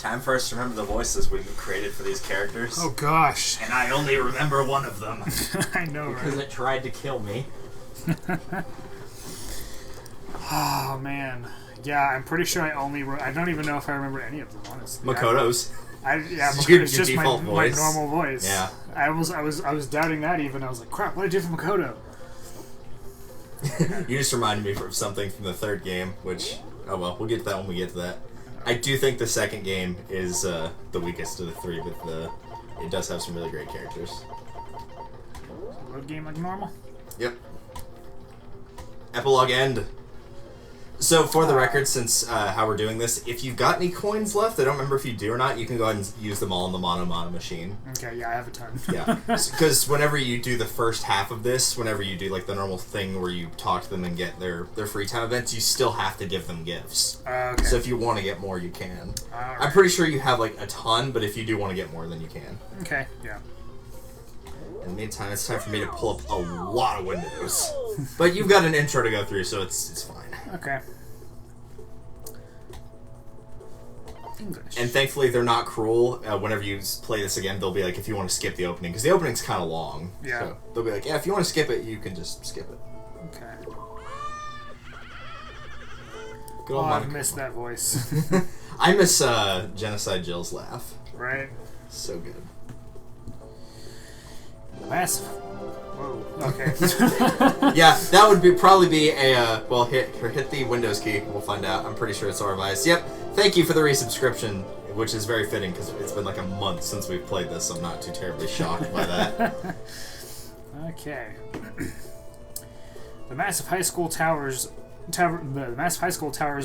Time for us to remember the voices we've created for these characters. Oh gosh. And I only remember one of them. I know, right? Because it tried to kill me. Oh man. Yeah, I'm pretty sure I don't even know if I remember any of them, honestly. Makoto's. Makoto's just my normal voice. Yeah. I was doubting that even. I was like, crap, what did I do for Makoto? You just reminded me of something from the third game, which, oh well, we'll get to that when we get to that. I do think the second game is the weakest of the three, but it does have some really great characters. Load game like normal? Yep. Epilogue end. So, for the record, since how we're doing this, if you've got any coins left, I don't remember if you do or not, you can go ahead and use them all in the Mono machine. Okay, yeah, I have a ton. Yeah. Because whenever you do the first half of this, whenever you do like the normal thing where you talk to them and get their free time events, you still have to give them gifts. Okay. So if you want to get more, you can. Right. I'm pretty sure you have like a ton, but if you do want to get more, then you can. Okay, yeah. In the meantime, it's time for me to pull up a lot of windows. But you've got an intro to go through, so it's fine. Okay. English. And thankfully, they're not cruel. Whenever you play this again, they'll be like, if you want to skip the opening, because the opening's kind of long. Yeah. So they'll be like, yeah, if you want to skip it, you can just skip it. Okay. Good Oh, old I Monica. missed that voice. I miss Genocide Jill's laugh. Right. So good. Massive. Whoa. Okay. Yeah, that would probably be a well, hit the Windows key. We'll find out. I'm pretty sure it's Orvice. Yep. Thank you for the resubscription, which is very fitting because it's been like a month since we've played this. So I'm not too terribly shocked by that. Okay. The massive high school towers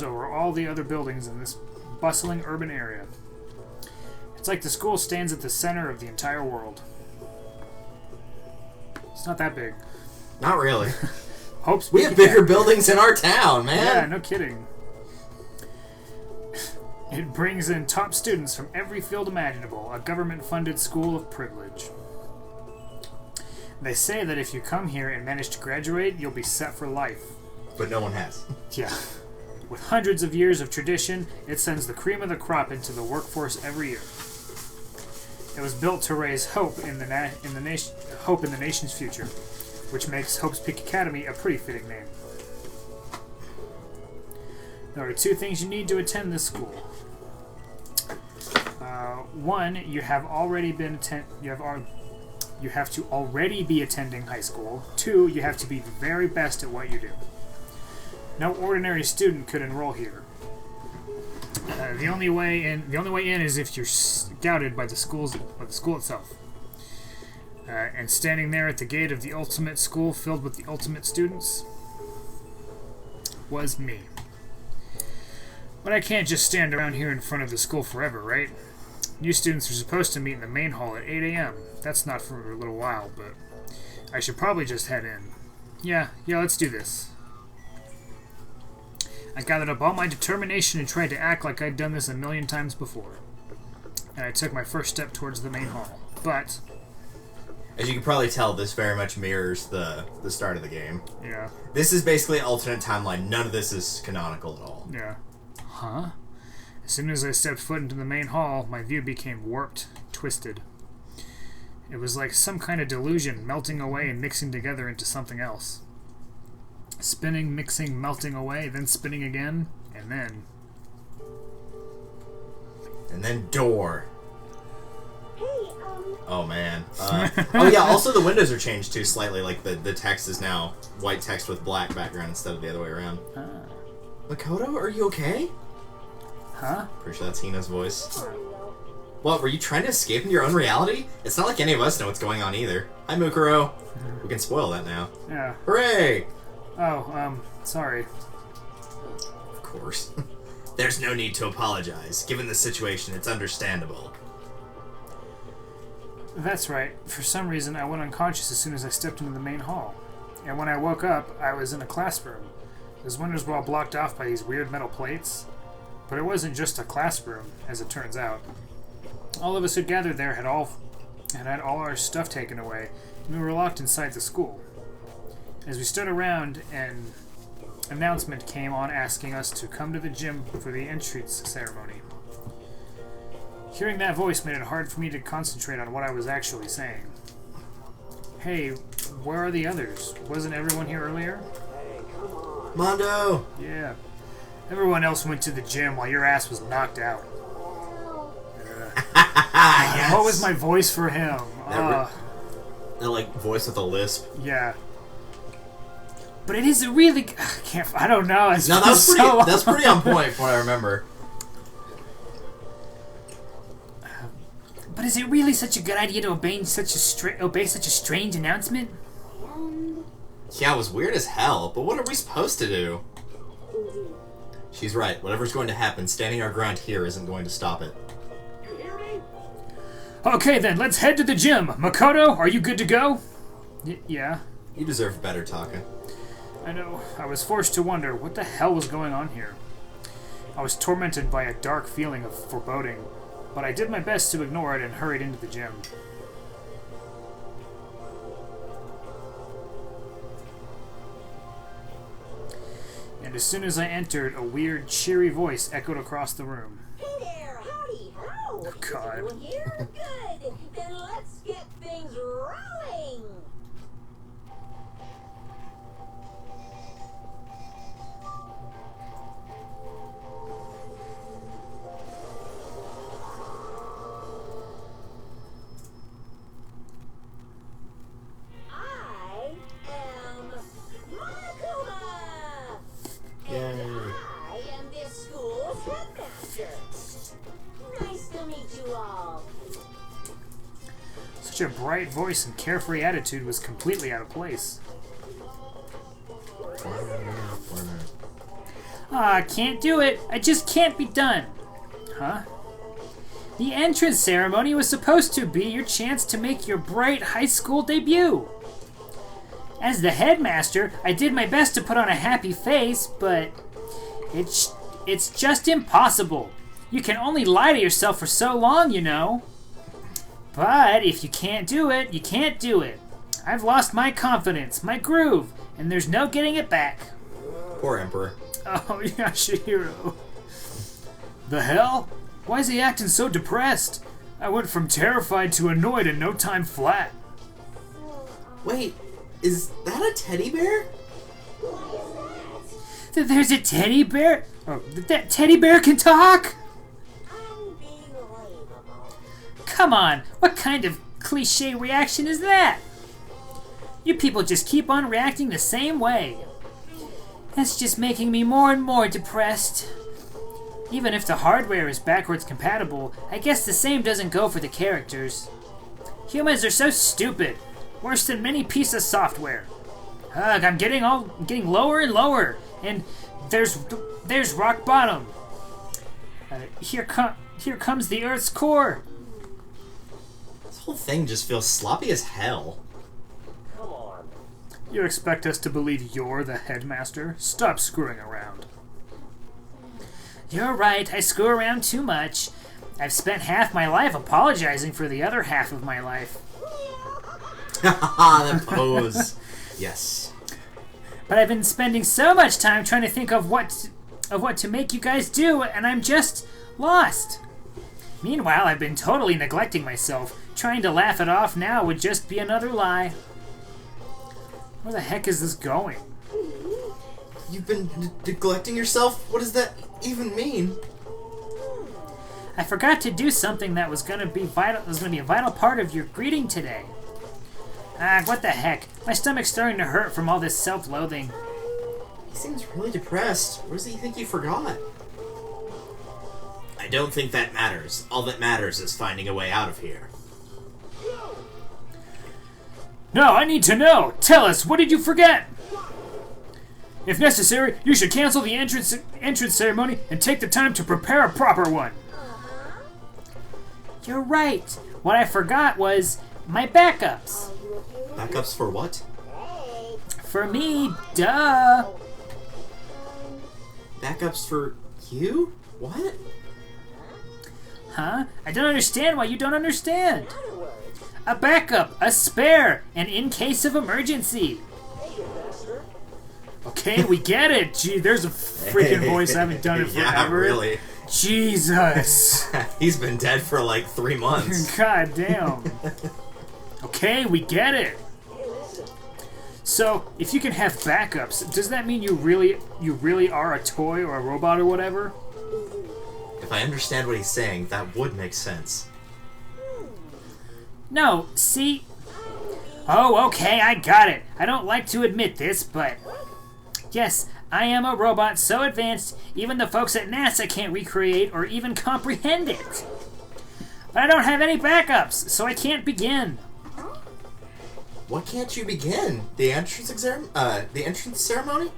over all the other buildings in this bustling urban area. It's like the school stands at the center of the entire world. It's not that big. Not really. We have bigger buildings in our town, man. Yeah, no kidding. It brings in top students from every field imaginable, a government-funded school of privilege. They say that if you come here and manage to graduate, you'll be set for life. But no one has. Yeah. With hundreds of years of tradition, it sends the cream of the crop into the workforce every year. It was built to raise hope in the nation's future, which makes Hope's Peak Academy a pretty fitting name. There are two things you need to attend this school. One, you have to already be attending high school. Two, you have to be the very best at what you do. No ordinary student could enroll here. The only way in is if you're scouted by the school itself. And standing there at the gate of the ultimate school filled with the ultimate students was me. But I can't just stand around here in front of the school forever, right? New students are supposed to meet in the main hall at 8 a.m. That's not for a little while, but I should probably just head in. Yeah, let's do this. I gathered up all my determination and tried to act like I'd done this a million times before. And I took my first step towards the main hall. But as you can probably tell, this very much mirrors the start of the game. Yeah. This is basically an alternate timeline. None of this is canonical at all. Yeah. Huh? As soon as I stepped foot into the main hall, my view became warped, twisted. It was like some kind of delusion melting away and mixing together into something else. Spinning, mixing, melting away, then spinning again, and then... And then door. Oh, man. Oh, yeah, also the windows are changed, too, slightly. Like, the text is now white text with black background instead of the other way around. Makoto, are you okay? Huh? Pretty sure that's Hina's voice. What, were you trying to escape into your own reality? It's not like any of us know what's going on either. Hi, Mukuro. We can spoil that now. Yeah. Hooray! Oh, sorry. Of course. There's no need to apologize. Given the situation, it's understandable. That's right. For some reason, I went unconscious as soon as I stepped into the main hall. And when I woke up, I was in a classroom. Those windows were all blocked off by these weird metal plates. But it wasn't just a classroom, as it turns out. All of us who gathered there had had all our stuff taken away, and we were locked inside the school. As we stood around, an announcement came on asking us to come to the gym for the entrance ceremony. Hearing that voice made it hard for me to concentrate on what I was actually saying. Hey, where are the others? Wasn't everyone here earlier? Mondo! Yeah. Everyone else went to the gym while your ass was knocked out. Yes. What was my voice for him? That like voice with a lisp. Yeah. But it is a really... I don't know. It's No, that's pretty on point from what I remember. But is it really such a good idea to obey such a strange announcement? Yeah, it was weird as hell, but what are we supposed to do? She's right. Whatever's going to happen, standing our ground here isn't going to stop it. You hear me? Okay then, let's head to the gym. Makoto, are you good to go? Yeah. You deserve better, Taka. I know. I was forced to wonder what the hell was going on here. I was tormented by a dark feeling of foreboding, but I did my best to ignore it and hurried into the gym. And as soon as I entered, a weird, cheery voice echoed across the room. Hey there, howdy, how? Oh, God. Everyone here? Good. Then let's get things rolling. I am Monokuma. Yay. I am this school's headmaster. Nice to meet you all. Such a bright voice and carefree attitude was completely out of place. Ah, can't do it. I just can't be done. Huh? The entrance ceremony was supposed to be your chance to make your bright high school debut. As the headmaster, I did my best to put on a happy face, but it's just impossible. You can only lie to yourself for so long, you know. But if you can't do it, you can't do it. I've lost my confidence, my groove, and there's no getting it back. Poor Emperor. Oh, Yashihiro. The hell? Why is he acting so depressed? I went from terrified to annoyed in no time flat. Wait, is that a teddy bear? There's a teddy bear? Oh, that teddy bear can talk? Unbelievable. Come on, what kind of cliche reaction is that? You people just keep on reacting the same way. That's just making me more and more depressed. Even if the hardware is backwards compatible, I guess the same doesn't go for the characters. Humans are so stupid. Worse than many pieces of software. Ugh, I'm getting lower and lower, and there's rock bottom. Here comes the Earth's core. This whole thing just feels sloppy as hell. Come on. You expect us to believe you're the headmaster? Stop screwing around. You're right, I screw around too much. I've spent half my life apologizing for the other half of my life. Haha, that pose. Yes. But I've been spending so much time trying to think of what to make you guys do, and I'm just lost. Meanwhile, I've been totally neglecting myself. Trying to laugh it off now would just be another lie. Where the heck is this going? You've been neglecting yourself? What does that even mean? I forgot to do something that was going to be vital. Was going to be a vital part of your greeting today. Ah, what the heck? My stomach's starting to hurt from all this self-loathing. He seems really depressed. What does he think you forgot? I don't think that matters. All that matters is finding a way out of here. No, I need to know. Tell us, what did you forget? If necessary, you should cancel the entrance ceremony and take the time to prepare a proper one. You're right. What I forgot was my backups. Backups for what? For me, duh. Backups for you? What? Huh? I don't understand why you don't understand. A backup, a spare, and in case of emergency. Okay, we get it. Gee, there's a freaking voice. I haven't done it forever. Yeah, really. Jesus. He's been dead for like 3 months. God damn. Okay, we get it. So, if you can have backups, does that mean you really are a toy or a robot or whatever? If I understand what he's saying, that would make sense. No, see? Oh, okay, I got it. I don't like to admit this, but... Yes, I am a robot so advanced, even the folks at NASA can't recreate or even comprehend it. But I don't have any backups, so I can't begin. What can't you begin? The entrance ceremony?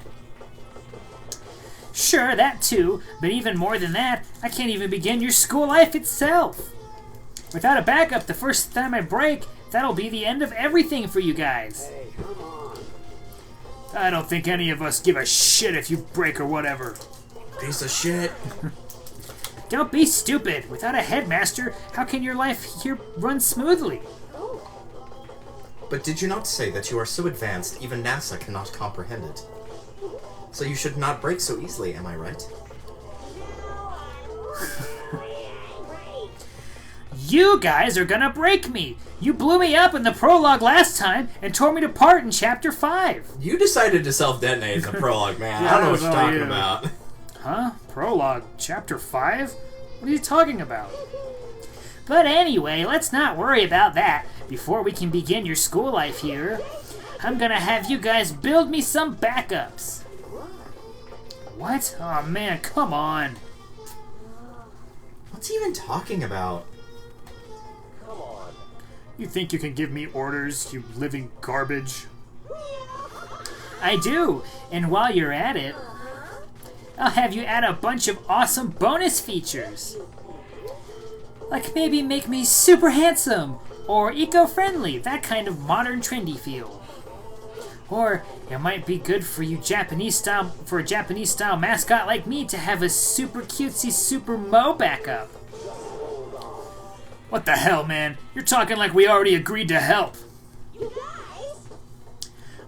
Sure, that too, but even more than that, I can't even begin your school life itself. Without a backup, the first time I break, that'll be the end of everything for you guys. I don't think any of us give a shit if you break or whatever. Piece of shit. Don't be stupid. Without a headmaster, how can your life here run smoothly? But did you not say that you are so advanced even NASA cannot comprehend it? So you should not break so easily, am I right? You guys are gonna break me! You blew me up in the prologue last time and tore me apart in Chapter 5. You decided to self-detonate in the prologue, man. Yeah, I don't know what that you're was all talking you. about. Huh? Prologue? Chapter 5? What are you talking about? But anyway, let's not worry about that. Before we can begin your school life here, I'm gonna have you guys build me some backups. What? Oh man, come on. What's he even talking about? You think you can give me orders, you living garbage? I do, and while you're at it, I'll have you add a bunch of awesome bonus features. Like maybe make me super handsome, or eco-friendly, that kind of modern trendy feel. Or it might be good for you for a Japanese style mascot like me to have a super cutesy Super Mo backup. What the hell, man? You're talking like we already agreed to help.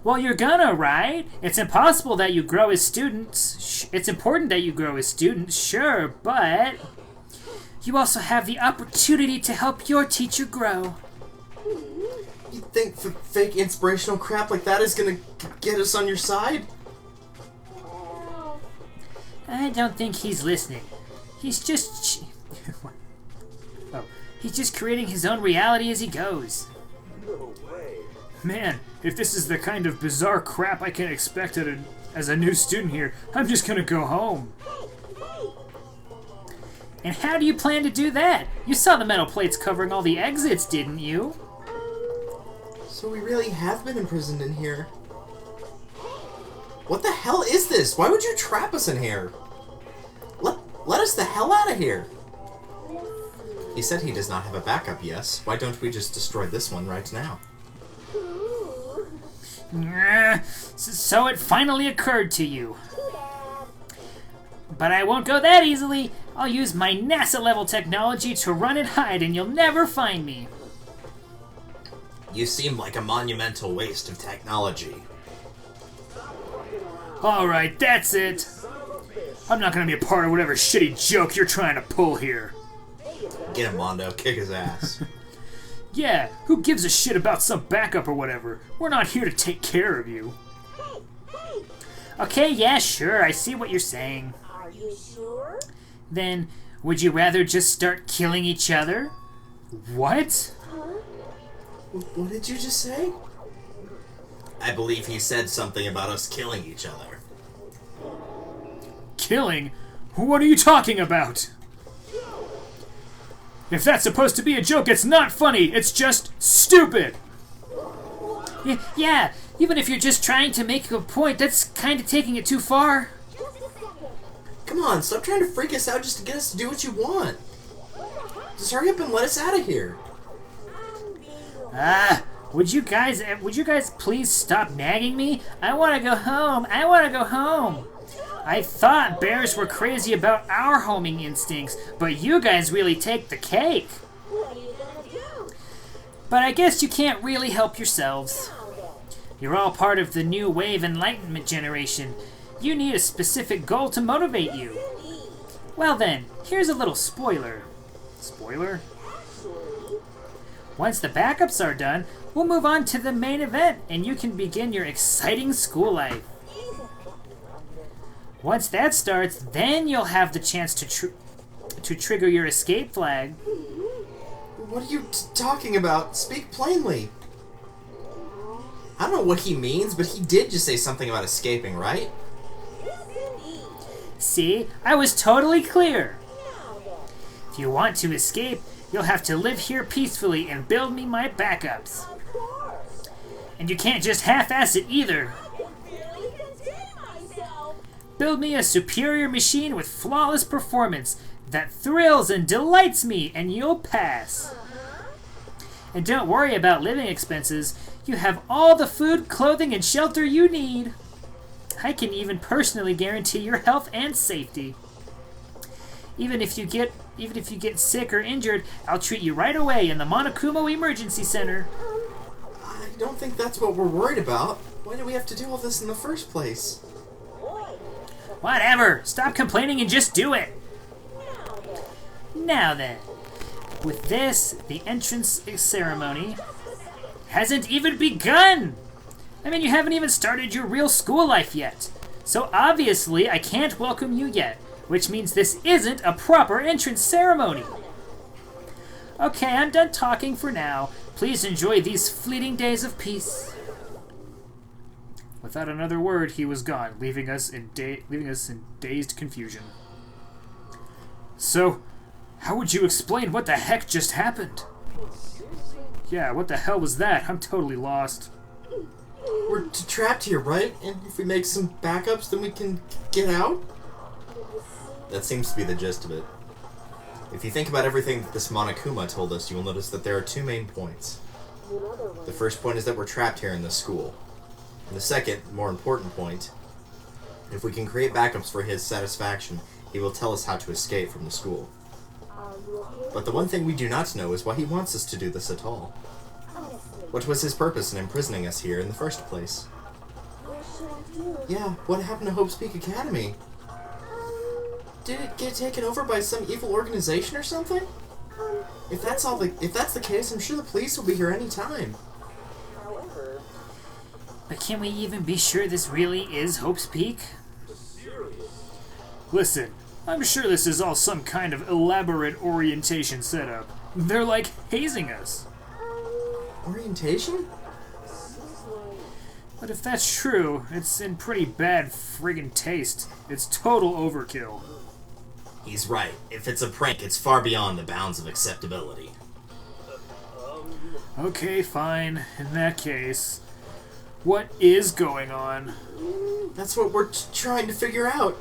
Well, you're gonna, right? It's impossible that you grow as students. It's important that you grow as students, sure, but you also have the opportunity to help your teacher grow. You think fake inspirational crap like that is gonna get us on your side? I don't think he's listening. He's just... He's just creating his own reality as he goes. No way. Man, if this is the kind of bizarre crap I can expect as a new student here, I'm just gonna go home. And how do you plan to do that? You saw the metal plates covering all the exits, didn't you? So we really have been imprisoned in here. What the hell is this? Why would you trap us in here? Let us the hell out of here. He said he does not have a backup, yes. Why don't we just destroy this one right now? So it finally occurred to you. But I won't go that easily. I'll use my NASA-level technology to run and hide, and you'll never find me. You seem like a monumental waste of technology. Alright, that's it. I'm not gonna be a part of whatever shitty joke you're trying to pull here. Get him, Mondo. Kick his ass. Yeah, who gives a shit about some backup or whatever? We're not here to take care of you. Okay, yeah, sure, I see what you're saying. Are you sure? Then, would you rather just start killing each other? What? What did you just say? I believe he said something about us killing each other. Killing? What are you talking about? If that's supposed to be a joke, it's not funny. It's just stupid. Yeah, even if you're just trying to make a point, that's kind of taking it too far. Come on, stop trying to freak us out just to get us to do what you want. Just hurry up and let us out of here. Would you guys please stop nagging me? I want to go home. I want to go home. I thought bears were crazy about our homing instincts, but you guys really take the cake. What are you gonna do? But I guess you can't really help yourselves. You're all part of the new wave enlightenment generation. You need a specific goal to motivate you. Well then, here's a little spoiler. Spoiler? Once the backups are done, we'll move on to the main event, and you can begin your exciting school life. Once that starts, then you'll have the chance to trigger your escape flag. What are you talking about? Speak plainly. I don't know what he means, but he did just say something about escaping, right? See, I was totally clear. If you want to escape, you'll have to live here peacefully and build me my backups. And you can't just half-ass it either. Build me a superior machine with flawless performance that thrills and delights me, and you'll pass. And don't worry about living expenses. You have all the food, clothing, and shelter you need. I can even personally guarantee your health and safety. Even if you get sick or injured, I'll treat you right away in the Monokuma Emergency Center. I don't think that's what we're worried about. Why do we have to do all this in the first place? Whatever. Stop complaining and just do it. Now then, with this, the entrance ceremony hasn't even begun. I mean, you haven't even started your real school life yet. So obviously, I can't welcome you yet, which means this isn't a proper entrance ceremony. Okay, I'm done talking for now. Please enjoy these fleeting days of peace. Without another word, he was gone, leaving us in dazed confusion. So, how would you explain what the heck just happened? Yeah, what the hell was that? I'm totally lost. We're trapped here, right? And if we make some backups, then we can get out? That seems to be the gist of it. If you think about everything that this Monokuma told us, you will notice that there are two main points. The first point is that we're trapped here in this school. And the second, more important point, if we can create backups for his satisfaction, he will tell us how to escape from the school. But the one thing we do not know is why he wants us to do this at all. What was his purpose in imprisoning us here in the first place? Yeah, what happened to Hope's Peak Academy? Did it get taken over by some evil organization or something? If that's the case, I'm sure the police will be here any time. But can we even be sure this really is Hope's Peak? Listen, I'm sure this is all some kind of elaborate orientation setup. They're like hazing us. Orientation? But if that's true, it's in pretty bad friggin' taste. It's total overkill. He's right. If it's a prank, it's far beyond the bounds of acceptability. Okay, fine. In that case, what is going on? That's what we're trying to figure out.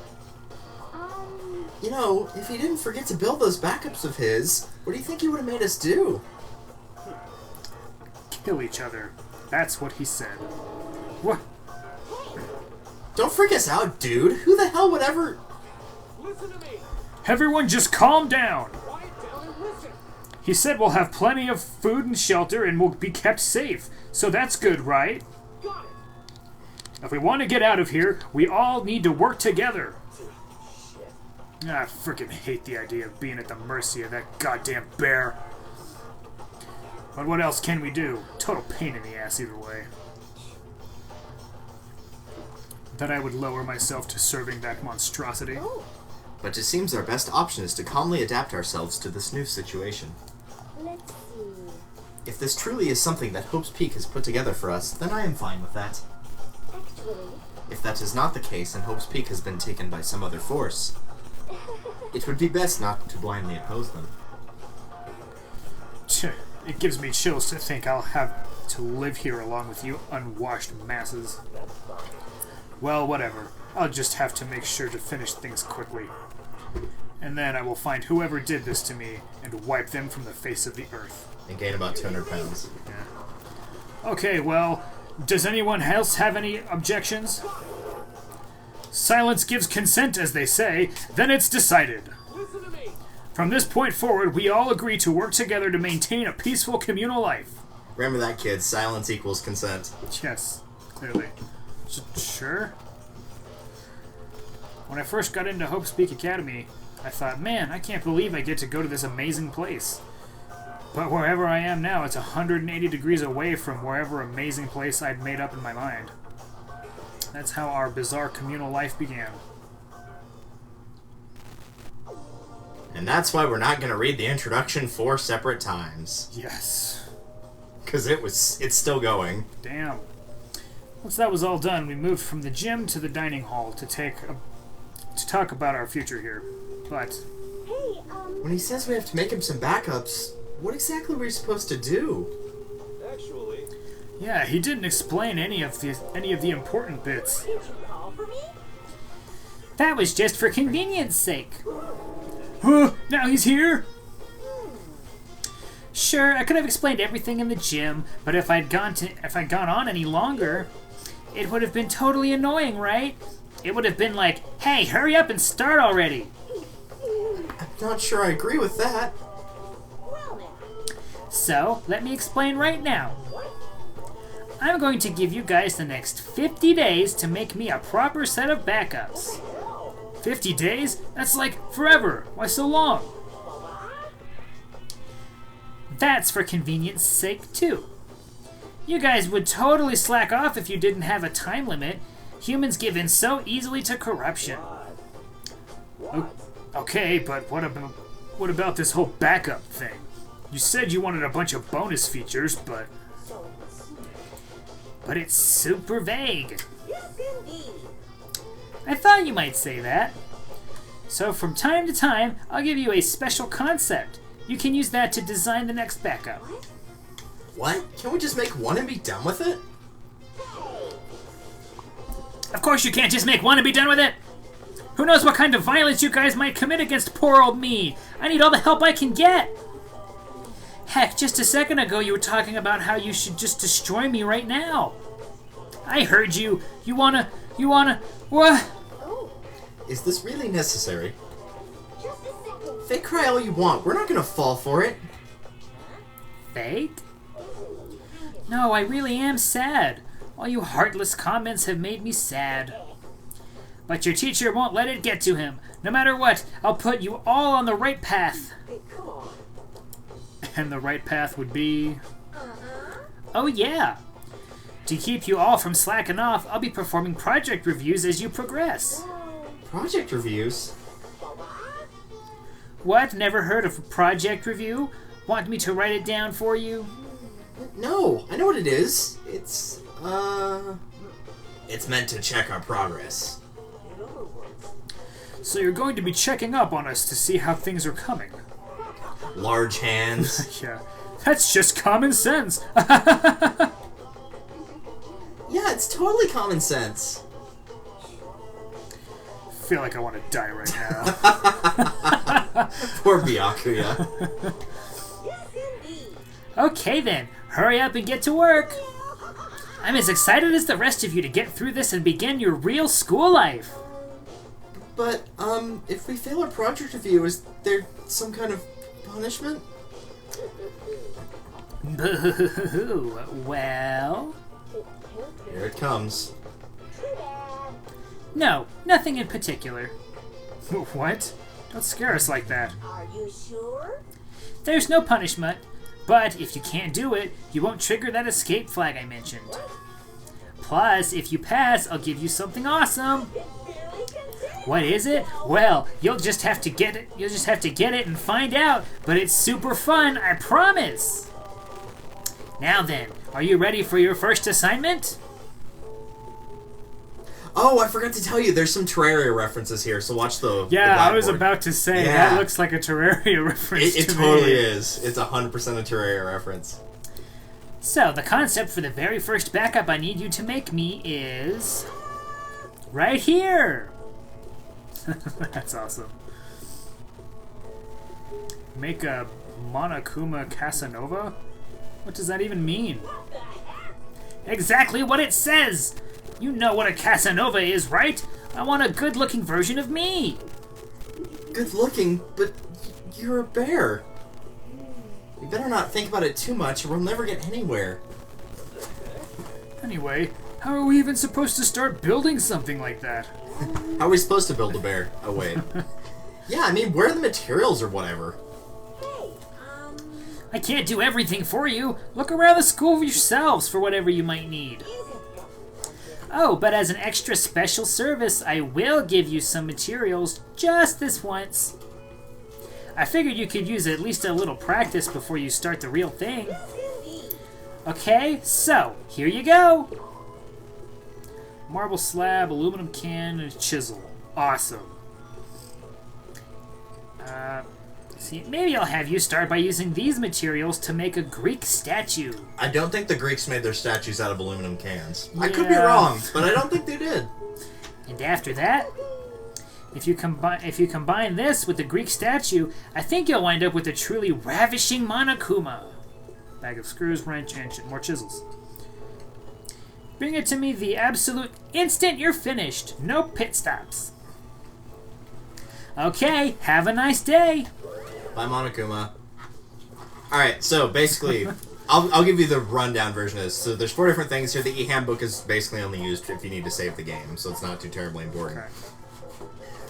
You know, if he didn't forget to build those backups of his, what do you think he would have made us do? Kill each other. That's what he said. What? Don't freak us out, dude. Who the hell would ever... Listen to me. Everyone just calm down. Quiet down and listen. He said we'll have plenty of food and shelter and we'll be kept safe. So that's good, right? Got it. If we want to get out of here, we all need to work together. I freaking hate the idea of being at the mercy of that goddamn bear. But what else can we do? Total pain in the ass either way. That I would lower myself to serving that monstrosity. But it seems our best option is to calmly adapt ourselves to this new situation. Let's see. If this truly is something that Hope's Peak has put together for us, then I am fine with that. Actually, If that is not the case and Hope's Peak has been taken by some other force, it would be best not to blindly oppose them. It gives me chills to think I'll have to live here along with you unwashed masses. Well, whatever. I'll just have to make sure to finish things quickly. And then I will find whoever did this to me and wipe them from the face of the earth. And gain about 200 pounds. Yeah. Okay, well, does anyone else have any objections? Silence gives consent, as they say. Then it's decided. Listen to me. From this point forward, we all agree to work together to maintain a peaceful communal life. Remember that, kids. Silence equals consent. Yes, clearly. Sure. When I first got into Hope's Peak Academy, I thought, man, I can't believe I get to go to this amazing place. But wherever I am now, it's 180 degrees away from wherever amazing place I'd made up in my mind. That's how our bizarre communal life began. And that's why we're not going to read the introduction 4 separate times. Yes. Because it's still going. Damn. Once that was all done, we moved from the gym to the dining hall to talk about our future here. But Hey, When he says we have to make him some backups, what exactly were we supposed to do? Actually, yeah, he didn't explain any of the important bits. did you call for me? That was just for convenience sake. Huh, now he's here? Sure, I could have explained everything in the gym, but if I'd gone on any longer, it would have been totally annoying, right? It would have been like, hey, hurry up and start already. I'm not sure I agree with that. Well now, So, let me explain right now. I'm going to give you guys the next 50 days to make me a proper set of backups. 50 days? That's like forever. Why so long? That's for convenience sake too. You guys would totally slack off if you didn't have a time limit. Humans give in so easily to corruption. Okay, but what about this whole backup thing? You said you wanted a bunch of bonus features, but it's super vague. yes indeed. I thought you might say that. So from time to time, I'll give you a special concept. You can use that to design the next backup. What? Can't we just make one and be done with it? Of course you can't just make one and be done with it! Who knows what kind of violence you guys might commit against poor old me? I need all the help I can get! Heck, just a second ago you were talking about how you should just destroy me right now. I heard you. You wanna, what? Oh, Is this really necessary? just a second. Fake cry all you want. We're not gonna fall for it. Fake? No, I really am sad. All you heartless comments have made me sad. But your teacher won't let it get to him. No matter what, I'll put you all on the right path. Hey, come on. And the right path would be... Uh-huh. Oh yeah! To keep you all from slacking off, I'll be performing project reviews as you progress. Project reviews? What? Never heard of a project review? Want me to write it down for you? No, I know what it is. It's meant to check our progress. So you're going to be checking up on us to see how things are coming. Large hands. Yeah, that's just common sense. Yeah, it's totally common sense. Feel like I want to die right now. Poor Byakuya. Yes indeed. Okay then, hurry up and get to work. I'm as excited as the rest of you to get through this and begin your real school life. But, if we fail our project review, is there some kind of punishment? Boo. Well, Here it comes. Too bad. no, nothing in particular. What? Don't scare us like that. Are you sure? There's no punishment, but if you can't do it, you won't trigger that escape flag I mentioned. Plus, if you pass, I'll give you something awesome. Very content. What is it? Well, you'll just have to get it. You'll just have to get it and find out. But it's super fun, I promise. Now then, are you ready for your first assignment? Oh, I forgot to tell you, there's some Terraria references here, so watch the Yeah, the I was blackboard. about to say Yeah. that looks like a Terraria reference It to totally me. is. It's 100% a Terraria reference. So, the concept for the very first backup I need you to make me is... right here! That's awesome. Make a Monokuma Casanova? What does that even mean? Exactly what it says! You know what a Casanova is, right? I want a good-looking version of me! Good looking, but you're a bear. You better not think about it too much or we'll never get anywhere. Anyway, how are we even supposed to start building something like that? How are we supposed to build a bear? Oh, wait. Yeah, I mean, where are the materials or whatever? Hey, I can't do everything for you. Look around the school yourselves for whatever you might need. Oh, but as an extra special service, I will give you some materials just this once. I figured you could use at least a little practice before you start the real thing. Okay, so here you go. Marble slab, aluminum can, and a chisel. Awesome. See, maybe I'll have you start by using these materials to make a Greek statue. I don't think the Greeks made their statues out of aluminum cans. I could be Yeah. wrong, but I don't think they did. And after that, if you combine this with the Greek statue, I think you'll wind up with a truly ravishing Monokuma. Bag of screws, wrench, and more chisels. Bring it to me the absolute instant you're finished. No pit stops. Okay, have a nice day. By Monokuma. Alright, so basically, I'll give you the rundown version of this. So there's 4 different things here. The e-handbook is basically only used if you need to save the game, so it's not too terribly important. Okay.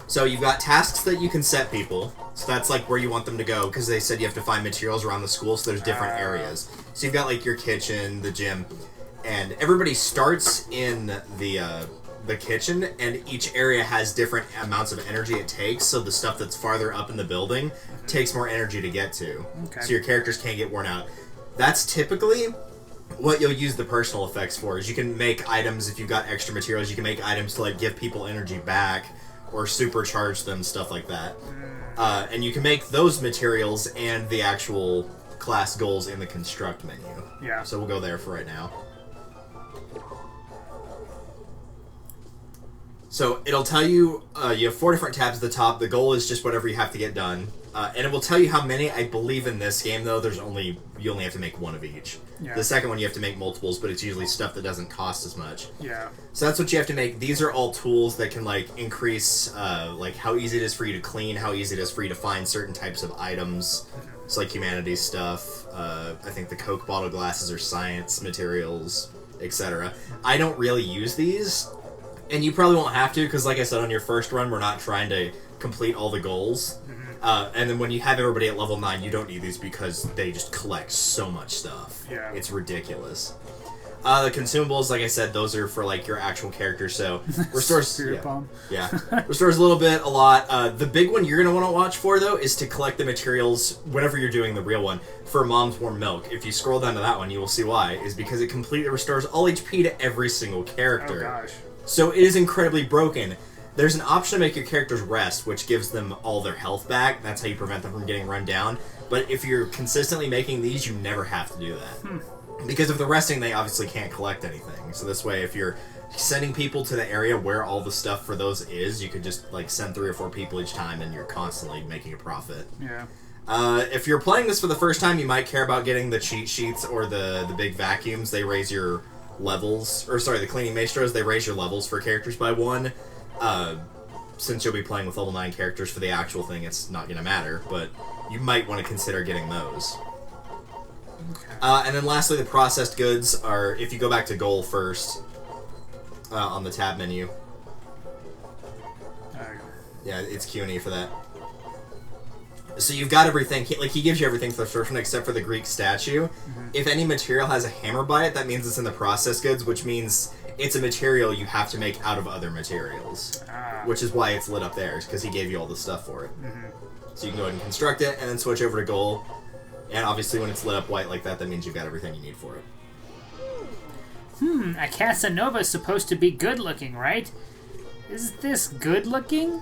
So you've got tasks that you can set people. So that's like where you want them to go, because they said you have to find materials around the school, so there's different areas. So you've got like your kitchen, the gym, and everybody starts in the kitchen, and each area has different amounts of energy it takes, so the stuff that's farther up in the building takes more energy to get to. Okay. So your characters can't get worn out. That's typically what you'll use the personal effects for, is you can make items, if you've got extra materials, you can make items to like give people energy back, or supercharge them, stuff like that. And you can make those materials and the actual class goals in the construct menu. Yeah. So we'll go there for right now. So it'll tell you, you have 4 different tabs at the top. The goal is just whatever you have to get done. And it will tell you how many. I believe in this game, though, you only have to make 1 of each. Yeah. The second one you have to make multiples, but it's usually stuff that doesn't cost as much. Yeah. So that's what you have to make. These are all tools that can like increase like how easy it is for you to clean, how easy it is for you to find certain types of items. It's like humanities stuff. I think the Coke bottle glasses are science materials, etc. I don't really use these. And you probably won't have to, because like I said, on your first run, we're not trying to complete all the goals. And then when you have everybody at level 9, you don't need these because they just collect so much stuff. Yeah. It's ridiculous. The consumables, like I said, those are for like your actual character, so restores... Spirit bomb. Yeah. Restores a little bit, a lot. The big one you're going to want to watch for, though, is to collect the materials, whenever you're doing the real one, for Mom's Warm Milk. If you scroll down to that one, you will see why, is because it completely restores all HP to every single character. Oh gosh. So it is incredibly broken. There's an option to make your characters rest, which gives them all their health back. That's how you prevent them from getting run down. But if you're consistently making these, you never have to do that. Because if they're resting, they obviously can't collect anything. So this way, if you're sending people to the area where all the stuff for those is, you could just like send 3 or 4 people each time, and you're constantly making a profit. Yeah. If you're playing this for the first time, you might care about getting the cheat sheets or the big vacuums. They raise your levels, or sorry, the cleaning maestros, they raise your levels for characters by 1. Since you'll be playing with level 9 characters for the actual thing, it's not going to matter, but you might want to consider getting those. Okay. And then lastly, the processed goods are, if you go back to goal first, on the tab menu. Yeah, it's Q&E for that. So you've got everything, he gives you everything for the first one except for the Greek statue. If any material has a hammer by it, that means it's in the processed goods, which means it's a material you have to make out of other materials. Which is why it's lit up there, because he gave you all the stuff for it. So you can go ahead and construct it, and then switch over to goal. And obviously when it's lit up white like that, that means you've got everything you need for it. A Casanova is supposed to be good looking, right? Is this good looking?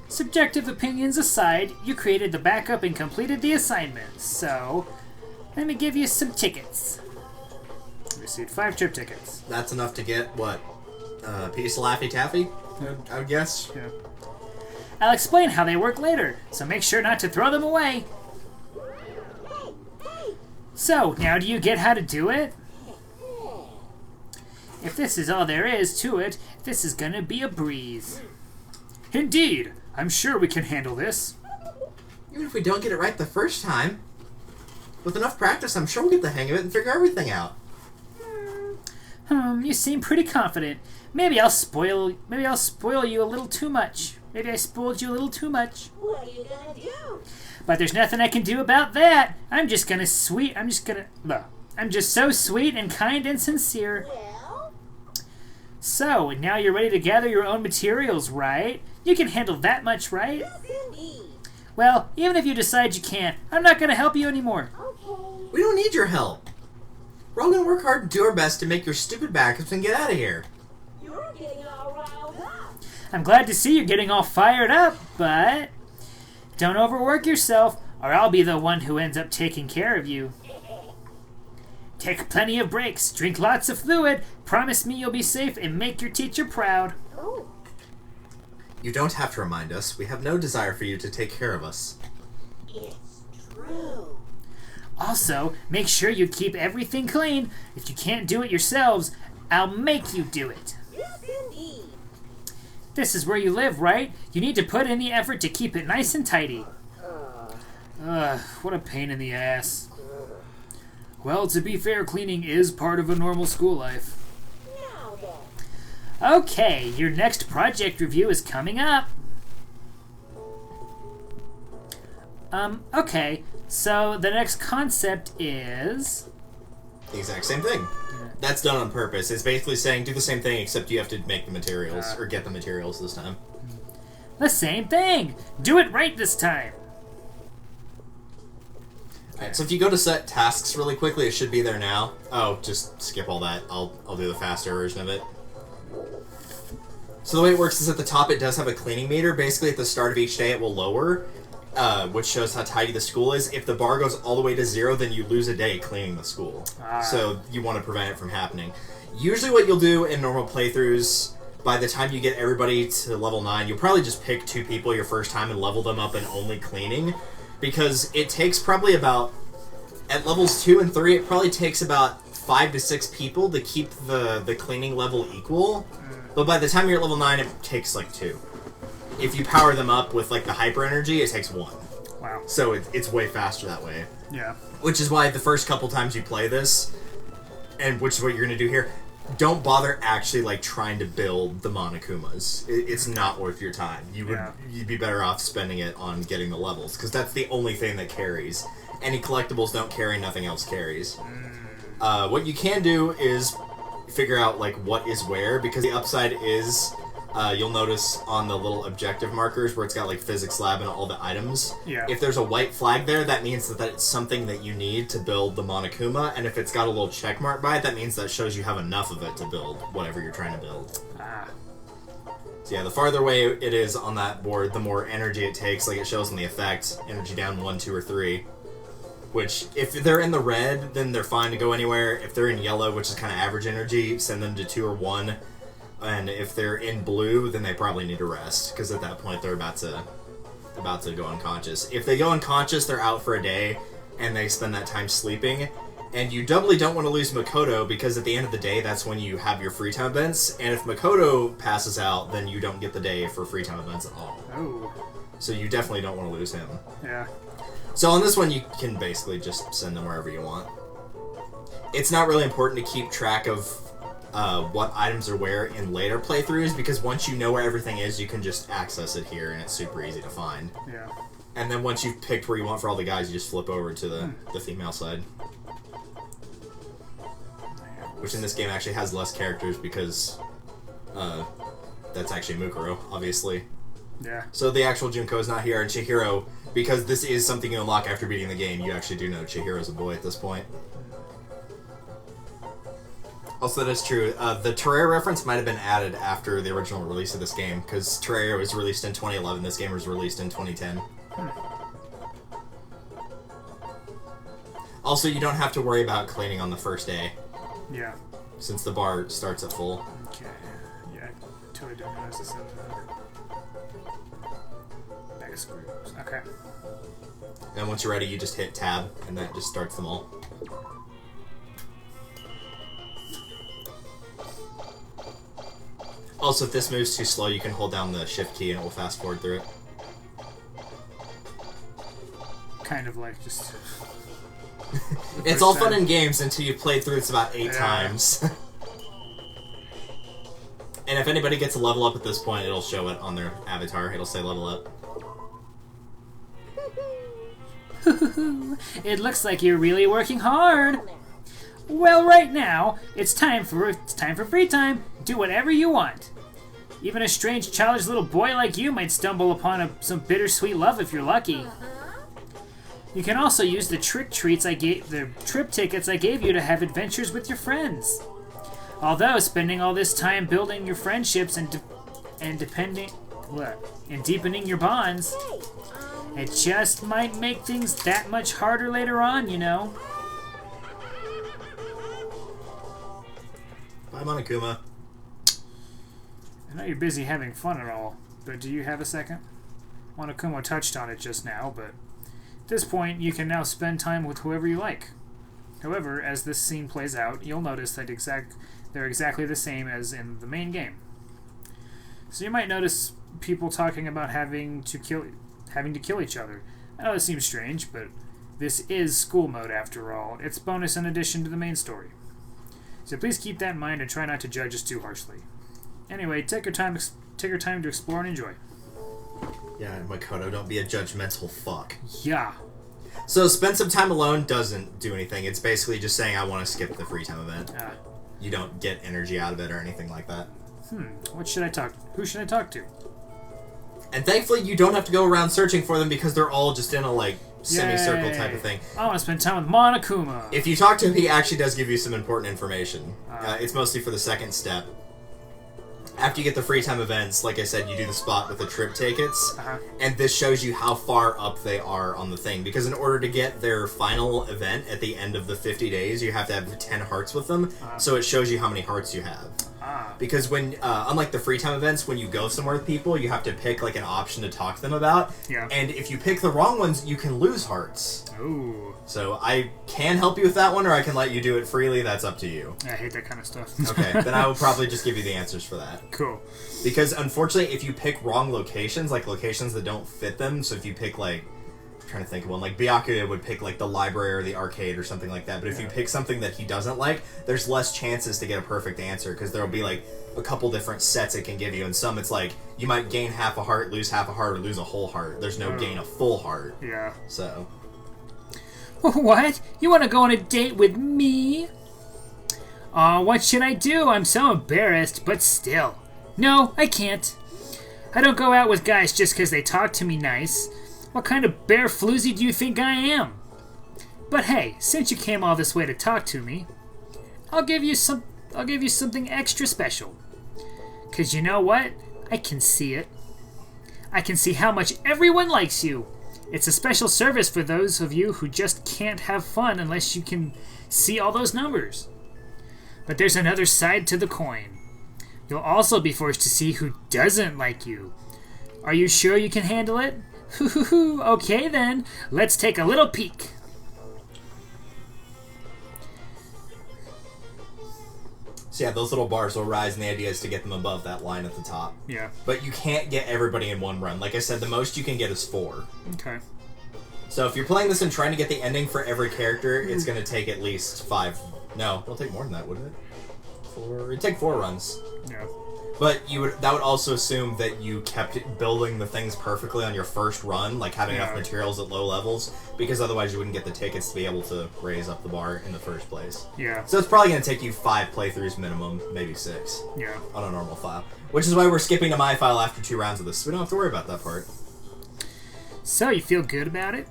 Subjective opinions aside, you created the backup and completed the assignment, so let me give you some tickets. You received 5 trip tickets. That's enough to get, what, a piece of Laffy Taffy, I would guess? Yeah. I'll explain how they work later, so make sure not to throw them away. So, now do you get how to do it? If this is all there is to it, this is gonna be a breeze. Indeed! I'm sure we can handle this. Even if we don't get it right the first time, with enough practice, I'm sure we'll get the hang of it and figure everything out. You seem pretty confident. Maybe I'll spoil you a little too much. Maybe I spoiled you a little too much. What are you gonna do? But there's nothing I can do about that. I'm just so sweet and kind and sincere. Well, So, now you're ready to gather your own materials, right? You can handle that much, right? yes indeed. Well, even if you decide you can't, I'm not gonna help you anymore. Okay. We don't need your help. We're all gonna work hard and do our best to make your stupid backups and get out of here. You're getting all riled up. I'm glad to see you're getting all fired up, but don't overwork yourself, or I'll be the one who ends up taking care of you. Take plenty of breaks, drink lots of fluid, promise me you'll be safe, and make your teacher proud. Oh, You don't have to remind us. We have no desire for you to take care of us. it's true. Also, make sure you keep everything clean. If you can't do it yourselves, I'll make you do it. Yes indeed. This is where you live, right? You need to put in the effort to keep it nice and tidy. Ugh, what a pain in the ass. Well, to be fair, cleaning is part of a normal school life. Now then. Okay, your next project review is coming up. Okay, so the next concept is... The exact same thing. That's done on purpose. It's basically saying do the same thing, except you have to make the materials, or get the materials this time. the same thing! Do it right this time! Alright, so if you go to set tasks really quickly, it should be there now. Oh, just skip all that. I'll do the faster version of it. So the way it works is at the top it does have a cleaning meter. Basically at the start of each day it will lower, which shows how tidy the school is. If the bar goes all the way to 0, then you lose a day cleaning the school. So you want to prevent it from happening. Usually what you'll do in normal playthroughs, by the time you get everybody to level 9, you'll probably just pick 2 people your first time and level them up in only cleaning. Because it takes probably about, at levels 2 and 3, it probably takes about 5 to 6 people to keep the cleaning level equal. But by the time you're at level 9, it takes like 2. If you power them up with like the hyper energy, it takes 1. Wow. So it's way faster that way. Yeah. Which is why the first couple times you play this, and which is what you're going to do here, don't bother actually like trying to build the Monokumas. It's not worth your time. You'd be better off spending it on getting the levels, because that's the only thing that carries. Any collectibles don't carry, nothing else carries. What you can do is figure out like what is where, because the upside is you'll notice on the little objective markers where it's got like physics lab and all the items. Yeah. If there's a white flag there, that means that it's something that you need to build the Monokuma, and if it's got a little check mark by it, that means that shows you have enough of it to build whatever you're trying to build. So yeah, the farther away it is on that board, the more energy it takes, like it shows in the effect, energy down 1, 2, or 3. Which, if they're in the red, then they're fine to go anywhere. If they're in yellow, which is kind of average energy, send them to 2 or 1. And if they're in blue, then they probably need to rest, because at that point they're about to go unconscious. If they go unconscious, they're out for a day, and they spend that time sleeping. And you doubly don't want to lose Makoto, because at the end of the day, that's when you have your free time events. And if Makoto passes out, then you don't get the day for free time events at all. Oh. So you definitely don't want to lose him. Yeah. So on this one, you can basically just send them wherever you want. It's not really important to keep track of what items are where in later playthroughs, because once you know where everything is, you can just access it here, and it's super easy to find. Yeah. And then once you've picked where you want for all the guys, you just flip over to the female side. Which in this game actually has less characters, because that's actually Mukuro, obviously. Yeah. So the actual Junko is not here, and Chihiro, because this is something you unlock after beating the game, you actually do know Chihiro's a boy at this point. Also, that is true. The Terraria reference might have been added after the original release of this game, because Terraria was released in 2011, this game was released in 2010. Also, you don't have to worry about cleaning on the first day, Yeah. since the bar starts at full. Okay. Yeah, I totally don't notice this. Bag of screws. Okay. And once you're ready, you just hit tab, and that just starts them all. Also, if this moves too slow, you can hold down the shift key and it will fast forward through it. Kind of like just... It's all fun in games until you've played through this about 8 times. And if anybody gets a level up at this point, it'll show it on their avatar. It'll say level up. It looks like you're really working hard. Well, right now, it's time for free time. Do whatever you want. Even a strange, childish little boy like you might stumble upon some bittersweet love if you're lucky. You can also use the trip tickets I gave you to have adventures with your friends. Although spending all this time building your friendships and deepening your bonds, it just might make things that much harder later on, you know. Bye, Monokuma. I know you're busy having fun and all, but do you have a second? Monokuma touched on it just now, but at this point, you can now spend time with whoever you like. However, as this scene plays out, you'll notice that they're exactly the same as in the main game. So you might notice people talking about having to kill each other. I know this seems strange, but this is school mode after all. It's bonus in addition to the main story. So please keep that in mind and try not to judge us too harshly. Anyway, take your time to explore and enjoy. Yeah, Makoto, don't be a judgmental fuck. Yeah. So spend some time alone doesn't do anything. It's basically just saying I want to skip the free time event. You don't get energy out of it or anything like that. Who should I talk to? And thankfully, you don't have to go around searching for them because they're all just in a, like, semicircle type of thing. I want to spend time with Monokuma. If you talk to him, he actually does give you some important information. It's mostly for the second step. After you get the free time events, like I said, you do the spot with the trip tickets, and this shows you how far up they are on the thing. Because in order to get their final event at the end of the 50 days, you have to have 10 hearts with them, so it shows you how many hearts you have. Because when, unlike the free time events, when you go somewhere with people, you have to pick like an option to talk to them about. Yeah. And if you pick the wrong ones, you can lose hearts. Ooh. So I can help you with that one, or I can let you do it freely. That's up to you. I hate that kind of stuff. Okay, then I will probably just give you the answers for that. Cool. Because unfortunately, if you pick wrong locations, like locations that don't fit them, so if you pick like, I'm trying to think of one, like Byakuya would pick like the library or the arcade or something like that, but if you pick something that he doesn't like, there's less chances to get a perfect answer, because there'll be like a couple different sets it can give you, and some it's like, you might gain half a heart, lose half a heart, or lose a whole heart. There's no gain a full heart. Yeah. So. What? You want to go on a date with me? Aw, what should I do? I'm so embarrassed, but still. No, I can't. I don't go out with guys just because they talk to me nice. What kind of bear floozy do you think I am? But hey, since you came all this way to talk to me, I'll give you something extra special. 'Cause you know what? I can see it. I can see how much everyone likes you. It's a special service for those of you who just can't have fun unless you can see all those numbers. But there's another side to the coin. You'll also be forced to see who doesn't like you. Are you sure you can handle it? Okay then, let's take a little peek. So yeah, those little bars will rise, and the idea is to get them above that line at the top. Yeah. But you can't get everybody in one run. Like I said, the most you can get is 4. Okay. So if you're playing this and trying to get the ending for every character, it's going to take at least 5. No, it'll take more than that, wouldn't it? 4. It'd take 4 runs. Yeah. But that would also assume that you kept building the things perfectly on your first run, like having enough materials at low levels, because otherwise you wouldn't get the tickets to be able to raise up the bar in the first place. Yeah. So it's probably going to take you 5 playthroughs minimum, maybe 6. Yeah. On a normal file. Which is why we're skipping to my file after 2 rounds of this, so we don't have to worry about that part. So, you feel good about it?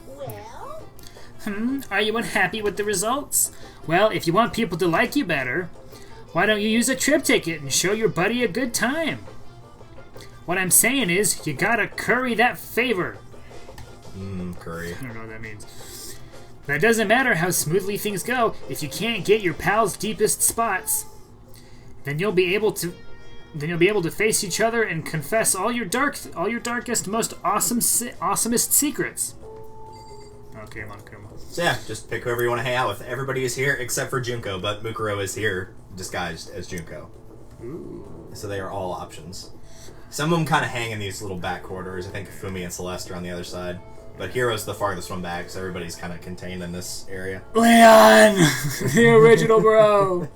Well, Are you unhappy with the results? Well, if you want people to like you better, why don't you use a trip ticket and show your buddy a good time? What I'm saying is, you gotta curry that favor. Curry. I don't know what that means. But it doesn't matter how smoothly things go, if you can't get your pal's deepest spots, then you'll be able to face each other and confess all your darkest, most awesomest secrets. Okay, Monokuma. So yeah, just pick whoever you want to hang out with. Everybody is here except for Junko, but Mukuro is here disguised as Junko. Ooh. So they are all options. Some of them kind of hang in these little back corridors. I think Fumi and Celeste are on the other side. But Hiro's the farthest one back, so everybody's kind of contained in this area. Leon! The original bro!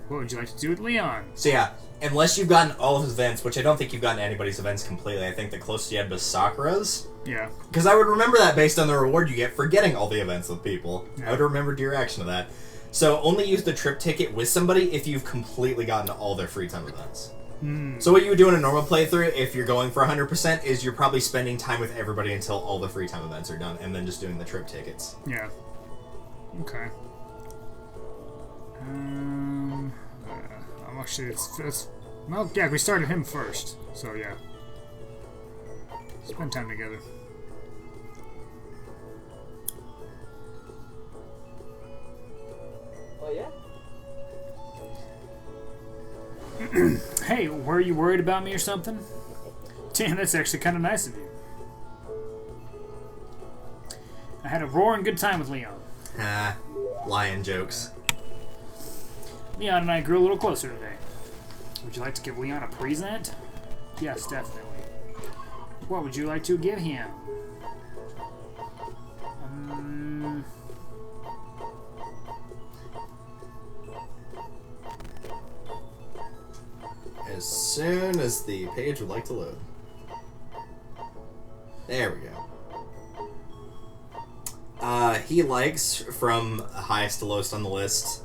What would you like to do with Leon? So yeah, unless you've gotten all of his events, which I don't think you've gotten anybody's events completely. I think the closest you had was Sakura's. Yeah. Because I would remember that based on the reward you get for getting all the events with people. Yeah. I would remember your reaction to that. So only use the trip ticket with somebody if you've completely gotten all their free time events. So what you would do in a normal playthrough, if you're going for 100%, is you're probably spending time with everybody until all the free time events are done, and then just doing the trip tickets. Yeah. Okay. Actually, it's well, yeah, we started him first, so yeah. Spend time together. Oh yeah? Hey, were you worried about me or something? Damn, that's actually kind of nice of you. I had a roaring good time with Leon. Ah, lion jokes. Leon and I grew a little closer today. Would you like to give Leon a present? Yes, definitely. What would you like to give him? As soon as the page would like to load. There we go. He likes, from highest to lowest on the list,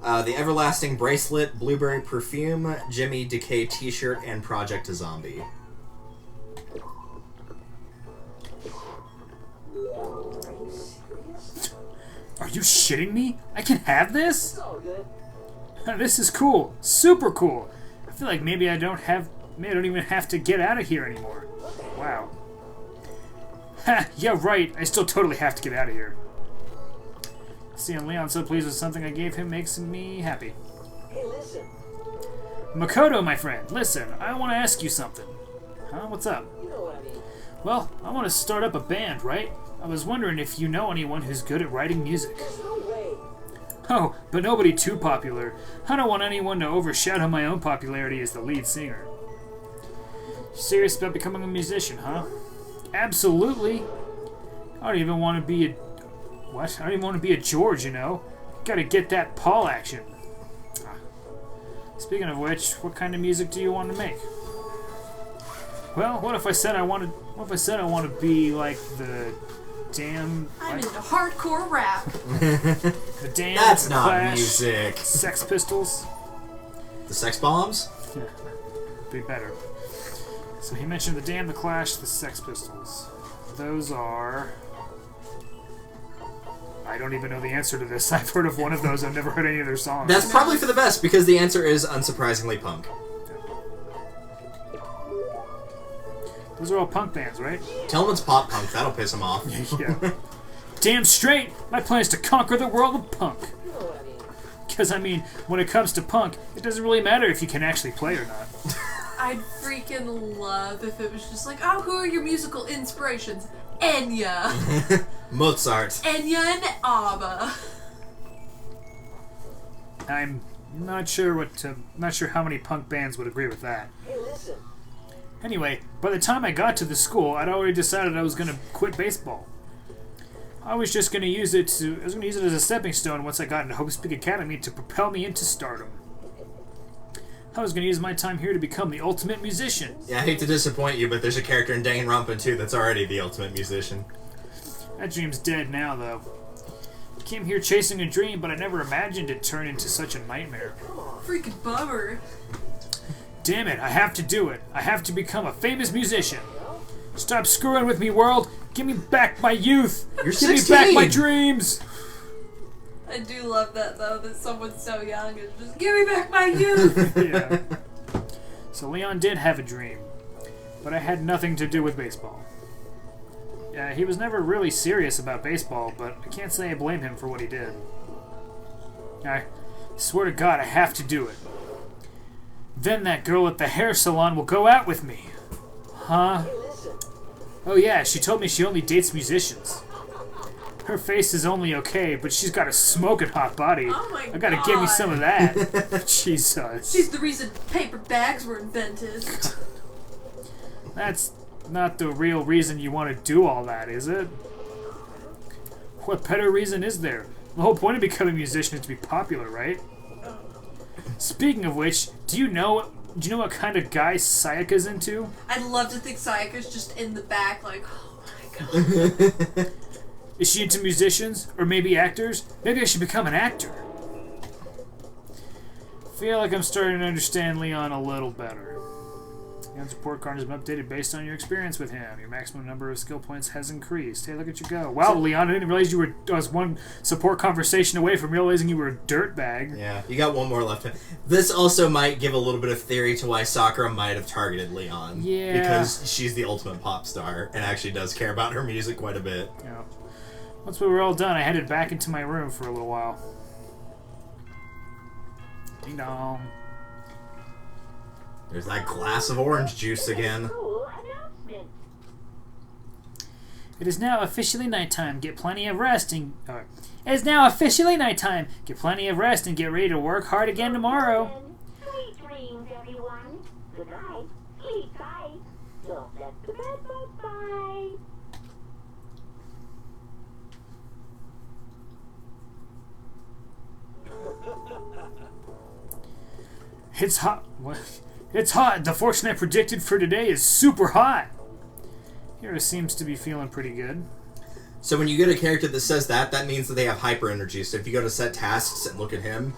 the Everlasting Bracelet, Blueberry Perfume, Jimmy Decay T-shirt, and Project a Zombie. Are you shitting me? I can have this? It's all good. This is cool. Super cool. I feel like maybe I don't even have to get out of here anymore. Wow. Ha, yeah, right. I still totally have to get out of here. Seeing Leon so pleased with something I gave him makes me happy. Hey, listen. Makoto, my friend, listen, I want to ask you something. Huh? What's up? You know what I mean. Well, I want to start up a band, right? I was wondering if you know anyone who's good at writing music. There's no way. Oh, but nobody too popular. I don't want anyone to overshadow my own popularity as the lead singer. Serious about becoming a musician, huh? Absolutely. I don't even want to be a... What? I don't even want to be a George, you know? Gotta get that Paul action. Ah. Speaking of which, what kind of music do you want to make? Well, what if I said I want to be like the damn... I'm into hardcore rap. The damn... That's not Clash, music. Sex Pistols? The Sex Bombs? Yeah, be better. So he mentioned the Damned, the Clash, the Sex Pistols. Those are... I don't even know the answer to this. I've heard of one of those. I've never heard any of their songs. That's probably for the best, because the answer is unsurprisingly punk. Those are all punk bands, right? Tell him it's pop punk, that'll piss him off. Yeah. Damn straight! My plan is to conquer the world of punk. You know what I mean. Because, I mean, when it comes to punk, it doesn't really matter if you can actually play or not. I'd freaking love if it was just like, oh, who are your musical inspirations? Enya. Mozart. Enya and ABBA. I'm not sure how many punk bands would agree with that. Hey, listen. Anyway, by the time I got to the school, I'd already decided I was going to quit baseball. I was just going to use it as a stepping stone once I got into Hope's Peak Academy to propel me into stardom. I was going to use my time here to become the ultimate musician. Yeah, I hate to disappoint you, but there's a character in Danganronpa 2 that's already the ultimate musician. That dream's dead now, though. I came here chasing a dream, but I never imagined it'd turn into such a nightmare. Freaking bummer. Damn it, I have to do it. I have to become a famous musician. Stop screwing with me, world. Give me back my youth. You're Give me 16. back my dreams. I do love that, though, that someone so young is just, give me back my youth. Yeah. So Leon did have a dream, but it had nothing to do with baseball. He was never really serious about baseball, but I can't say I blame him for what he did. I swear to God, I have to do it. Then that girl at the hair salon will go out with me. Huh? Hey, listen. Oh yeah, she told me she only dates musicians. Her face is only okay, but she's got a smoking hot body. Oh my I gotta give me God. some of that. Jesus. She's the reason paper bags were invented. That's not the real reason you want to do all that, is it? What better reason is there? The whole point of becoming a musician is to be popular, right? Speaking of which, do you know what kind of guy Sayaka's into? I'd love to think Sayaka's just in the back, like, oh my god. Is she into musicians? Or maybe actors? Maybe I should become an actor. Feel like I'm starting to understand Leon a little better. Leon's report card has been updated based on your experience with him. Your maximum number of skill points has increased. Hey, look at you go. Wow, Leon, I didn't realize I was one support conversation away from realizing you were a dirtbag. Yeah, you got one more left. This also might give a little bit of theory to why Sakura might have targeted Leon. Yeah. Because she's the ultimate pop star and actually does care about her music quite a bit. Yeah. Once we were all done, I headed back into my room for a little while. Ding dong. There's that glass of orange juice again. Cool announcement. It is now officially nighttime. Get plenty of rest and... It is now officially nighttime. Get plenty of rest and get ready to work hard again tomorrow. Sweet dreams, everyone. Good night. Sleep tight. Don't let the bed bug bite. It's hot. What? It's hot. The fortune I predicted for today is super hot. Hero seems to be feeling pretty good. So when you get a character that says that, that means that they have hyper energy. So if you go to set tasks and look at him,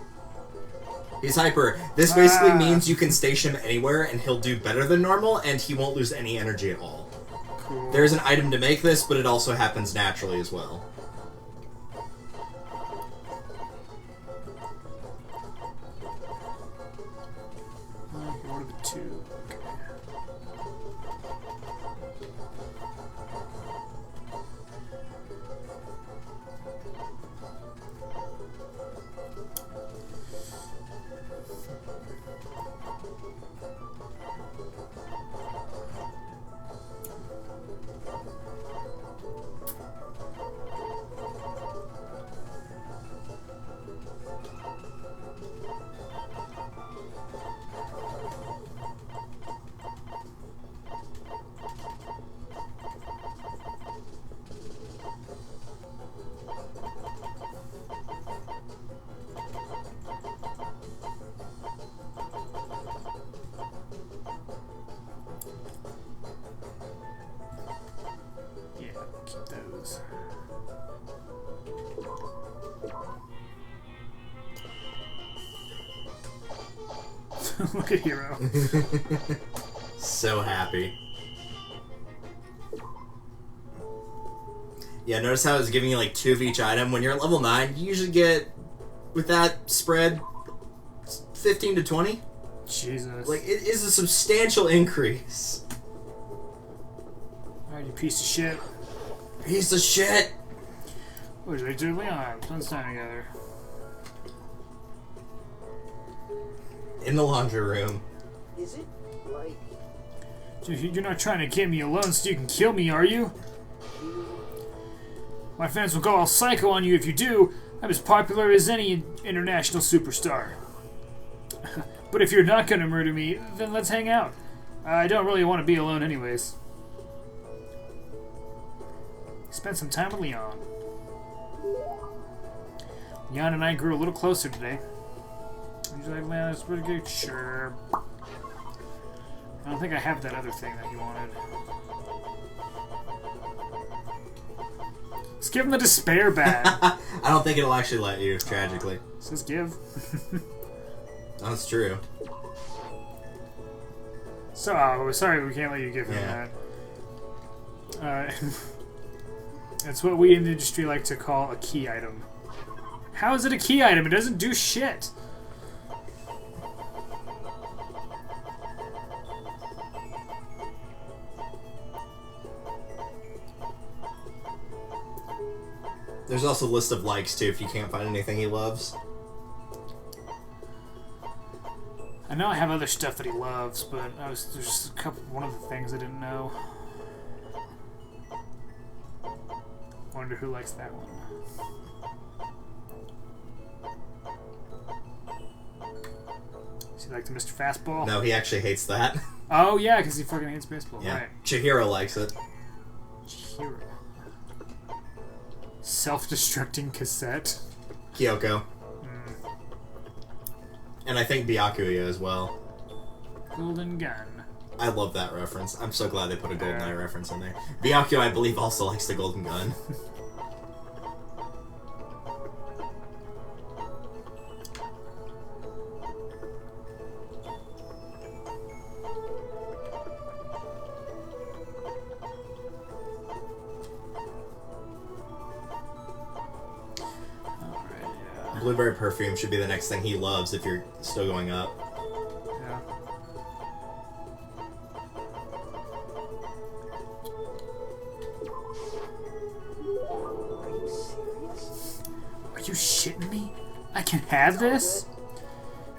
he's hyper. This basically means you can station him anywhere and he'll do better than normal and he won't lose any energy at all. Cool. There's an item to make this, but it also happens naturally as well. What are the two? Yeah, keep those. Look at Hero. So happy. Yeah, notice how it's giving you like 2 of each item. When you're at level 9, you usually get, with that spread, 15 to 20. Jesus. Like, it is a substantial increase. Alright, you piece of shit. Piece of shit! What is it, Leon? Spend time together. In the laundry room. Is it like Dude, you're not trying to get me alone so you can kill me, are you? My fans will go all psycho on you if you do. I'm as popular as any international superstar. But if you're not gonna murder me, then let's hang out. I don't really want to be alone anyways. Spend some time with Leon. Leon and I grew a little closer today. Usually Leon is pretty good. Sure. I don't think I have that other thing that he wanted. Let's give him the despair bag. I don't think it'll actually let you, tragically. It says give. That's true. So, sorry we can't let you give him Yeah. that. It's what we in the industry like to call a key item. How is it a key item? It doesn't do shit. There's also a list of likes, too, if you can't find anything he loves. I know I have other stuff that he loves, but there's just one of the things I didn't know. Wonder who likes that one. Does he like the Mr. Fastball? No, he actually hates that. Oh yeah, because he fucking hates baseball. Yeah. Right. Chihiro likes it. Hero. Self-destructing cassette. Kyoko. And I think Byakuya as well. Golden gun. I love that reference. I'm so glad they put a GoldenEye reference in there. Byakuya, I believe, also likes the golden gun. Blueberry perfume should be the next thing he loves if you're still going up. Yeah. Are you shitting me? I can have this?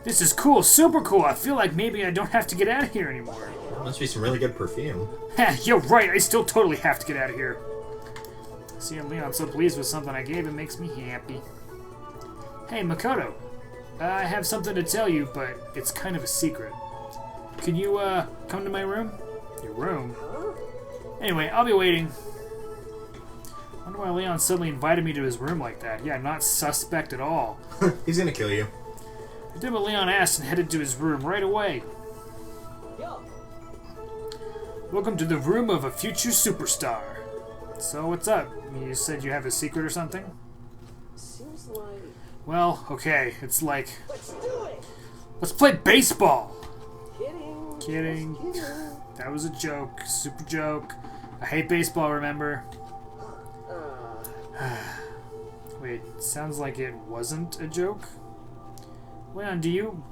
This is cool, super cool. I feel like maybe I don't have to get out of here anymore. Must be some really good perfume. Ha, you're right. I still totally have to get out of here. Seeing Leon so pleased with something I gave him makes me happy. Hey, Makoto. I have something to tell you, but it's kind of a secret. Can you, come to my room? Your room? Anyway, I'll be waiting. Wonder why Leon suddenly invited me to his room like that. Yeah, not suspect at all. He's gonna kill you. I did what Leon asked and headed to his room right away. Welcome to the room of a future superstar. So, what's up? You said you have a secret or something? Seems like... Well, okay, it's like... Let's do it! Let's play baseball! Kidding. Kidding. Just kidding. That was a joke. Super joke. I hate baseball, remember? Wait, sounds like it wasn't a joke? Leon, do you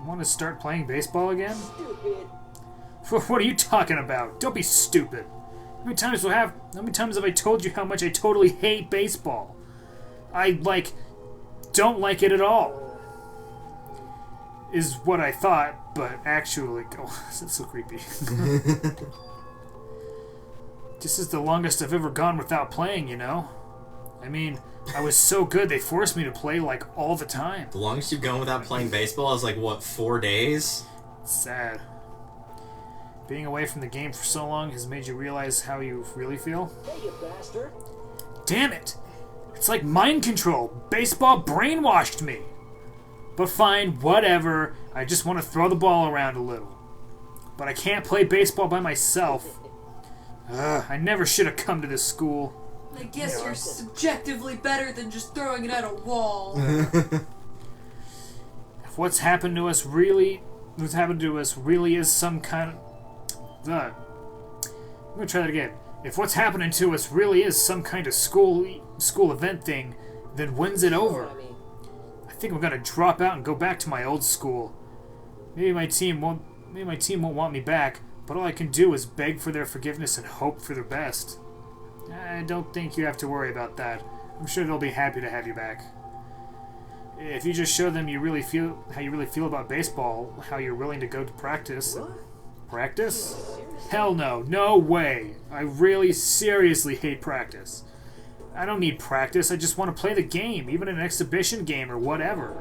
want to start playing baseball again? Stupid. What are you talking about? Don't be stupid. How many times have I told you how much I totally hate baseball? I, don't like it at all. Is what I thought, but actually... Oh, that's so creepy. This is the longest I've ever gone without playing, you know? I mean, I was so good they forced me to play, all the time. The longest you've gone without playing baseball is, what, 4 days? It's sad. Being away from the game for so long has made you realize how you really feel? Hey, you bastard. Damn it! It's like mind control. Baseball brainwashed me. But fine, whatever. I just want to throw the ball around a little. But I can't play baseball by myself. Ugh, I never should have come to this school. I guess you're subjectively better than just throwing it at a wall. If what's happened to us really is some kind of... I'm gonna try that again. If what's happening to us really is some kind of school event thing, then when's it over? I think I'm gonna drop out and go back to my old school. Maybe my team won't want me back, but all I can do is beg for their forgiveness and hope for their best. I don't think you have to worry about that. I'm sure they'll be happy to have you back. If you just show them how you really feel about baseball, how you're willing to go to practice. Practice? Hell no. No way. I really seriously hate practice. I don't need practice. I just want to play the game, even an exhibition game or whatever.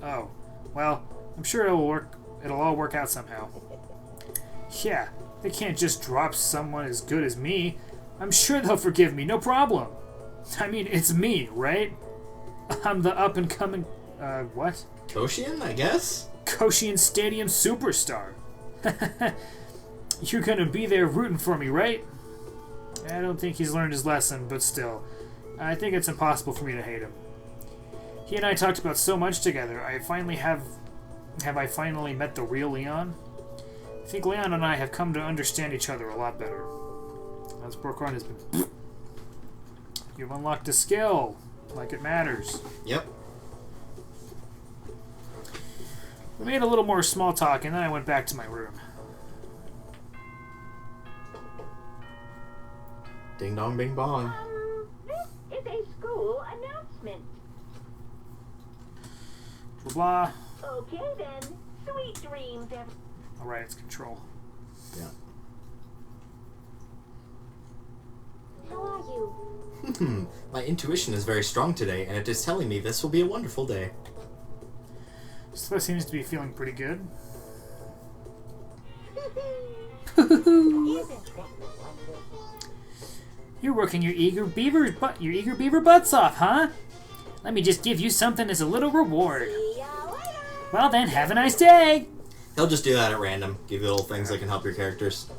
Oh. Well, I'm sure it'll all work out somehow. Yeah, they can't just drop someone as good as me. I'm sure they'll forgive me, no problem. I mean, it's me, right? I'm the up-and-coming... what? Koshian, I guess? Koshian Stadium superstar. You're gonna be there rooting for me, right? I don't think he's learned his lesson, but still. I think it's impossible for me to hate him. He and I talked about so much together. Have I finally met the real Leon? I think Leon and I have come to understand each other a lot better. As Brookrun has been... You've unlocked a skill. Like it matters. Yep. We made a little more small talk, and then I went back to my room. Ding dong bing bong. This is a school announcement. Blah blah. Okay then. Sweet dreams, everyone. Alright, it's control. Yeah. How are you? My intuition is very strong today, and it is telling me this will be a wonderful day. Sliver seems to be feeling pretty good. Isn't that wonderful? You're working your eager beaver butts off, huh? Let me just give you something as a little reward. See ya later. Well then, have a nice day! He'll just do that at random. Give you little things that can help your characters.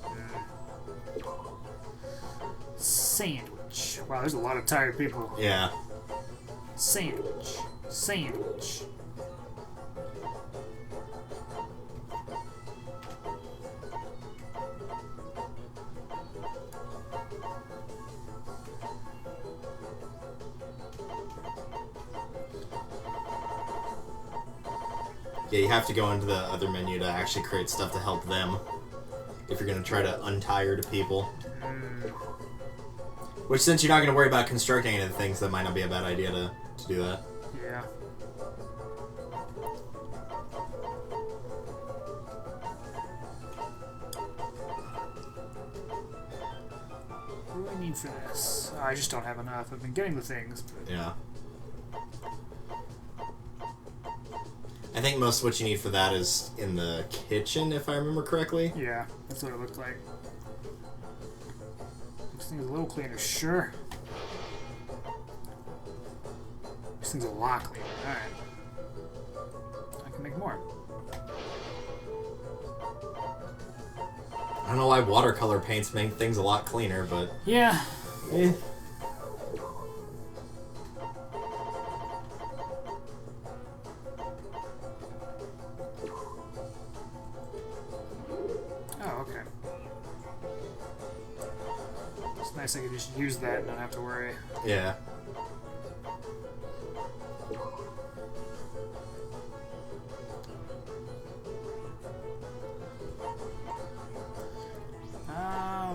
Sandwich. Wow, there's a lot of tired people. Yeah. Sandwich. Sandwich. Yeah, you have to go into the other menu to actually create stuff to help them. If you're going to try to untired people. Which, since you're not going to worry about constructing any of the things, that might not be a bad idea to do that. Yeah. What do I need for this? I just don't have enough. I've been getting the things, but... Yeah. I think most of what you need for that is in the kitchen, if I remember correctly. Yeah, that's what it looked like. This thing's a little cleaner, sure. This thing's a lot cleaner. Alright. I can make more. I don't know why watercolor paints make things a lot cleaner, but... Yeah. Eh. Oh, okay. It's nice I can just use that and not have to worry. Yeah.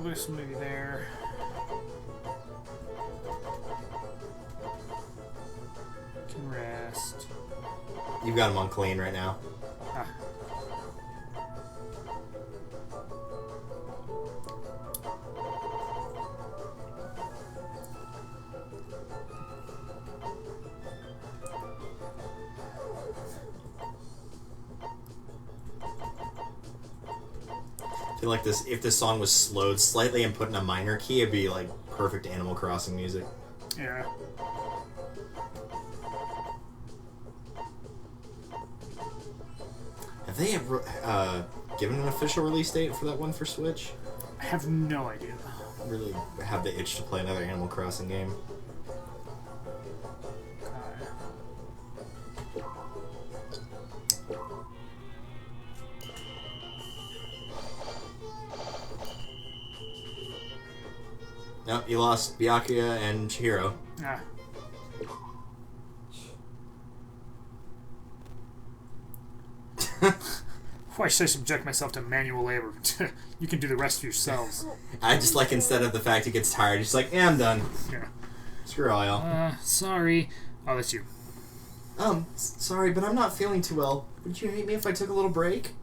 There's somebody there. Can rest. You've got them on clean right now. Ah. I feel like this, if this song was slowed slightly and put in a minor key, it'd be like perfect Animal Crossing music. Yeah. Have they ever given an official release date for that one for Switch? I have no idea. I really have the itch to play another Animal Crossing game. Nope, you lost Byakuya and Chihiro. Ah. Why should I subject myself to manual labor? You can do the rest yourselves. I just like, instead of the fact he gets tired, he's like, yeah, I'm done. Yeah. Screw all y'all. Sorry. Oh, that's you. Sorry, but I'm not feeling too well. Would you hate me if I took a little break?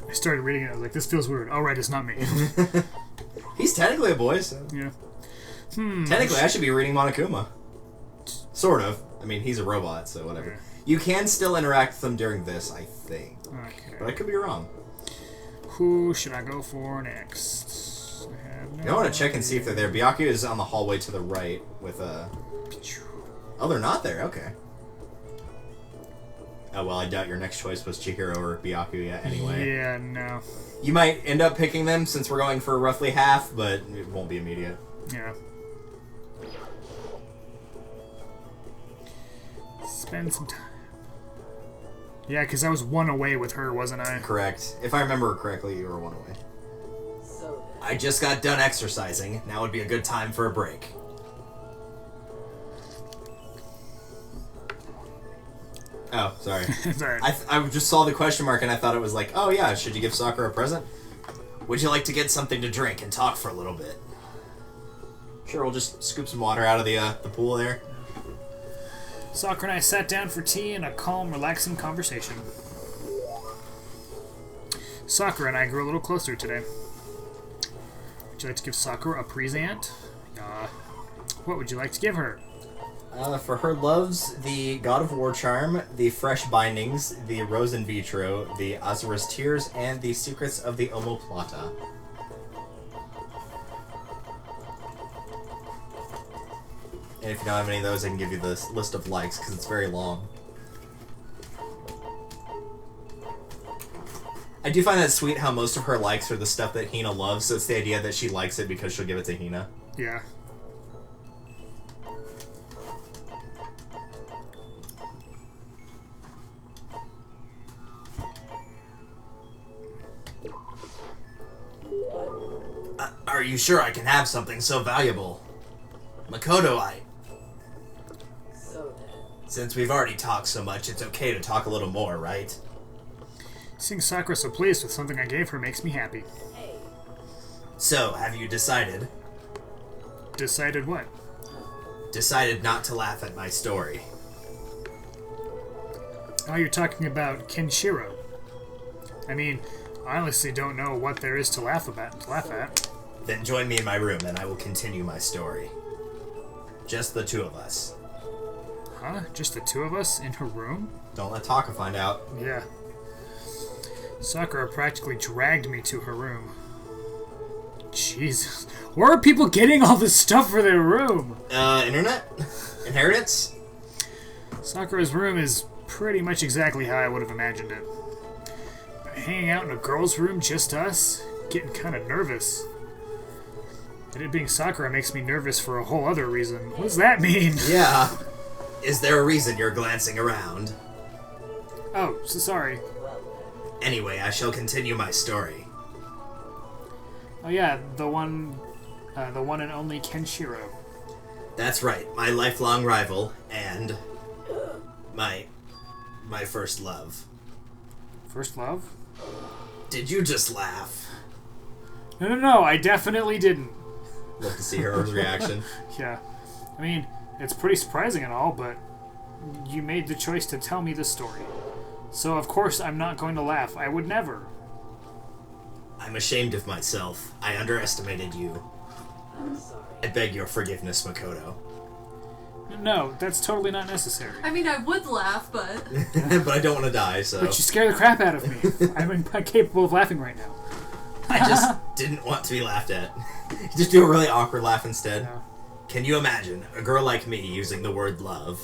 I started reading it. I was like, this feels weird. Oh, right, it's not me. He's technically a boy, so... Yeah. Technically, I should be reading Monokuma. Sort of. I mean, he's a robot, so whatever. Okay. You can still interact with them during this, I think. Okay. But I could be wrong. Who should I go for next? I want to check and see if they're there. Byakuya is on the hallway to the right with a... Oh, they're not there. Okay. Oh, well, I doubt your next choice was Chihiro or Byakuya anyway. Yeah, no. You might end up picking them since we're going for roughly half, but it won't be immediate. Yeah. Spend some time. Yeah, because I was one away with her, wasn't I? Correct. If I remember correctly, you were one away. So I just got done exercising. Now would be a good time for a break. Oh, sorry. Sorry. I just saw the question mark and I thought it was like, oh yeah, should you give Sakura a present? Would you like to get something to drink and talk for a little bit? Sure, we'll just scoop some water out of the pool there. Sakura and I sat down for tea and a calm, relaxing conversation. Sakura and I grew a little closer today. Would you like to give Sakura a present? What would you like to give her? For her loves, the God of War charm, the fresh bindings, the rose in vitro, the Azura's tears, and the secrets of the omoplata. And if you don't have any of those, I can give you this list of likes, because it's very long. I do find that sweet how most of her likes are the stuff that Hina loves, so it's the idea that she likes it because she'll give it to Hina. Yeah. Are you sure I can have something so valuable? Makoto, So then, since we've already talked so much, it's okay to talk a little more, right? Seeing Sakura so pleased with something I gave her makes me happy. hey, So, have you decided? Decided what? Decided not to laugh at my story. Oh, you're talking about Kenshiro. I mean, I honestly don't know what there is to laugh at. Then join me in my room and I will continue my story. Just the two of us. Huh? Just the two of us in her room? Don't let Taka find out. Yeah. Sakura practically dragged me to her room. Jesus. Where are people getting all this stuff for their room? Internet? Inheritance? Sakura's room is pretty much exactly how I would have imagined it. But hanging out in a girl's room, just us, getting kind of nervous. And it being Sakura makes me nervous for a whole other reason. What does that mean? Yeah. Is there a reason you're glancing around? Oh, so sorry. Anyway, I shall continue my story. Oh yeah, the one and only Kenshiro. That's right, my lifelong rival and my first love. First love? Did you just laugh? No, I definitely didn't. Love to see her reaction. Yeah. I mean, it's pretty surprising and all, but you made the choice to tell me the story. So of course I'm not going to laugh. I would never. I'm ashamed of myself. I underestimated you. I'm sorry. I beg your forgiveness, Makoto. No, that's totally not necessary. I mean, I would laugh, but But I don't want to die, so... But you scare the crap out of me. I'm incapable of laughing right now. I just didn't want to be laughed at. Just do a really awkward laugh instead. No. Can you imagine a girl like me using the word love?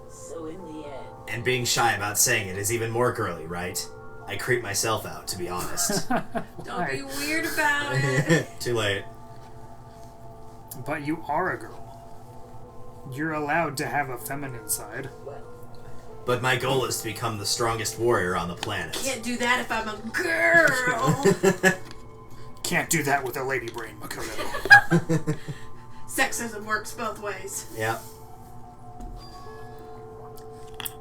So in the end, And being shy about saying it is even more girly, right? I creep myself out, to be honest. don't be weird about it. Too late. But you are a girl. You're allowed to have a feminine side. But my goal is to become the strongest warrior on the planet. Can't do that if I'm a girl. Can't do that with a lady brain, Makoto. Sexism works both ways. Yeah.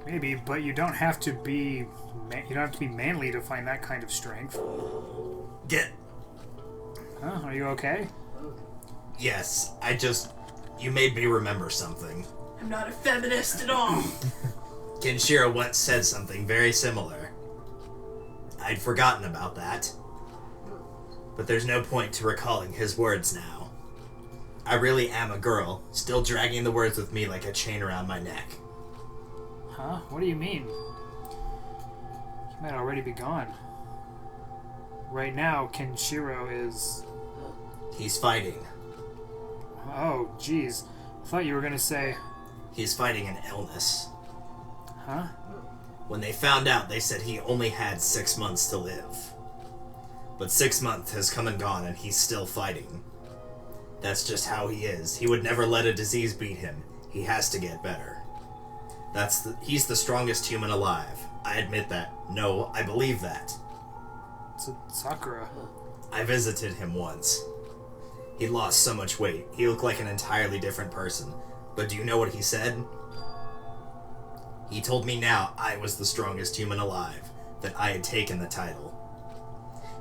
Maybe, but you don't have to be. You don't have to be manly to find that kind of strength. Get. Huh? Are you okay? Yes, you made me remember something. I'm not a feminist at all. Kenshiro once said something very similar. I'd forgotten about that. But there's no point to recalling his words now. I really am a girl, still dragging the words with me like a chain around my neck. Huh? What do you mean? He might already be gone. Right now, Kenshiro is... He's fighting. Oh, jeez. I thought you were gonna say... He's fighting an illness. Huh? When they found out, they said he only had 6 months to live. But 6 months has come and gone, and he's still fighting. That's just how he is. He would never let a disease beat him. He has to get better. He's the strongest human alive. I admit that. No, I believe that. It's Sakura. I visited him once. He lost so much weight. He looked like an entirely different person. But do you know what he said? He told me now I was the strongest human alive, that I had taken the title.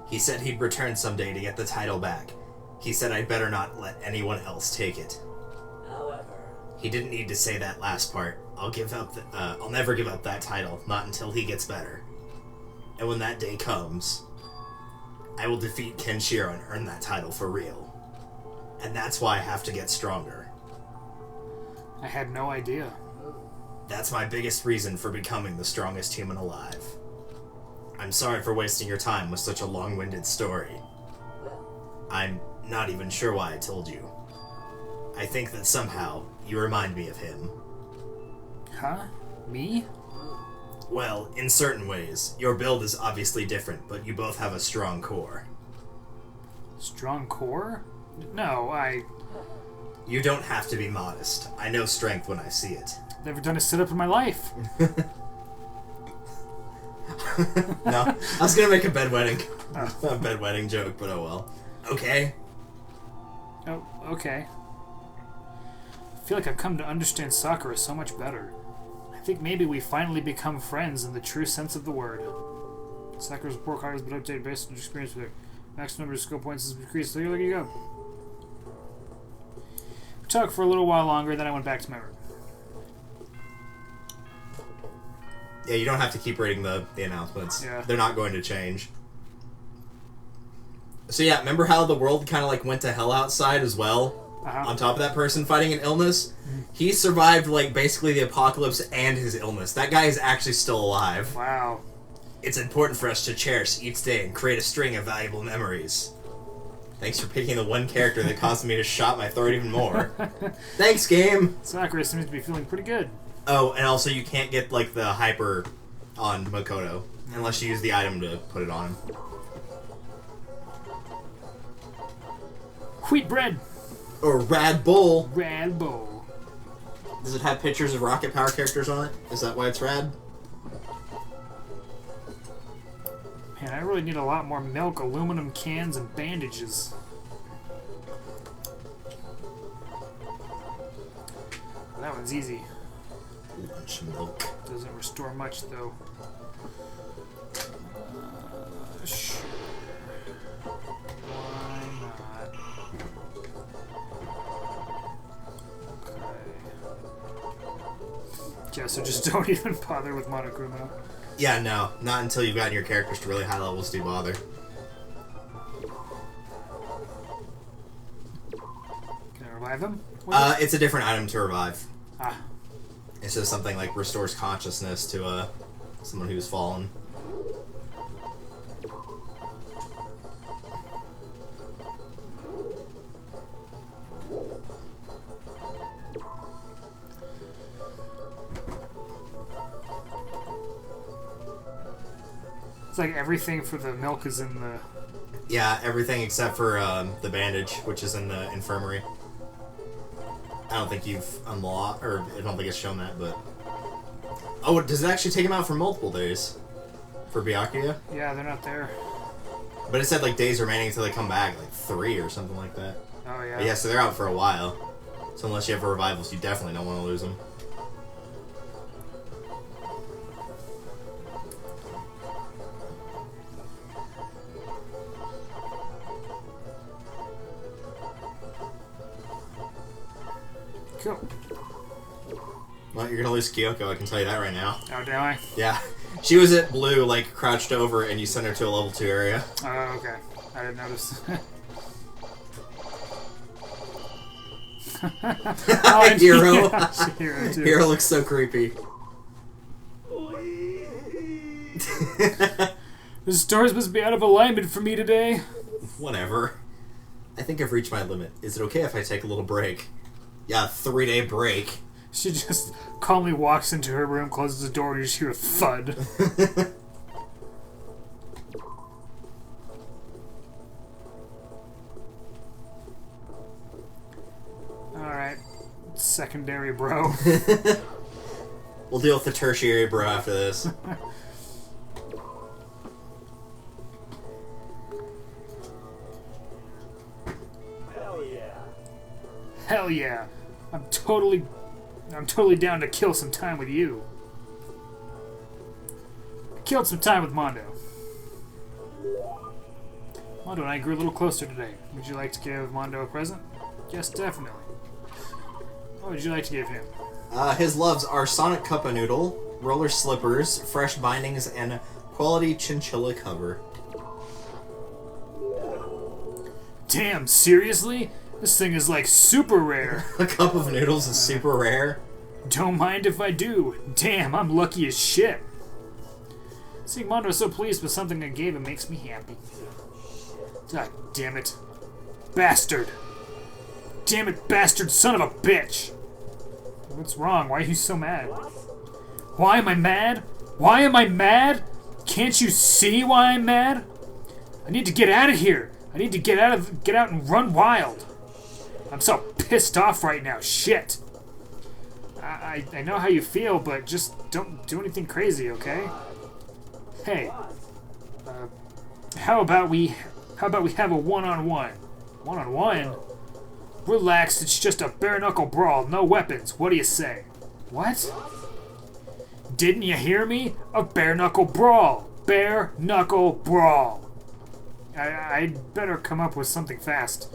He said he'd return someday to get the title back. He said I'd better not let anyone else take it. however, He didn't need to say that last part. I'll never give up that title, not until he gets better. And when that day comes, I will defeat Kenshiro and earn that title for real. And that's why I have to get stronger. I had no idea. That's my biggest reason for becoming the strongest human alive. I'm sorry for wasting your time with such a long-winded story. I'm not even sure why I told you. I think that somehow you remind me of him. Huh? Me? Well, in certain ways. Your build is obviously different, but you both have a strong core. Strong core? No, You don't have to be modest. I know strength when I see it. never done a sit-up in my life. No, I was gonna make a bedwetting joke, but oh well. Okay. Oh, okay. I feel like I've come to understand Sakura so much better. I think maybe we finally become friends in the true sense of the word. Sakura's report card has been updated based on your experience with her. Max number of skill points has increased. So here you go. We talked for a little while longer, then I went back to my room. Yeah, you don't have to keep reading the announcements. Yeah. They're not going to change. So yeah, remember how the world kind of like went to hell outside as well? Uh-huh. On top of that person fighting an illness? He survived like basically the apocalypse and his illness. That guy is actually still alive. Wow. It's important for us to cherish each day and create a string of valuable memories. Thanks for picking the one character that caused me to shot my throat even more. Thanks, game! Sakura seems to be feeling pretty good. Oh, and also you can't get, like, the hyper on Makoto unless you use the item to put it on him. Wheat bread! Or Rad Bull. Rad Bull. Does it have pictures of Rocket Power characters on it? Is that why it's rad? Man, I really need a lot more milk, aluminum cans, and bandages. That one's easy. Lunch milk. Doesn't restore much, though. Sure. Why not? Okay. Yeah, so just don't even bother with Monokuma. Yeah, no. Not until you've gotten your characters to really high levels do you bother. Can I revive them? It's a different item to revive. Ah. It's just something like restores consciousness to someone who's fallen. It's like everything for the milk is in the... Yeah, everything except for the bandage, which is in the infirmary. I don't think you've unlocked, or I don't think it's shown that, but... Oh, does it actually take him out for multiple days? For Byakuya? Yeah, they're not there. But it said, like, days remaining until they come back, like 3 or something like that. Oh, yeah. But yeah, so they're out for a while. So unless you have a revivals, you definitely don't want to lose them. Cool. Well, you're gonna lose Kyoko, I can tell you that right now. Oh, do I? Yeah. She was at blue, like, crouched over, and you sent her to a level 2 area. Oh, okay. I didn't notice. Oh, and Hero. Yeah, Hero, too. Hero looks so creepy. The stars must be out of alignment for me today. Whatever. I think I've reached my limit. Is it okay if I take a little break? Yeah, 3-day break. She just calmly walks into her room, closes the door, and you just hear a thud. Alright. Secondary bro. We'll deal with the tertiary bro after this. Hell yeah. I'm totally down to kill some time with you. I killed some time with Mondo. Mondo and I grew a little closer today. Would you like to give Mondo a present? Yes, definitely. What would you like to give him? His loves are Sonic Cuppa Noodle, roller slippers, fresh bindings, and quality chinchilla cover. Damn, seriously? This thing is like super rare. A cup of noodles is super rare. Don't mind if I do. Damn, I'm lucky as shit. Seeing Mondo so pleased with something I gave him makes me happy. God damn it. Bastard. Damn it, bastard son of a bitch. What's wrong? Why are you so mad? Why am I mad? Why am I mad? Can't you see why I'm mad? I need to get out of here. I need to get out and run wild. I'm so pissed off right now. Shit. I know how you feel, but just don't do anything crazy, okay? Hey, how about we have a one-on-one? One-on-one? Relax, it's just a bare-knuckle brawl, no weapons. What do you say? What? Didn't you hear me? A bare-knuckle brawl. Bare-knuckle brawl. I'd better come up with something fast.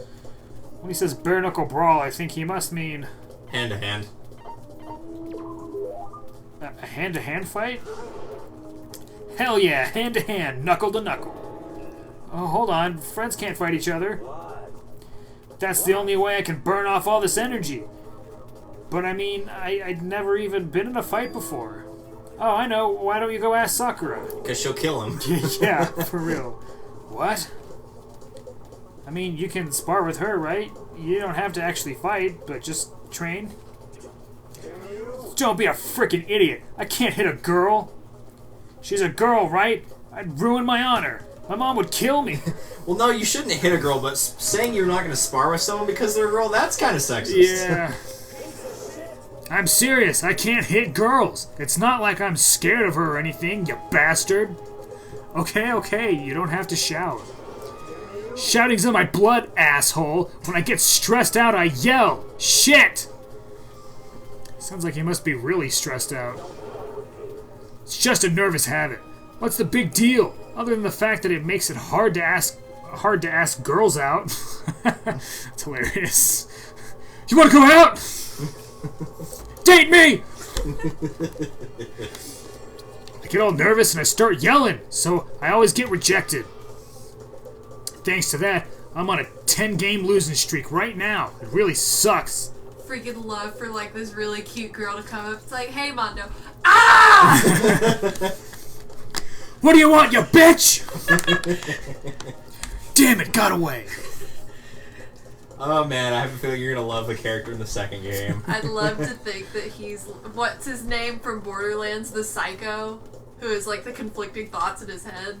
When he says bare-knuckle brawl, I think he must mean... Hand-to-hand. A hand-to-hand fight? Hell yeah, hand-to-hand, knuckle-to-knuckle. Oh, hold on, friends can't fight each other. That's the only way I can burn off all this energy. But I mean, I'd never even been in a fight before. Oh, I know, why don't you go ask Sakura? Because she'll kill him. Yeah, for real. What? I mean, you can spar with her, right? You don't have to actually fight, but just train. Don't be a freaking idiot. I can't hit a girl. She's a girl, right? I'd ruin my honor. My mom would kill me. Well, no, you shouldn't hit a girl, but saying you're not going to spar with someone because they're a girl, that's kind of sexist. Yeah. I'm serious. I can't hit girls. It's not like I'm scared of her or anything, you bastard. Okay, you don't have to shout. Shouting's in my blood, asshole. When I get stressed out, I yell. Shit! Sounds like he must be really stressed out. It's just a nervous habit. What's the big deal? Other than the fact that it makes it hard to ask girls out. It's hilarious. You want to go out? Date me! I get all nervous and I start yelling, so I always get rejected. Thanks to that, I'm on a 10-game losing streak right now. It really sucks. Freaking love for like this really cute girl to come up. It's like, hey Mondo. Ah! What do you want, you bitch? Damn it, got away. Oh man, I have a feeling you're gonna love the character in the second game. I'd love to think that he's, what's his name from Borderlands, the psycho, who is like the conflicting thoughts in his head.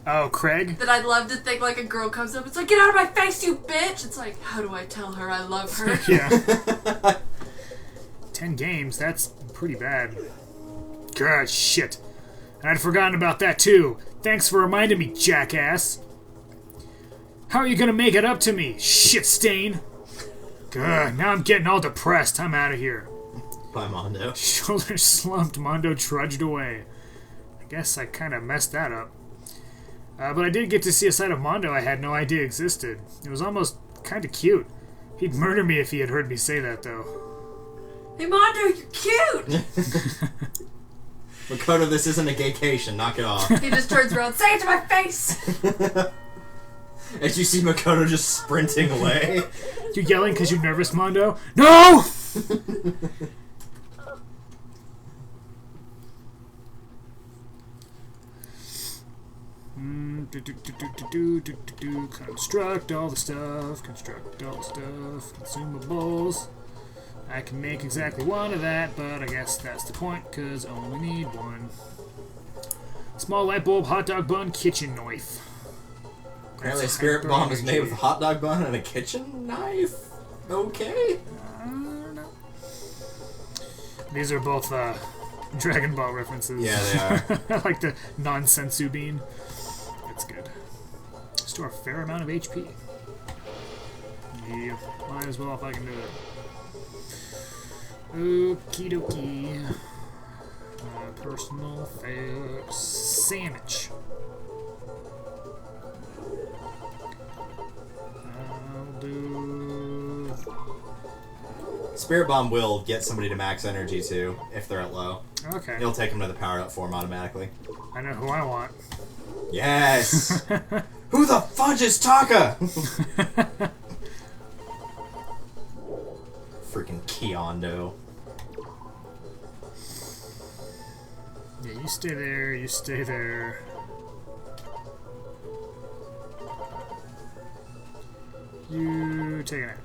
Oh, Craig? That I'd love to think like a girl comes up, it's like, get out of my face, you bitch! It's like, how do I tell her I love her? Yeah. 10 games, that's pretty bad. God, shit. I'd forgotten about that too. Thanks for reminding me, jackass. How are you gonna make it up to me, shit stain? God, now I'm getting all depressed. I'm out of here. Bye, Mondo. Shoulders slumped, Mondo trudged away. I guess I kind of messed that up. But I did get to see a side of Mondo I had no idea existed. It was almost kind of cute. He'd murder me if he had heard me say that, though. Hey Mondo, you're cute! Makoto, this isn't a gaycation. Knock it off. He just turns around, say it to my face! As you see Makoto just sprinting away. You yelling because you're nervous, Mondo? No! Construct all the stuff, consumables. I can make exactly one of that, but I guess that's the point, because I only need one. Small light bulb, hot dog bun, kitchen knife. Apparently a spirit bomb is made with a hot dog bun and a kitchen knife? Okay. I don't know. These are both Dragon Ball references. Yeah, they are. Like the non-sensu bean. That's good. Store a fair amount of HP. Yeah, might as well if I can do it. Okie dokie. Personal effects. Sandwich. I'll do... Spirit Bomb will get somebody to max energy too, if they're at low. Okay. It'll take them to the powered up form automatically. I know who I want. Yes! Who the fudge is Taka? Freaking Kiondo. Yeah, you stay there, you stay there. You take it.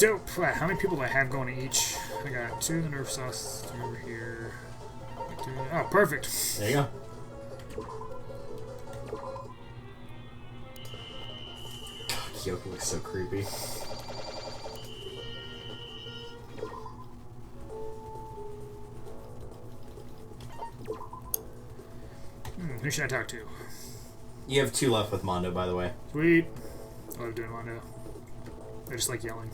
dope. How many people do I have going to each? I got 2 of the nerf sauce over here. Oh, perfect. There you go. God, Kyoko looks so creepy. Who should I talk to? You have 2 left with Mondo, by the way. Sweet. I love doing Mondo. I just like yelling.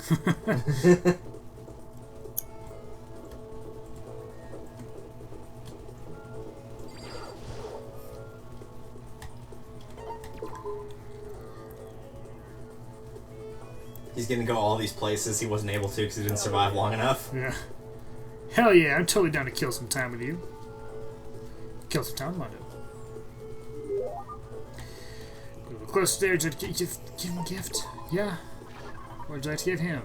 He's gonna go all these places he wasn't able to because he didn't survive long enough. Yeah. Hell yeah, I'm totally down to kill some time with you. Kill some time, Mondo. A little closer there, just give him a gift. Yeah. What would you like to give him?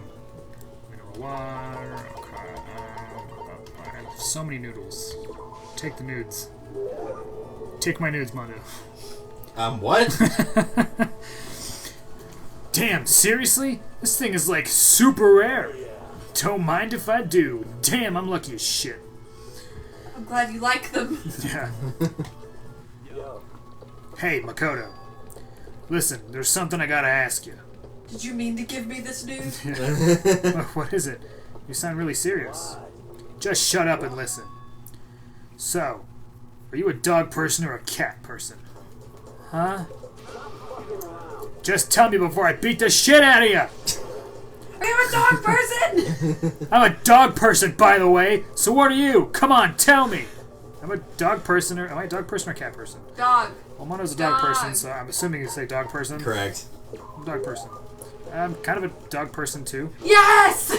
Mineral water. Okay. I have so many noodles. Take the nudes. Take my nudes, Mondo. What? Damn, seriously? This thing is like super rare. Don't mind if I do. Damn, I'm lucky as shit. I'm glad you like them. Yeah. Hey, Makoto. Listen, there's something I gotta ask you. Did you mean to give me this nude? What is it? You sound really serious. Just shut up and listen. So, are you a dog person or a cat person? Huh? Just tell me before I beat the shit out of you! Are you a dog person? I'm a dog person, by the way. So what are you? Come on, tell me. I'm a dog person, or am I a dog person or a cat person? Dog. Well, Mono's a dog Dog. person, so I'm assuming you say dog person. Correct. I'm a dog person. I'm kind of a dog person too. Yes!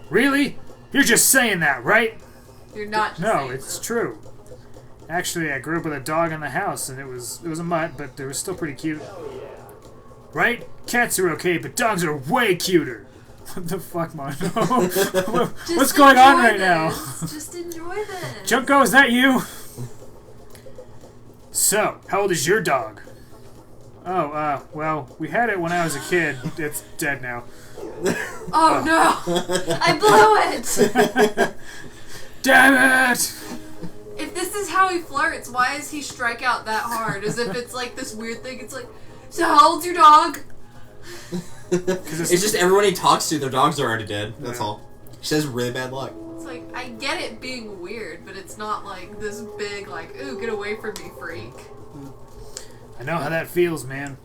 Really? You're just saying that, right? You're not just No, saying it's that. true. Actually, I grew up with a dog in the house, and it was a mutt, but it was still pretty cute. Right? Cats are okay, but dogs are way cuter. What the fuck, Mono? What's Just going on enjoy right now? this. Just enjoy this. Junko, is that you? So, how old is your dog? Oh, well, we had it when I was a kid. It's dead now. Oh no! I blew it! Damn it! If this is how he flirts, why does he strike out that hard? As if it's like this weird thing. It's like, so how old's your dog? It's just everyone he talks to, their dogs are already dead. That's Yeah. all. She has really bad luck. It's like, I get it being weird, but it's not like this big, like, ooh, get away from me, freak. I know how that feels, man.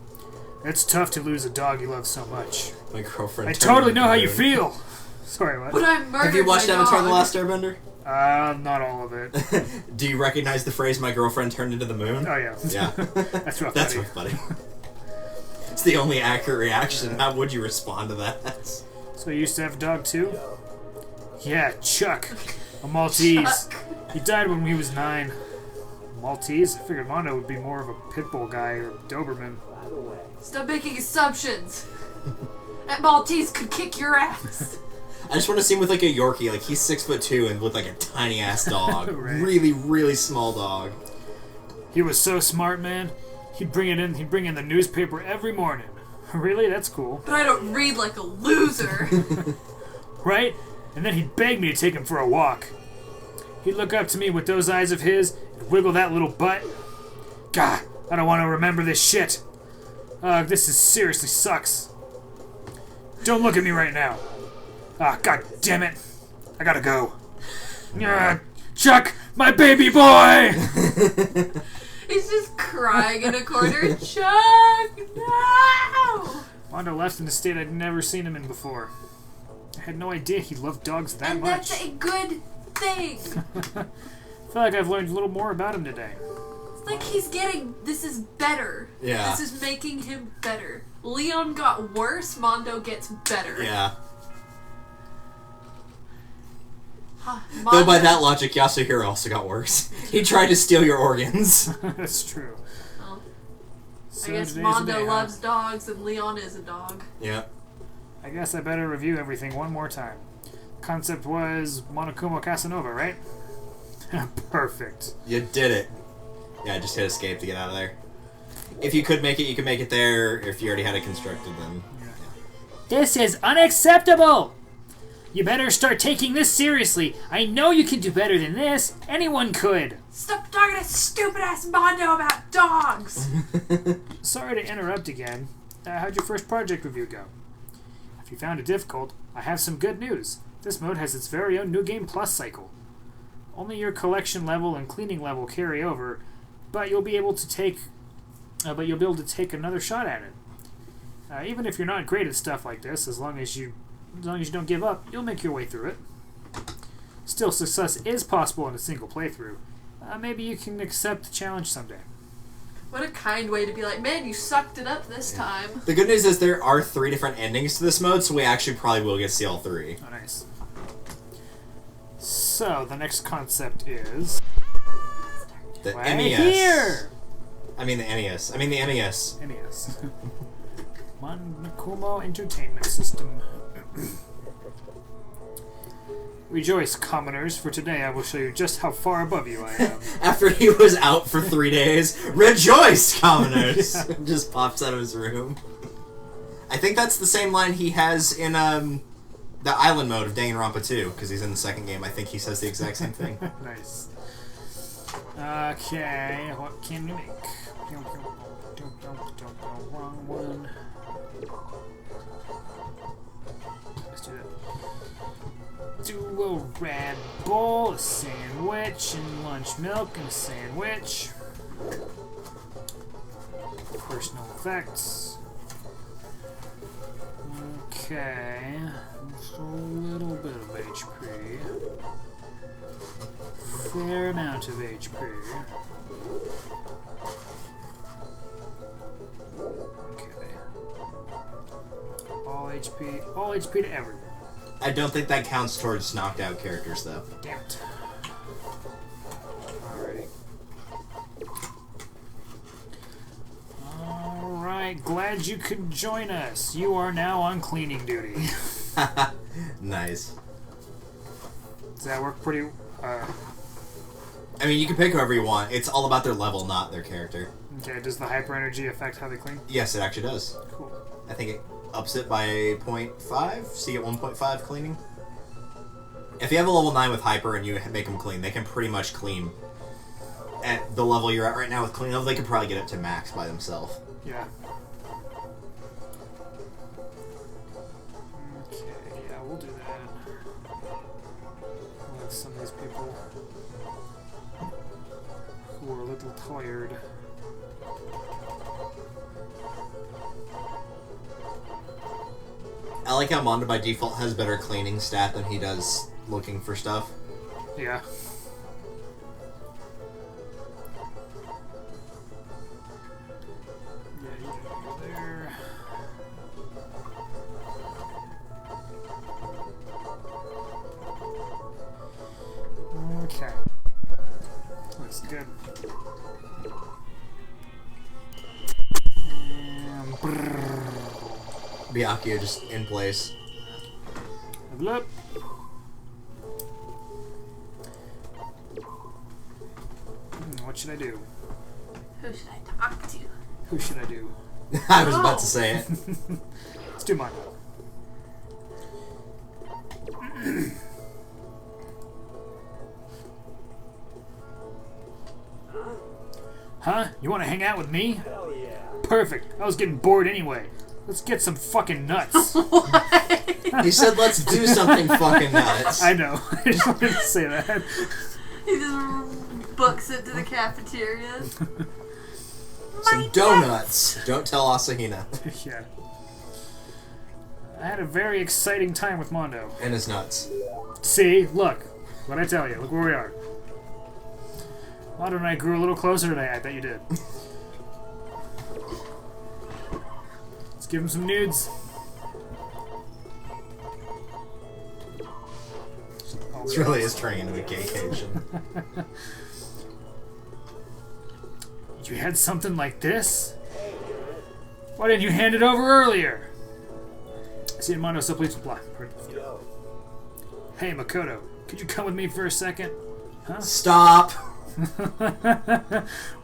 It's tough to lose a dog you love so much. My girlfriend. I turned totally into know how the you moon. feel. Sorry, what? But I murdered Have you watched my Avatar: dog. The Last Airbender? Not all of it. Do you recognize the phrase "My girlfriend turned into the moon"? Oh yeah. Yeah. That's rough, That's buddy. rough, buddy. It's the only accurate reaction. How would you respond to that? So you used to have a dog too? Yeah, Chuck. A Maltese. Chuck. He died when he was 9. Maltese? I figured Mondo would be more of a pit bull guy or Doberman. Stop making assumptions. That Maltese could kick your ass. I just want to see him with like a Yorkie. Like he's 6'2" and with like a tiny ass dog. Right. Really, really small dog. He was so smart, man. He'd bring in the newspaper every morning. Really? That's cool. But I don't read like a loser. Right? And then he'd beg me to take him for a walk. He'd look up to me with those eyes of his and wiggle that little butt. God, I don't want to remember this shit. This is seriously sucks. Don't look at me right now. Ah, god damn it. I gotta go. Chuck, my baby boy! He's just crying in a corner. Chuck, no! Mondo left in a state I'd never seen him in before. I had no idea he loved dogs that And much. that's a good thing. I feel like I've learned a little more about him today. It's like he's getting. This is better. Yeah. This is making him better. Leon got worse. Mondo gets better. Yeah. Huh, Though by that logic, Yasuhiro also got worse. He tried to steal your organs. That's true. Well, So I guess today's the Mondo day, huh? loves dogs and Leon is a dog. Yeah. I guess I better review everything one more time. Concept was Monokuma Casanova, right? Perfect. You did it. Yeah, just hit escape to get out of there. If you could make it, you could make it there. If you already had it constructed, then... Yeah. This is unacceptable! You better start taking this seriously. I know you can do better than this. Anyone could. Stop talking to stupid-ass Mondo about dogs! Sorry to interrupt again. How'd your first project review go? If you found it difficult, I have some good news. This mode has its very own New Game Plus cycle. Only your collection level and cleaning level carry over, but you'll be able to take another shot at it. Even if you're not great at stuff like this, as long as you don't give up, you'll make your way through it. Still, success is possible in a single playthrough. Maybe you can accept the challenge someday. What a kind way to be like, man, you sucked it up this time. The good news is there are 3 different endings to this mode, so we actually probably will get to see all 3. Oh, nice. So, the next concept is... The Right MES. here! I mean the NES. I mean the NES. NES. Monkumo Entertainment System. Rejoice, commoners, for today I will show you just how far above you I am. After he was out for 3 days, rejoice, commoners! Just pops out of his room. I think that's the same line he has in the island mode of Danganronpa 2, because he's in the second game. I think he says the exact same thing. Nice. Okay, what can we make? Wrong one. Let's do that. Do a Red Bull, a sandwich, and lunch milk, and a sandwich. Personal effects. Okay, just a little bit of HP. Fair amount of HP. Okay. All HP to everyone. I don't think that counts towards knocked out characters, though. Damn it. Alrighty. Alright, glad you could join us. You are now on cleaning duty. Nice. Does that work pretty... I mean, you can pick whoever you want. It's all about their level, not their character. Okay, does the hyper energy affect how they clean? Yes, it actually does. Cool. I think it ups it by 0.5, so you get 1.5 cleaning. If you have a level 9 with hyper and you make them clean, they can pretty much clean at the level you're at right now with clean level. They could probably get it to max by themselves. Yeah. Okay, yeah, we'll do that. We'll have some of these people who are a little tired. I like how Mondo by default has better cleaning stat than he does looking for stuff. Yeah. Yeah, you can go there. Okay. Looks good. And Byakuya just in place. level up. What should I do? Who should I talk to? Who should I do? I was about to say it. Let's do mine. Huh? You want to hang out with me? Hell yeah. Perfect. I was getting bored anyway. Let's get some fucking nuts. He said, let's do something fucking nuts. I know. I just wanted to say that. He just books it to the cafeteria. Some donuts. Don't tell Asahina. Yeah. I had a very exciting time with Mondo. And his nuts. See? Look. What'd I tell you? Look where we are. Mondo and I grew a little closer today. I bet you did. Let's give him some nudes. This really is turning into a gaycation. You had something like this? Why didn't you hand it over earlier? See, Mondo, so please blah. Yo. Hey, Makoto, could you come with me for a second? Huh? Stop!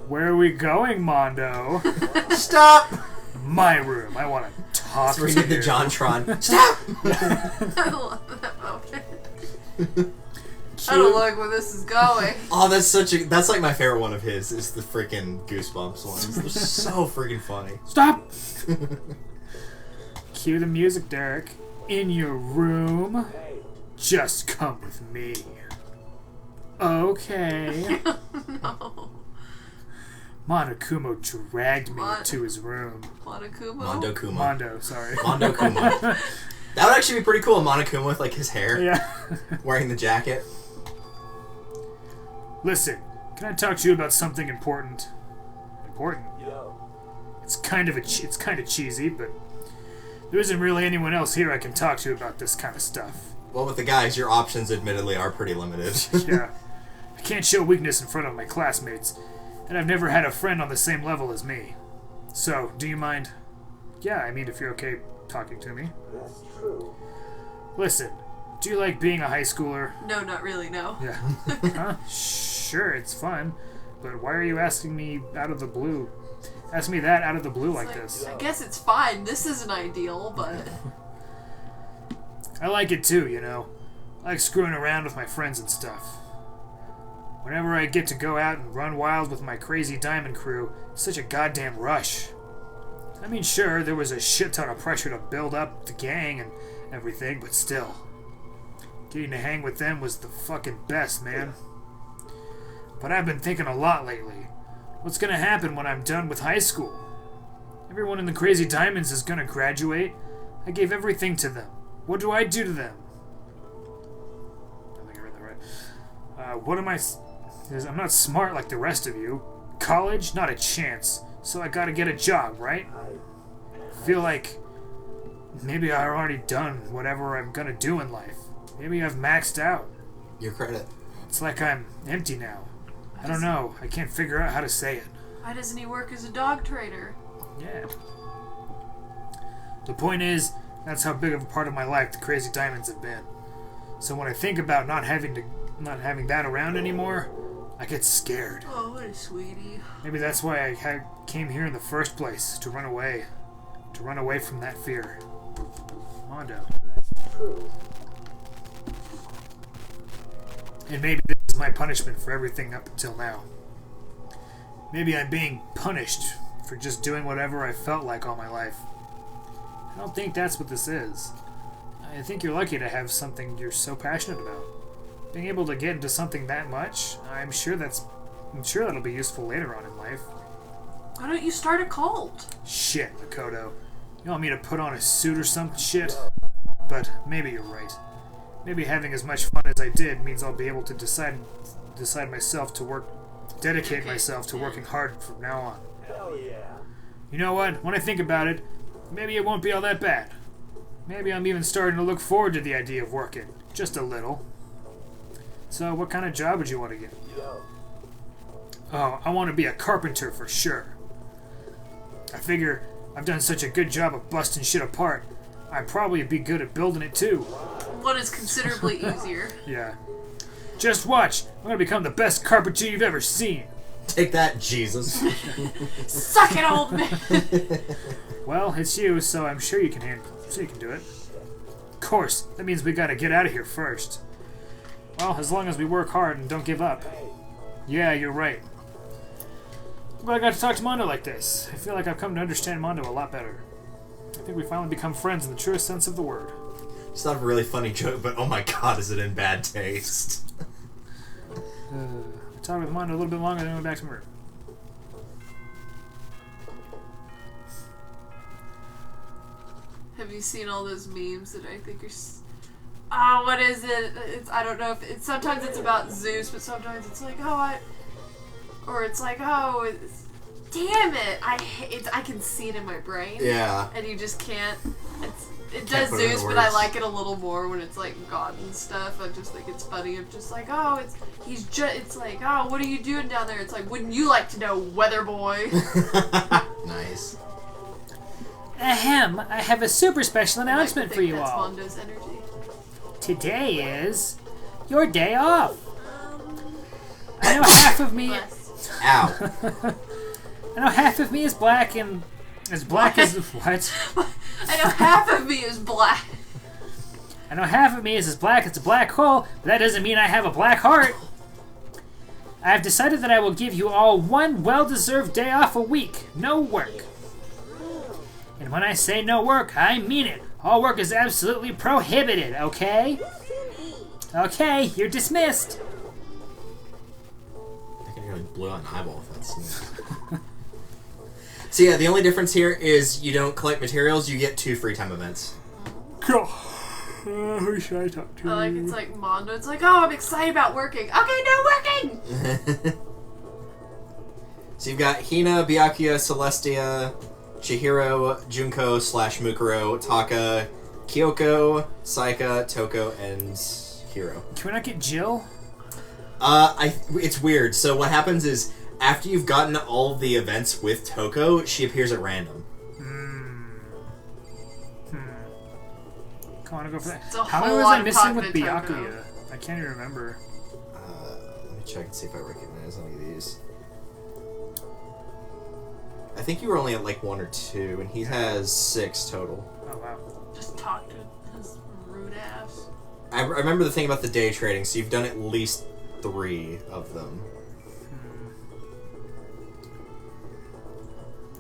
Where are we going, Mondo? Stop! My room. I want to talk That's where he to did the you. JonTron. Stop! I love that moment. I don't like where this is going. Oh, that's like my favorite one of his, is the freaking Goosebumps ones. They're so freaking funny. Stop! Cue the music, Derek. In your room. Just come with me. Okay. No. Monokuma dragged me to his room. Monokuma? Mondo Kuma. Mondo, sorry. Mondo Kuma. That would actually be pretty cool, Monokuma with like his hair, Yeah. wearing the jacket. Listen, can I talk to you about something important? Important? It's kind of cheesy, but there isn't really anyone else here I can talk to about this kind of stuff. Well, with the guys, your options admittedly are pretty limited. Yeah. I can't show weakness in front of my classmates, and I've never had a friend on the same level as me. So, do you mind? Yeah, I mean, if you're okay talking to me. That's true. Listen, do you like being a high schooler? No, not really, no. Yeah. Huh? Sure, it's fun, but why are you asking me out of the blue? Ask me that out of the blue like this. I guess it's fine. This isn't ideal, but... I like it too, you know. I like screwing around with my friends and stuff. Whenever I get to go out and run wild with my crazy diamond crew, it's such a goddamn rush. I mean, sure, there was a shit ton of pressure to build up the gang and everything, but still. Getting to hang with them was the fucking best, man. But I've been thinking a lot lately. What's gonna happen when I'm done with high school? Everyone in the Crazy Diamonds is gonna graduate. I gave everything to them. What do I do to them? I think I read that right. What am I... I'm not smart like the rest of you. College? Not a chance. So I gotta get a job, right? Feel like maybe I've already done whatever I'm gonna do in life. Maybe I've maxed out. Your credit. It's like I'm empty now. I don't know. I can't figure out how to say it. Why doesn't he work as a dog trader? Yeah. The point is, that's how big of a part of my life the Crazy Diamonds have been. So when I think about not having that around anymore, I get scared. Oh, what a sweetie. Maybe that's why I came here in the first place, to run away. To run away from that fear. Mondo. That's true. And maybe this is my punishment for everything up until now. Maybe I'm being punished for just doing whatever I felt like all my life. I don't think that's what this is. I think you're lucky to have something you're so passionate about. Being able to get into something that much, I'm sure that'll be useful later on in life. Why don't you start a cult? Shit, Makoto. You want me to put on a suit or some shit? But maybe you're right. Maybe having as much fun as I did means I'll be able to dedicate myself to working hard from now on. Hell yeah. You know what? When I think about it, maybe it won't be all that bad. Maybe I'm even starting to look forward to the idea of working. Just a little. So, what kind of job would you want to get? Yo. Oh, I want to be a carpenter for sure. I figure I've done such a good job of busting shit apart, I'd probably be good at building it too. One is considerably easier. Yeah. Just watch. I'm going to become the best carpenter you've ever seen. Take that, Jesus. Suck it, old man! Well, it's you, so I'm sure you can do it. Of course, that means we gotta get out of here first. Well, as long as we work hard and don't give up. Yeah, you're right. I'm glad I got to talk to Mondo like this. I feel like I've come to understand Mondo a lot better. I think we finally become friends in the truest sense of the word. It's not a really funny joke, but oh my god, is it in bad taste. I talked with Mondo a little bit longer, then went back to my room. Have you seen all those memes that I think are... what is it? I don't know if it's... Sometimes it's about Zeus, but sometimes it's like, or it's like, damn it! I can see it in my brain. Yeah. And you just can't... It Can't does put it into Zeus, but I words. like it a little more when it's like God and stuff. I just think it's funny. I'm just like, it's like, what are you doing down there? It's like, wouldn't you like to know, weather boy? Nice. Ahem, I have a super special I announcement think for you that's all. Mondo's energy. Today is your day off. I know half of me... Bless. Ow. I know half of me is black and As black as what? I know half of me is black. I know half of me is as black as a black hole, but that doesn't mean I have a black heart. I have decided that I will give you all one well-deserved day off a week. No work. And when I say no work, I mean it. All work is absolutely prohibited, okay? Okay, you're dismissed. I can hear like blue on eyeball if that's. So yeah, the only difference here is you don't collect materials, you get 2 free time events. Cool. Who should I talk to? It's like Mondo. It's like, oh, I'm excited about working. Okay, no working! So you've got Hina, Byakuya, Celestia, Chihiro, Junko / Mukuro, Taka, Kyoko, Saika, Toko, and Hiro. Can we not get Jill? It's weird. So what happens is, after you've gotten all the events with Toko, she appears at random. I want to go for that. It's a How whole many was lot I of missing with talking to Toko. Byakuya? I can't even remember. Let me check and see if I recognize any of these. I think you were only at like 1 or 2, and he has 6 total. Oh, wow. Just talk to his rude ass. I remember the thing about the day trading, so you've done at least 3 of them.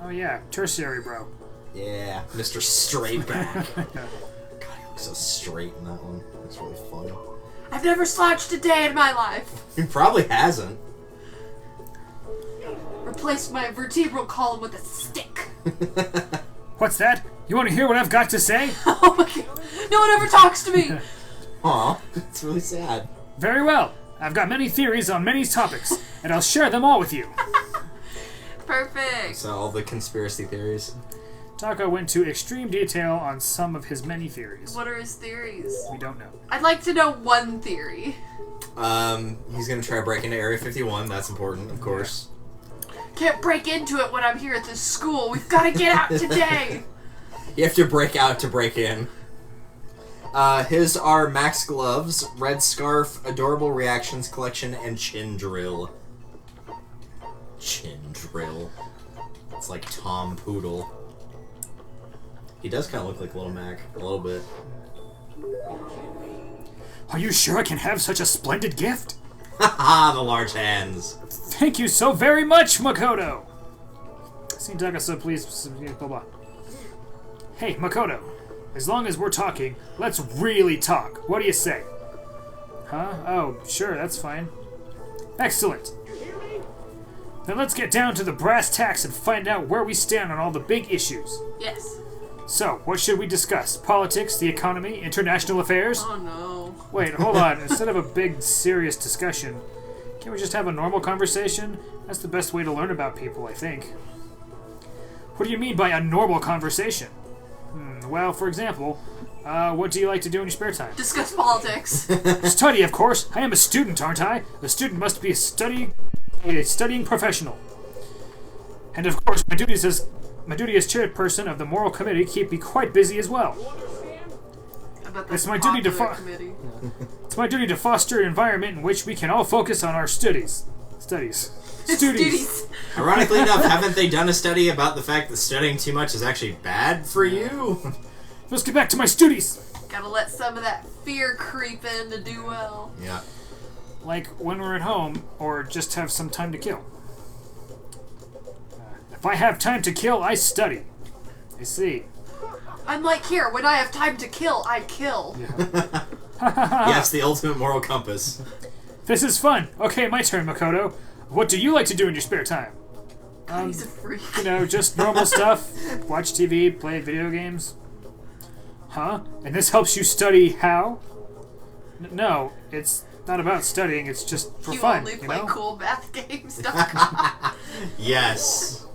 Oh, yeah. Tertiary, bro. Yeah, Mr. Straightback. God, he looks so straight in that one. It's really funny. I've never slouched a day in my life. He probably hasn't. Replace my vertebral column with a stick. What's that? You want to hear what I've got to say? Oh my god. No one ever talks to me. Aw, it's really sad. Very well. I've got many theories on many topics, and I'll share them all with you. Perfect. So all the conspiracy theories. Taka went to extreme detail on some of his many theories. What are his theories? We don't know. I'd like to know one theory. He's gonna try to break into Area 51. That's important, of course. Can't break into it when I'm here at this school. We've got to get out today. You have to break out to break in. His are Max Gloves, Red Scarf, Adorable Reactions Collection, and Chin Drill. Chin Drill. It's like Tom Poodle. He does kind of look like Little Mac, a little bit. Are you sure I can have such a splendid gift? Haha, the large hands. Thank you so very much, Makoto! Seems Taka so pleased. Blah blah. Hey, Makoto. As long as we're talking, let's really talk. What do you say? Huh? Oh, sure, that's fine. Excellent. Then let's get down to the brass tacks and find out where we stand on all the big issues. Yes. So, what should we discuss? Politics, the economy, international affairs? Oh no. Wait, hold on. Instead of a big, serious discussion, can't we just have a normal conversation? That's the best way to learn about people, I think. What do you mean by a normal conversation? Well, for example, what do you like to do in your spare time? Discuss politics. Study, of course. I am a student, aren't I? A student must be a studying professional. And of course, my duty as chairperson of the moral committee keep me quite busy as well. I bet It's that's my duty to popular fo- committee. It's my duty to foster an environment in which we can all focus on our studies. Studies. Studies. Ironically enough, haven't they done a study about the fact that studying too much is actually bad for you? Let's get back to my studies. Gotta let some of that fear creep in to do well. Yeah. Like when we're at home, or just have some time to kill. If I have time to kill, I study. I see. Unlike here, when I have time to kill, I kill. Yes, the ultimate moral compass. This is fun. Okay, my turn, Makoto. What do you like to do in your spare time? He's a freak. You know, just normal stuff. Watch TV, play video games. Huh? And this helps you study how? No, it's not about studying. It's just for You fun. only You play know? cool math games. Yes.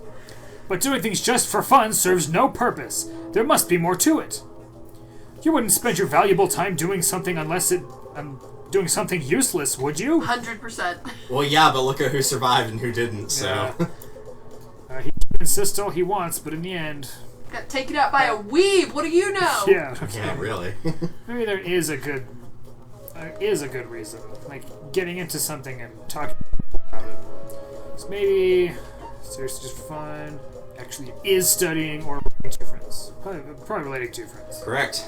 But doing things just for fun serves no purpose. There must be more to it. You wouldn't spend your valuable time doing something unless doing something useless, would you? 100%. Well, yeah, but look at who survived and who didn't, so... Yeah. He can insist all he wants, but in the end... Got taken out by a weeb. What do you know? Yeah, okay. Yeah, really. Maybe there is a good reason. Like, getting into something and talking about it. So maybe... Seriously, just fun. actually is studying or relating to your friends. Probably relating to your friends. Correct.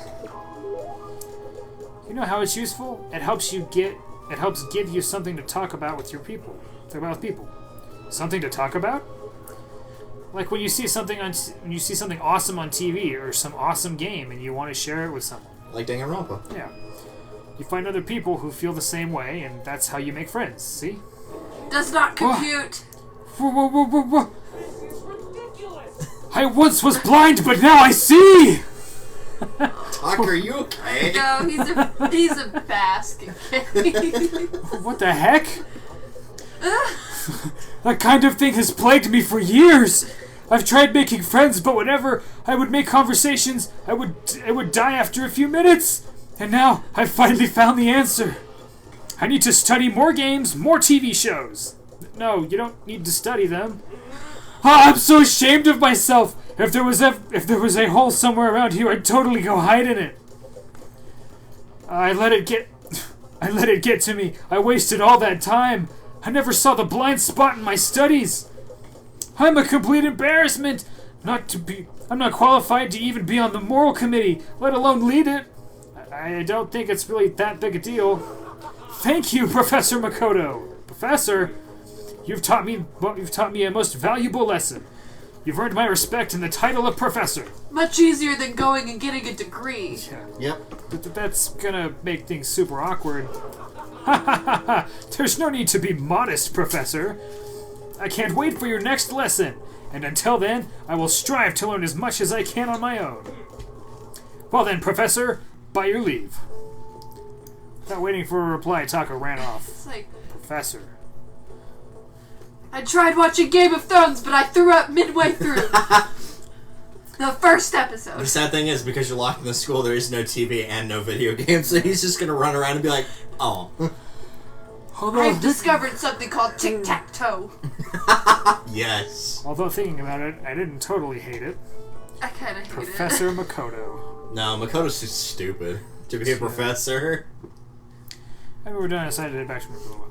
You know how it's useful? It helps give you something to talk about with your people. Something to talk about? Like when you see something awesome on TV or some awesome game and you want to share it with someone. Like Danganronpa. Yeah. You find other people who feel the same way, and that's how you make friends. See? Does not compute. Whoa. I once was blind, but now I see. Doc, are you okay? No, he's a basket case. What the heck? That kind of thing has plagued me for years. I've tried making friends, but whenever I would make conversations, I would die after a few minutes. And now I've finally found the answer. I need to study more games, more TV shows. No, you don't need to study them. Oh, I'm so ashamed of myself. If there was a hole somewhere around here, I'd totally go hide in it. I let it get to me. I wasted all that time. I never saw the blind spot in my studies. I'm a complete embarrassment. I'm not qualified to even be on the moral committee, let alone lead it. I don't think it's really that big a deal. Thank you, Professor Makoto. Professor, you've taught me a most valuable lesson. You've earned my respect in the title of professor. Much easier than going and getting a degree. Yeah. Yep. But that's gonna make things super awkward. Ha ha ha ha! There's no need to be modest, Professor. I can't wait for your next lesson, and until then, I will strive to learn as much as I can on my own. Well then, Professor, by your leave. Without waiting for a reply, Taka ran off. It's like, Professor. I tried watching Game of Thrones, but I threw up midway through. The first episode. The sad thing is, because you're locked in the school, there is no TV and no video games, so he's just gonna run around and be like, oh. I've discovered something called tic-tac-toe. Yes. Although thinking about it, I didn't totally hate it. I kinda hate Professor it. Makoto. No, Makoto's too stupid to be a professor. After we're done, I decided to head back to Makoto.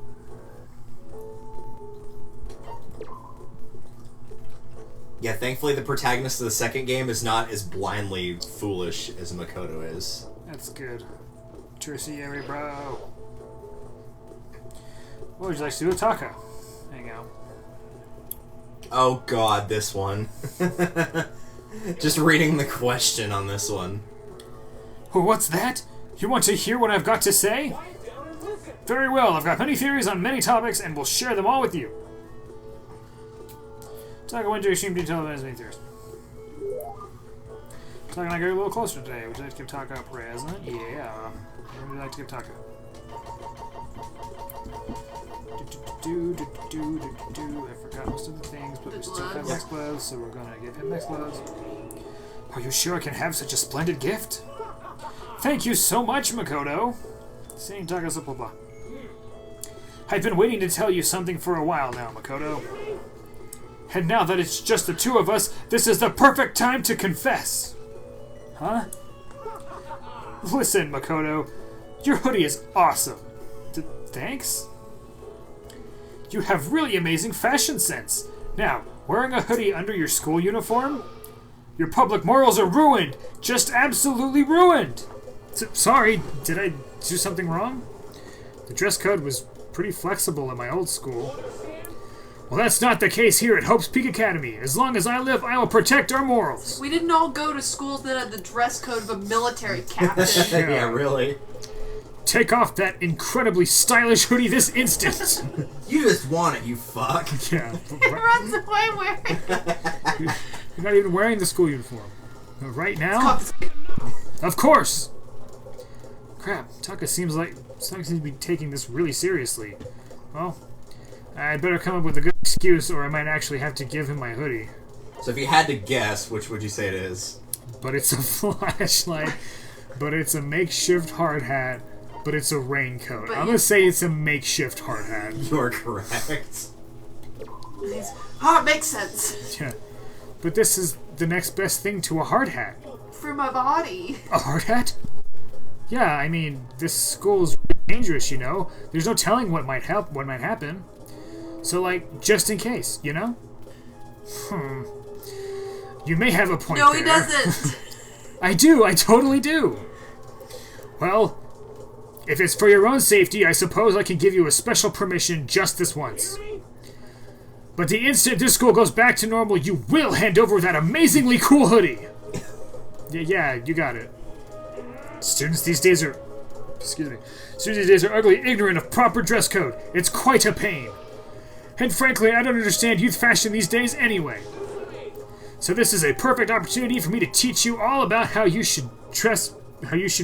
Yeah, thankfully the protagonist of the second game is not as blindly foolish as Makoto is. That's good. Tertiary, bro. What would you like to do with Taka? Hang out. Oh god, this one. Just reading the question on this one. Well, what's that? You want to hear what I've got to say? Very well, I've got many theories on many topics, and will share them all with you. Taka went to extreme detail about his many theories. Taka and I got a little closer today. Would you like to give Taka a present? Yeah. What would you like to give Taka? I forgot most of the things, but we still have Max gloves, so we're gonna give him Max gloves. Are you sure I can have such a splendid gift? Thank you so much, Makoto. Saying Taka, blah blah. I've been waiting to tell you something for a while now, Makoto. And now that it's just the two of us, this is the perfect time to confess. Huh? Listen, Makoto, your hoodie is awesome. Thanks? You have really amazing fashion sense. Now, wearing a hoodie under your school uniform? Your public morals are ruined. Just absolutely ruined. Sorry, did I do something wrong? The dress code was pretty flexible at my old school. Well, that's not the case here at Hope's Peak Academy. As long as I live, I will protect our morals. We didn't all go to schools that had the dress code of a military captain. Yeah, really. Take off that incredibly stylish hoodie this instant. You just want it, you fuck. Yeah. He runs away wearing it. You're not even wearing the school uniform. Right now? Of course! Crap, Taka seems to be taking this really seriously. Well, I'd better come up with a good excuse or I might actually have to give him my hoodie. So if you had to guess, which would you say it is? But it's a flashlight. But it's a makeshift hard hat. But it's a raincoat. I'm gonna say it's a makeshift hard hat. You are correct. Oh, it makes sense. Yeah. But this is the next best thing to a hard hat. For my body. A hard hat? Yeah, I mean, this school is really dangerous, you know? There's no telling what might happen. So, like, just in case, you know? You may have a point No, there. he doesn't. I do. I totally do. Well, if it's for your own safety, I suppose I can give you a special permission just this once. But the instant this school goes back to normal, you will hand over that amazingly cool hoodie. Yeah, you got it. Students these days are... Excuse me. Students these days are ugly, ignorant of proper dress code. It's quite a pain. And frankly, I don't understand youth fashion these days anyway. So this is a perfect opportunity for me to teach you all about how you should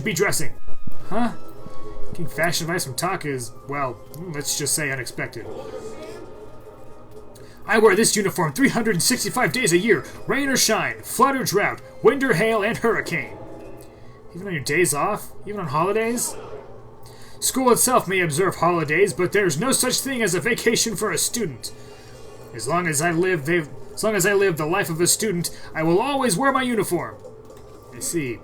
be dressing. Huh? Getting fashion advice from Taka is, well, let's just say unexpected. I wear this uniform 365 days a year, rain or shine, flood or drought, wind or hail, and hurricane. Even on your days off? Even on holidays? School itself may observe holidays, but there's no such thing as a vacation for a student. As long as I live the life of a student, I will always wear my uniform. I see.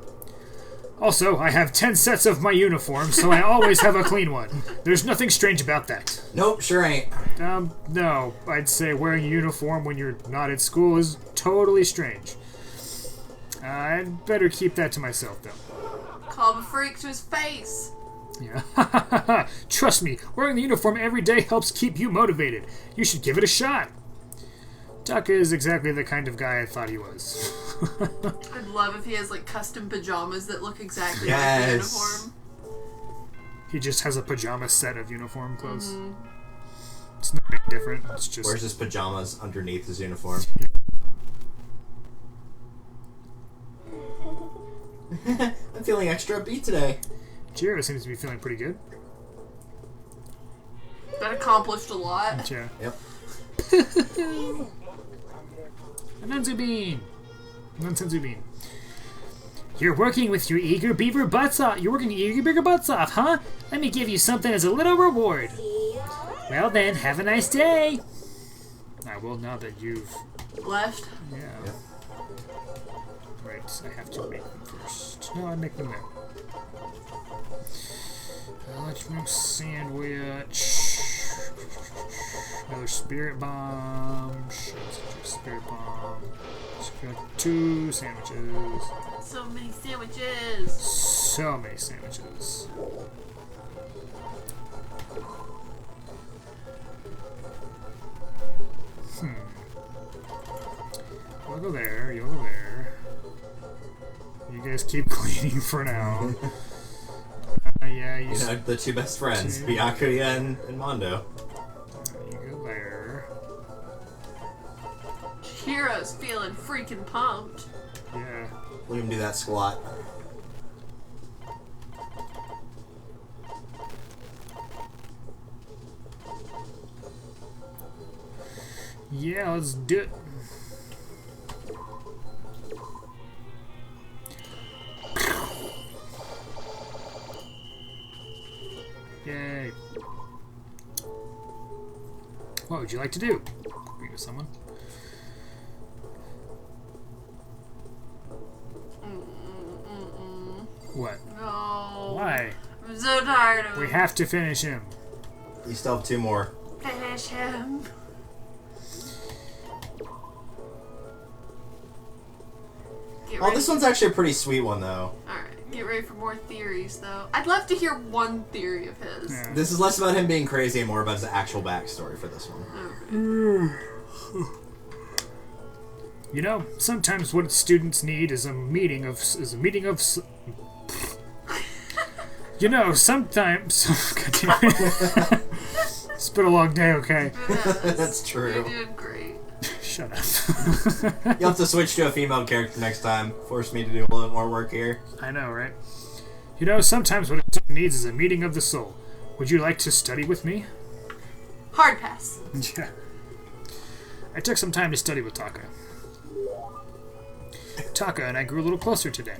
Also, I have 10 sets of my uniform, so I always have a clean one. There's nothing strange about that. Nope, sure ain't. No. I'd say wearing a uniform when you're not at school is totally strange. I'd better keep that to myself, though. Call him a freak to his face. Yeah. Trust me, wearing the uniform every day helps keep you motivated. You should give it a shot. Taka is exactly the kind of guy I thought he was. I'd love if he has like custom pajamas that look exactly like the uniform. He just has a pajama set of uniform clothes. It's nothing different. It's just wears his pajamas underneath his uniform. I'm feeling extra upbeat today. Jiro seems to be feeling pretty good. That accomplished a lot. Yeah. Yep. Nonsensu Bean. You're working with your eager beaver butts off. You're working your eager beaver butts off, huh? Let me give you something as a little reward. Well then, have a nice day. I will now that you've Left. yeah. Yep. Right, I have to make them first. No, I make them there. Electric sandwich. Another spirit bomb. Spirit bomb. Got 2 sandwiches. So many sandwiches. So many sandwiches. You'll go there. You'll go there. You guys keep cleaning for now. Yeah, You know, the 2 best friends, Byakuya and Mondo. You go there. Chihiro's feeling freaking pumped. Yeah. Let him do that squat. Yeah, let's do it. Yay. What would you like to do? Agree with someone? What? No. Why? I'm so tired of We him. have to finish him. You still have 2 more. Finish him. Get Oh, ready. this one's actually a pretty sweet one, though. Alright, get ready for more theories, though. I'd love to hear one theory of his. Yeah. This is less about him being crazy and more about his actual backstory for this one. You know, sometimes what students need is a meeting of You know, sometimes God damn it. It's been a long day, okay? That's true. You're doing great. Shut up. You'll have to switch to a female character next time. Force me to do a little more work here. I know, right? You know, sometimes what a student needs is a meeting of the soul. Would you like to study with me? Hard pass. Yeah. I took some time to study with Taka. Taka and I grew a little closer today.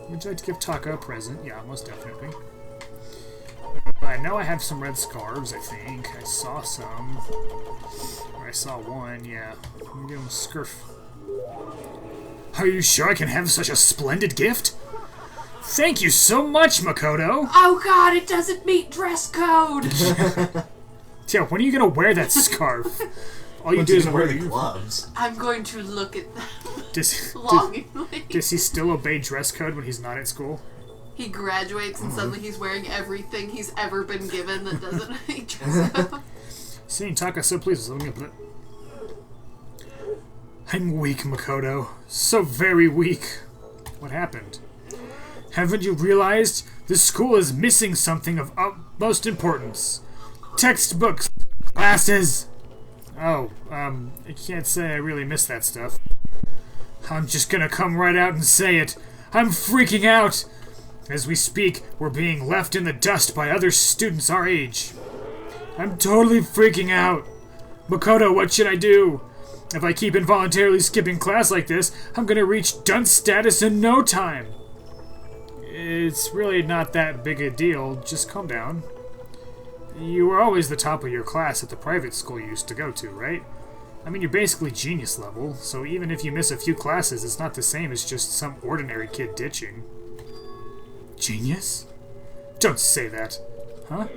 Would you like to give Taka a present? Yeah, most definitely. I know I have some red scarves, I think. I saw some. Or I saw one, yeah. I'm gonna give him a scarf. Are you sure I can have such a splendid gift? Thank you so much, Makoto! Oh god, it doesn't meet dress code! Yeah, when are you gonna wear that scarf? All you do is wear wear the the gloves. I'm going to look at them. longingly. Does he still obey dress code when he's not at school? He graduates and suddenly he's wearing everything he's ever been given that doesn't make dress code. Seeing Taka so pleased with something. I'm weak, Makoto. So very weak. What happened? Haven't you realized the school is missing something of utmost importance? Textbooks, classes. Oh, I can't say I really miss that stuff. I'm just gonna come right out and say it. I'm freaking out! As we speak, we're being left in the dust by other students our age. I'm totally freaking out. Makoto, what should I do? If I keep involuntarily skipping class like this, I'm gonna reach dunce status in no time. It's really not that big a deal. Just calm down. You were always the top of your class at the private school you used to go to, right? I mean, you're basically genius level, so even if you miss a few classes, it's not the same as just some ordinary kid ditching. Genius? Don't say that. Huh?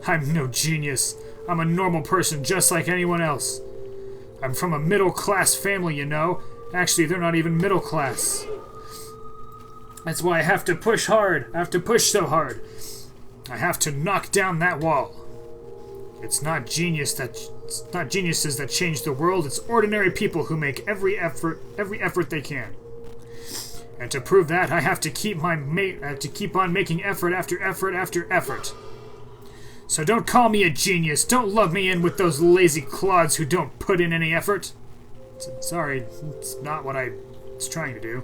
I'm no genius. I'm a normal person just like anyone else. I'm from a middle-class family, you know. Actually, they're not even middle class. That's why I have to push hard. I have to push so hard. I have to knock down that wall. It's not geniuses that change the world. It's ordinary people who make every effort they can. And to prove that, I have to keep on making effort after effort after effort. So don't call me a genius. Don't lug me in with those lazy clods who don't put in any effort. Sorry, it's not what I was trying to do.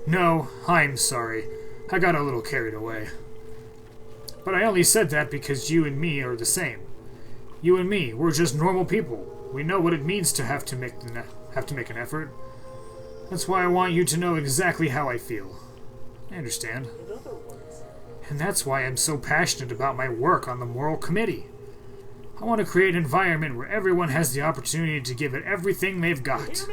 No, I'm sorry. I got a little carried away. But I only said that because you and me are the same. You and me, we're just normal people. We know what it means to have to make an effort. That's why I want you to know exactly how I feel. I understand. And that's why I'm so passionate about my work on the Moral Committee. I want to create an environment where everyone has the opportunity to give it everything they've got.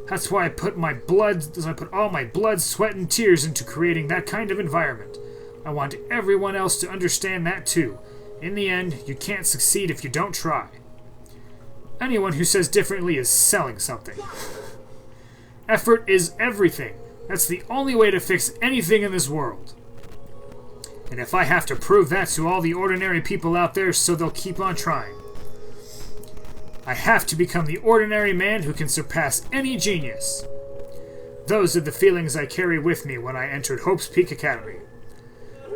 That's why I put all my blood, sweat, and tears into creating that kind of environment. I want everyone else to understand that too. In the end, you can't succeed if you don't try. Anyone who says differently is selling something. Effort is everything. That's the only way to fix anything in this world. And if I have to prove that to all the ordinary people out there so they'll keep on trying, I have to become the ordinary man who can surpass any genius. Those are the feelings I carry with me when I entered Hope's Peak Academy.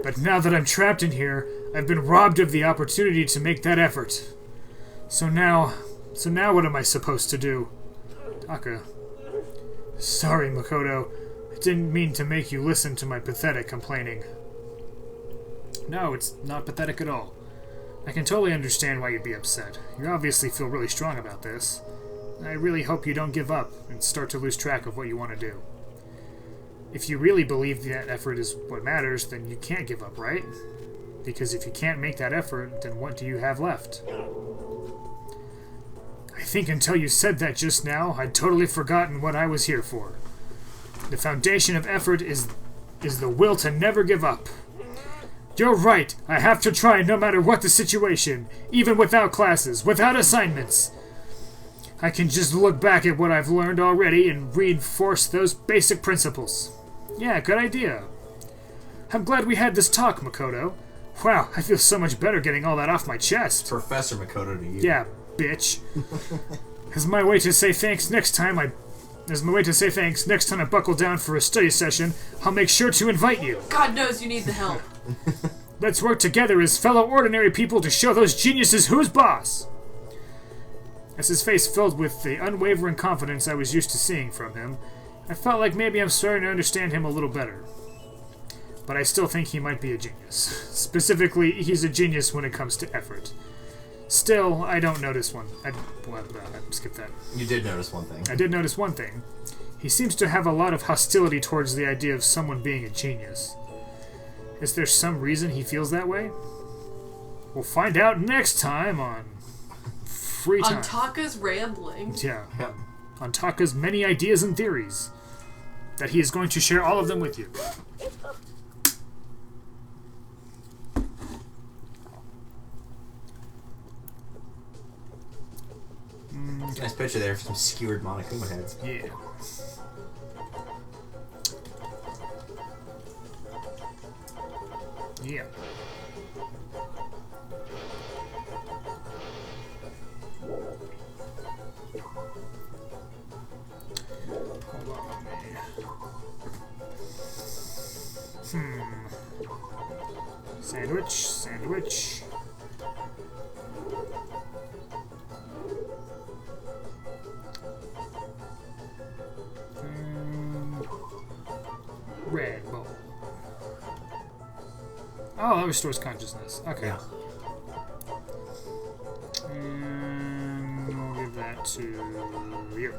But now that I'm trapped in here, I've been robbed of the opportunity to make that effort. So now what am I supposed to do? Taka. Sorry, Makoto. I didn't mean to make you listen to my pathetic complaining. No, it's not pathetic at all. I can totally understand why you'd be upset. You obviously feel really strong about this. I really hope you don't give up and start to lose track of what you want to do. If you really believe that effort is what matters, then you can't give up, right? Because if you can't make that effort, then what do you have left? I think until you said that just now, I'd totally forgotten what I was here for. The foundation of effort is the will to never give up. You're right. I have to try no matter what the situation, even without classes, without assignments. I can just look back at what I've learned already and reinforce those basic principles. Yeah, good idea. I'm glad we had this talk, Makoto. Wow, I feel so much better getting all that off my chest. Professor Makoto to you. Yeah, bitch. As my way to say thanks next time I buckle down for a study session, I'll make sure to invite you. God knows you need the help. Let's work together as fellow ordinary people to show those geniuses who's boss. As his face filled with the unwavering confidence I was used to seeing from him, I felt like maybe I'm starting to understand him a little better. But I still think he might be a genius. Specifically, he's a genius when it comes to effort. Still, I don't notice one. I skipped that. You did notice one thing. I did notice one thing. He seems to have a lot of hostility towards the idea of someone being a genius. Is there some reason he feels that way? We'll find out next time on Free Time. On Taka's rambling. Yeah. On Taka's many ideas and theories. That he is going to share all of them with you. Nice picture there for some skewered Monokuma heads. Yeah. Yeah. Hold on. Sandwich. Red Bull. Oh, that restores consciousness. Okay. Yeah. And we'll give that to you.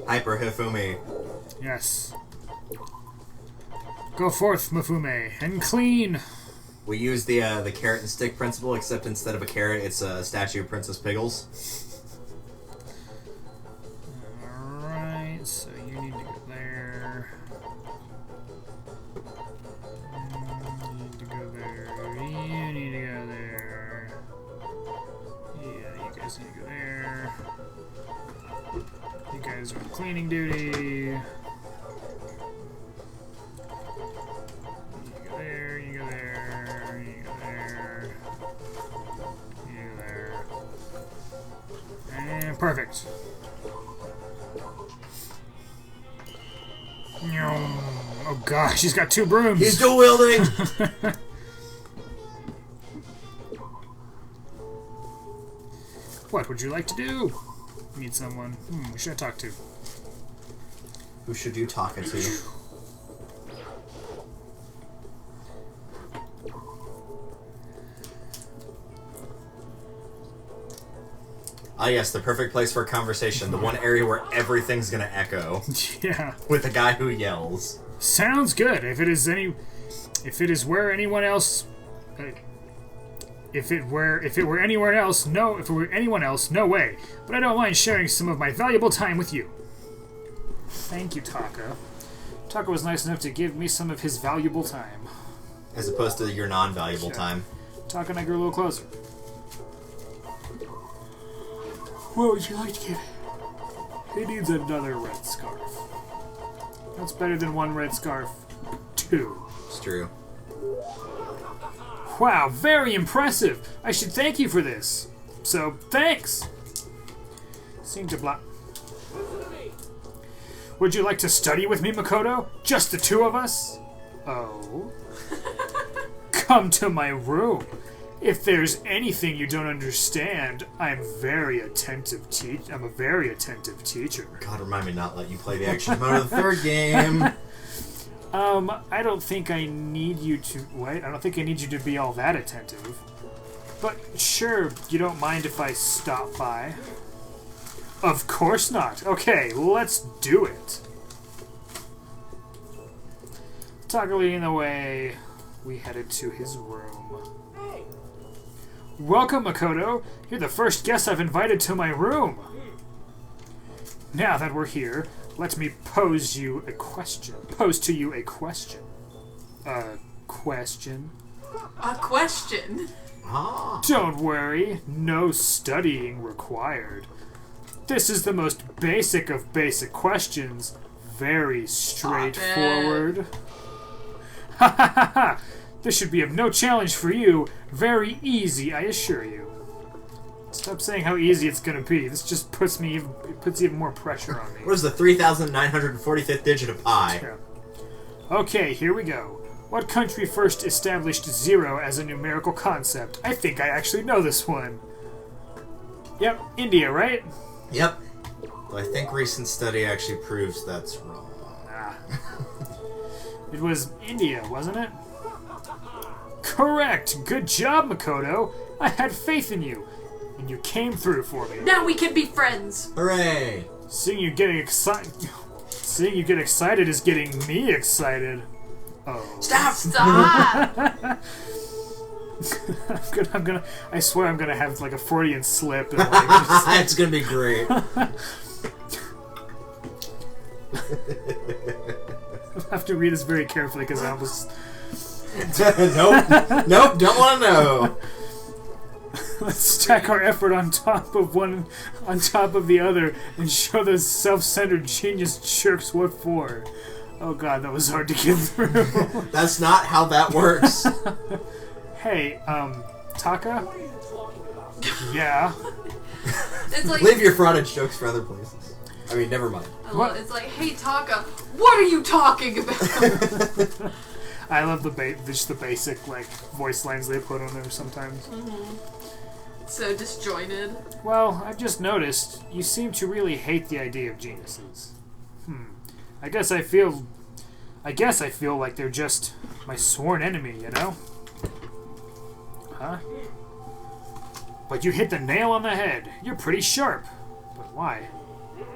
Hyper Hifumi. Yes. Go forth, Mafume, and clean. We use the carrot and stick principle, except instead of a carrot, it's a statue of Princess Piggles. Alright, so you need to go there. You need to go there. You need to go there. Yeah, you guys need to go there. You guys are on cleaning duty. You go there. And perfect. Oh gosh, he's got 2 brooms. He's dual wielding. What would you like to do? Meet someone. Who should I talk to? Who should you talk to? Ah, yes, the perfect place for a conversation. The one area where everything's gonna echo. Yeah. With a guy who yells. Sounds good. If it is where anyone else, if it were anyone else, no way. But I don't mind sharing some of my valuable time with you. Thank you, Taka. Taka was nice enough to give me some of his valuable time. As opposed to your non-valuable time. Taka and I grew a little closer. What would you like to give him? He needs another red scarf. That's better than 1 red scarf. 2. It's true. Wow, very impressive. I should thank you for this. So, thanks. Seem to block. Would you like to study with me, Makoto? Just the 2 of us? Oh. Come to my room. If there's anything you don't understand, I'm a very attentive teacher. God, remind me not let you play the action mode of the 3rd game. I don't think I need you to... What? I don't think I need you to be all that attentive. But sure, you don't mind if I stop by? Of course not. Okay, let's do it. Taka leading the way, we headed to his room. Welcome, Makoto. You're the first guest I've invited to my room. Now that we're here, let me pose to you a question. A question? A question? Ah. Don't worry, no studying required. This is the most basic of basic questions. Very straightforward. Ha ha ha ha! This should be of no challenge for you. Very easy, I assure you. Stop saying how easy it's gonna be. This just puts even more pressure on me. What is the 3,945th digit of pi? Yeah. Okay, here we go. What country first established 0 as a numerical concept? I think I actually know this one. Yep, India, right? Yep. Though I think recent study actually proves that's wrong. Ah. It was India, wasn't it? Correct! Good job, Makoto! I had faith in you, and you came through for me. Now we can be friends. Hooray! Seeing you get excited is getting me excited. Oh. Stop! Stop! I swear I'm gonna have like a Freudian slip and like just... It's gonna be great. I have to read this very carefully because I almost... Nope, don't want to know. Let's stack our effort on top of the other, and show those self-centered genius jerks what for. Oh god, that was hard to get through. That's not how that works. Hey, Taka? Yeah? It's like, Leave your fraudage jokes for other places. I mean, never mind. What? It's like, hey Taka, what are you talking about? I love just the basic like voice lines they put on there sometimes. So disjointed. Well, I've just noticed you seem to really hate the idea of geniuses. I guess I feel like they're just my sworn enemy, you know? Huh? But you hit the nail on the head. You're pretty sharp. But why?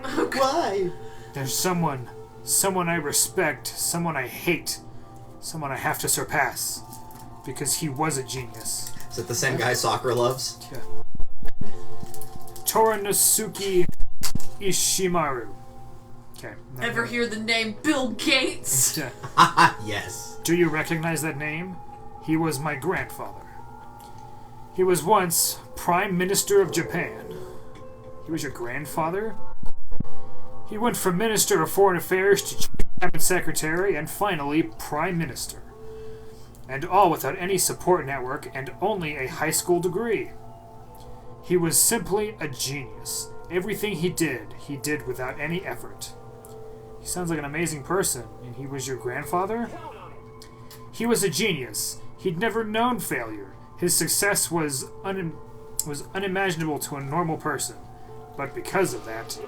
Why? There's someone I respect, someone I hate, someone I have to surpass. Because he was a genius. Is it the same guy Sakura loves? Yeah. Toranosuke Ishimaru. Okay. Ever hear the name Bill Gates? Yeah. Yes. Do you recognize that name? He was my grandfather. He was once Prime Minister of Japan. He was your grandfather? He went from Minister of Foreign Affairs to Chief Cabinet Secretary and finally Prime Minister. And all without any support network and only a high school degree. He was simply a genius. Everything he did without any effort. He sounds like an amazing person, and he was your grandfather? He was a genius. He'd never known failure. His success was unimaginable to a normal person. But because of that,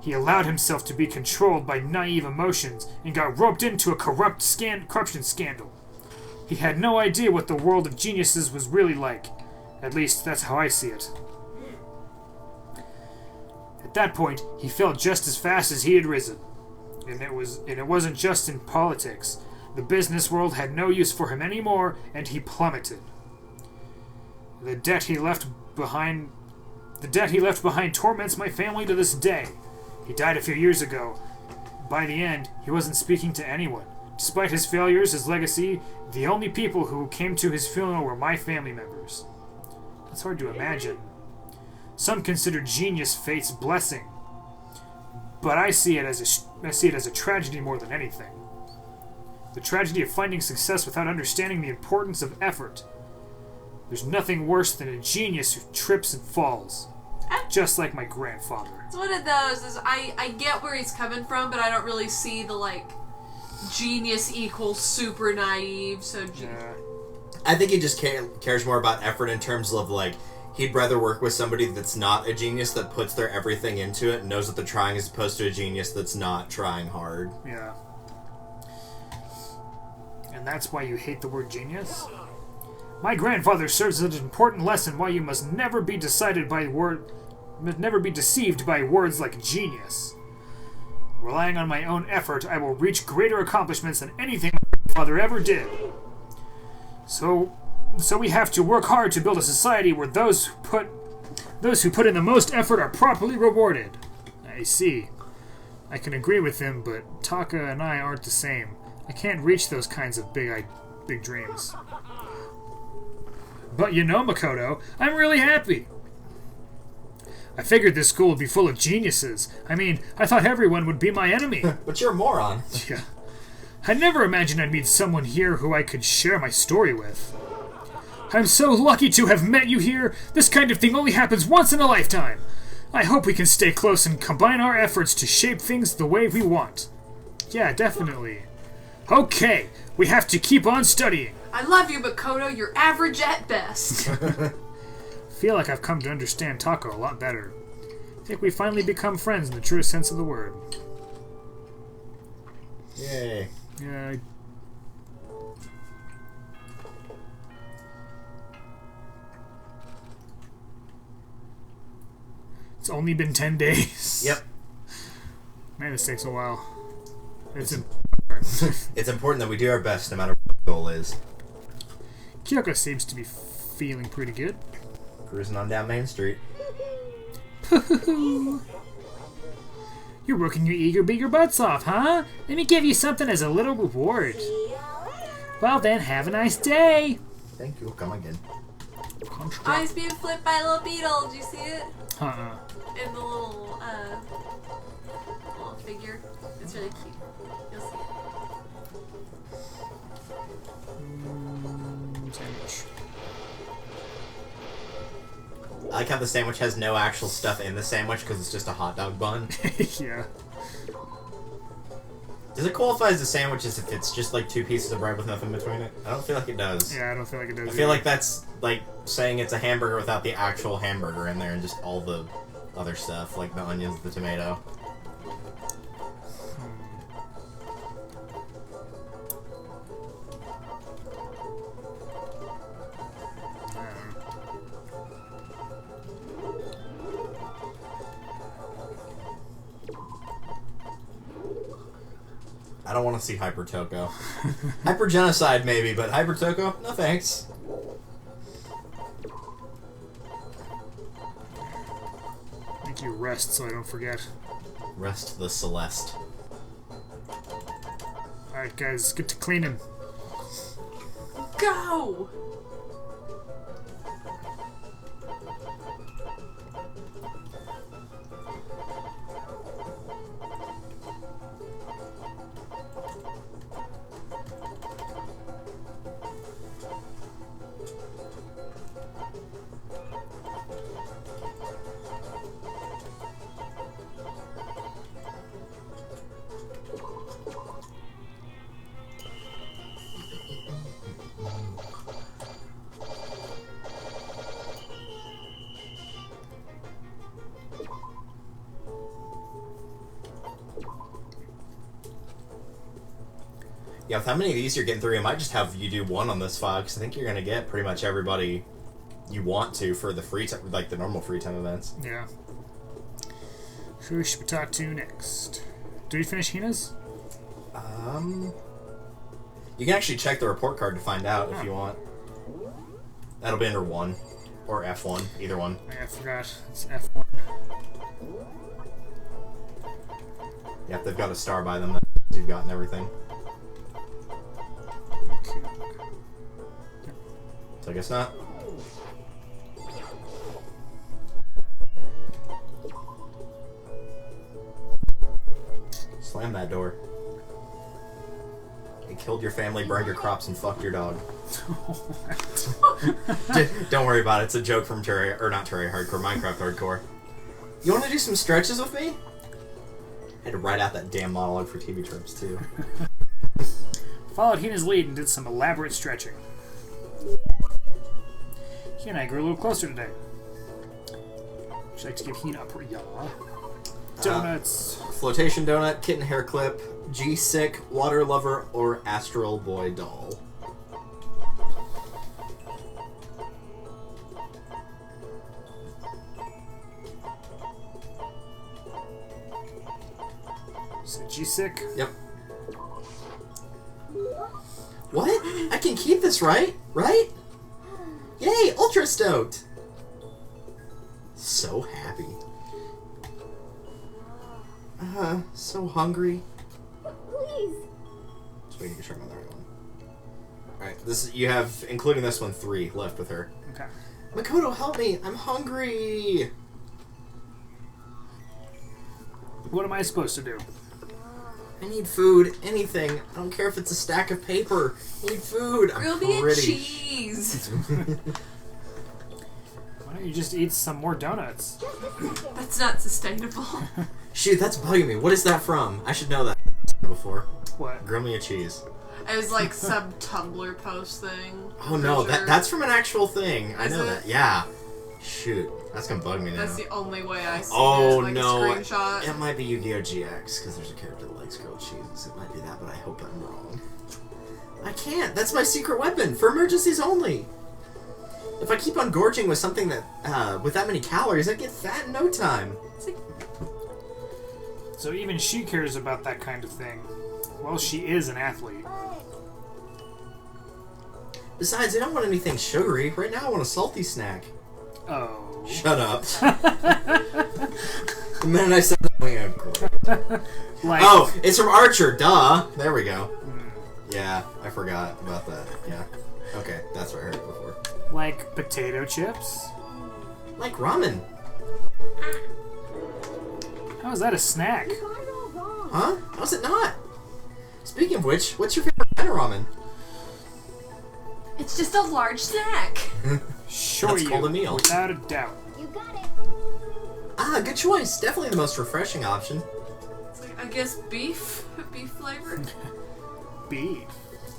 he allowed himself to be controlled by naive emotions and got roped into a corruption scandal. He had no idea what the world of geniuses was really like. At least, that's how I see it. At that point, he fell just as fast as he had risen. And it wasn't just in politics. The business world had no use for him anymore, and he plummeted. The debt he left behind torments my family to this day. He died a few years ago. By the end, he wasn't speaking to anyone. Despite his failures, his legacy, the only people who came to his funeral were my family members. That's hard to imagine. Some consider genius fate's blessing, but I see it as a tragedy more than anything. The tragedy of finding success without understanding the importance of effort. There's nothing worse than a genius who trips and falls, just like my grandfather. It's one of those. I get where he's coming from, but I don't really see the like genius equals super naive. So Yeah. I think he just cares more about effort in terms of like he'd rather work with somebody that's not a genius that puts their everything into it and knows what they're trying as opposed to a genius that's not trying hard. Yeah. And that's why you hate the word genius? My grandfather serves as an important lesson why you must never be deceived by words like genius. Relying on my own effort, I will reach greater accomplishments than anything my grandfather ever did. So we have to work hard to build a society where those who put in the most effort are properly rewarded. I see. I can agree with him, but Taka and I aren't the same. I can't reach those kinds of big dreams. But you know, Makoto, I'm really happy. I figured this school would be full of geniuses. I mean, I thought everyone would be my enemy. But you're a moron. Yeah. I never imagined I'd meet someone here who I could share my story with. I'm so lucky to have met you here. This kind of thing only happens once in a lifetime. I hope we can stay close and combine our efforts to shape things the way we want. Yeah, definitely. Okay, we have to keep on studying. I love you, Makoto. You're average at best. Feel like I've come to understand Taco a lot better. I think we finally become friends in the truest sense of the word. Yay. Yeah. It's only been 10 days. Yep. Man, this takes a while. It's It's important that we do our best no matter what the goal is. Kyoko seems to be feeling pretty good. Cruising on down Main Street. You're working your eager beager butts off, huh? Let me give you something as a little reward. Well then, have a nice day. Thank you. Come again. He's being flipped by a little beetle. Did you see it? Uh-uh. In the little figure. It's really cute. You'll see it. Sandwich. I like how the sandwich has no actual stuff in the sandwich because it's just a hot dog bun. Yeah. Does it qualify as a sandwich as if it's just like 2 pieces of bread with nothing between it? I don't feel like it does. Yeah, I don't feel like it does. I feel like that's like saying it's a hamburger without the actual hamburger in there and just all the other stuff, like the onions, the tomato. I don't want to see Hyper Toko. Hyper Genocide maybe, but Hyper Toko? No thanks. Make you rest so I don't forget. Rest the Celeste. Alright guys, get to cleaning. Go! Yeah, with how many of these you're getting through, I might just have you do one on this file, because I think you're going to get pretty much everybody you want to for the free time, like the normal free time events. Yeah. Who should we talk to next? Did we finish Hina's? You can actually check the report card to find out if you want. That'll be under 1 or F1, either one. I forgot. It's F1. Yeah, they've got a star by them that you've gotten everything. Okay. So I guess not. Slam that door. It killed your family, burned your crops, and fucked your dog. Don't worry about it. It's a joke from Terraria, or not Terraria Hardcore, Minecraft Hardcore. You want to do some stretches with me? I had to write out that damn monologue for TV trips too. Followed Hina's lead and did some elaborate stretching. He and I grew a little closer today. Would you like to give Hina a yaw? Donuts. Flotation donut, kitten hair clip, G-Sick, water lover, or astral boy doll. So G-Sick. Yep. What? I can keep this, right? Right? Yay! Ultra stoked! So happy. So hungry. Please. Just waiting to try my other one. Alright, this is, you have, including this one, 3 left with her. Okay. Makoto, help me! I'm hungry! What am I supposed to do? I need food, anything. I don't care if it's a stack of paper. I need food. I'm Grill me a pretty. cheese. Why don't you just eat some more donuts? That's not sustainable. Shoot, that's bugging me. What is that from? I should know that before. What? Grill me a cheese. It was like some Tumblr post thing. Oh no, Sure. that's from an actual thing. I Is know it? that. Yeah. Shoot, that's gonna bug me now. That's the only way I see Oh it. Like no, a screenshot. it might be Yu-Gi-Oh! GX because there's a character that likes grilled cheeses. It might be that, but I hope I'm wrong. I can't. That's my secret weapon for emergencies only. If I keep on gorging with something that with that many calories, I get fat in no time. So even she cares about that kind of thing. Well, she is an athlete. Besides, I don't want anything sugary. Right now, I want a salty snack. Oh. Shut up. The minute I said that, I went, oh, great. Like, Oh, it's from Archer, duh. There we go. Yeah, I forgot about that. Yeah. Okay, that's what I heard it before. Like potato chips? Like ramen. How is that a snack? You got it all wrong. Huh? How's it not? Speaking of which, what's your favorite kind of ramen? It's just a large snack. Sure, That's you. called a meal. Without a doubt. You got it. Ah, good choice. Definitely the most refreshing option. It's like, I guess beef flavored. Beef.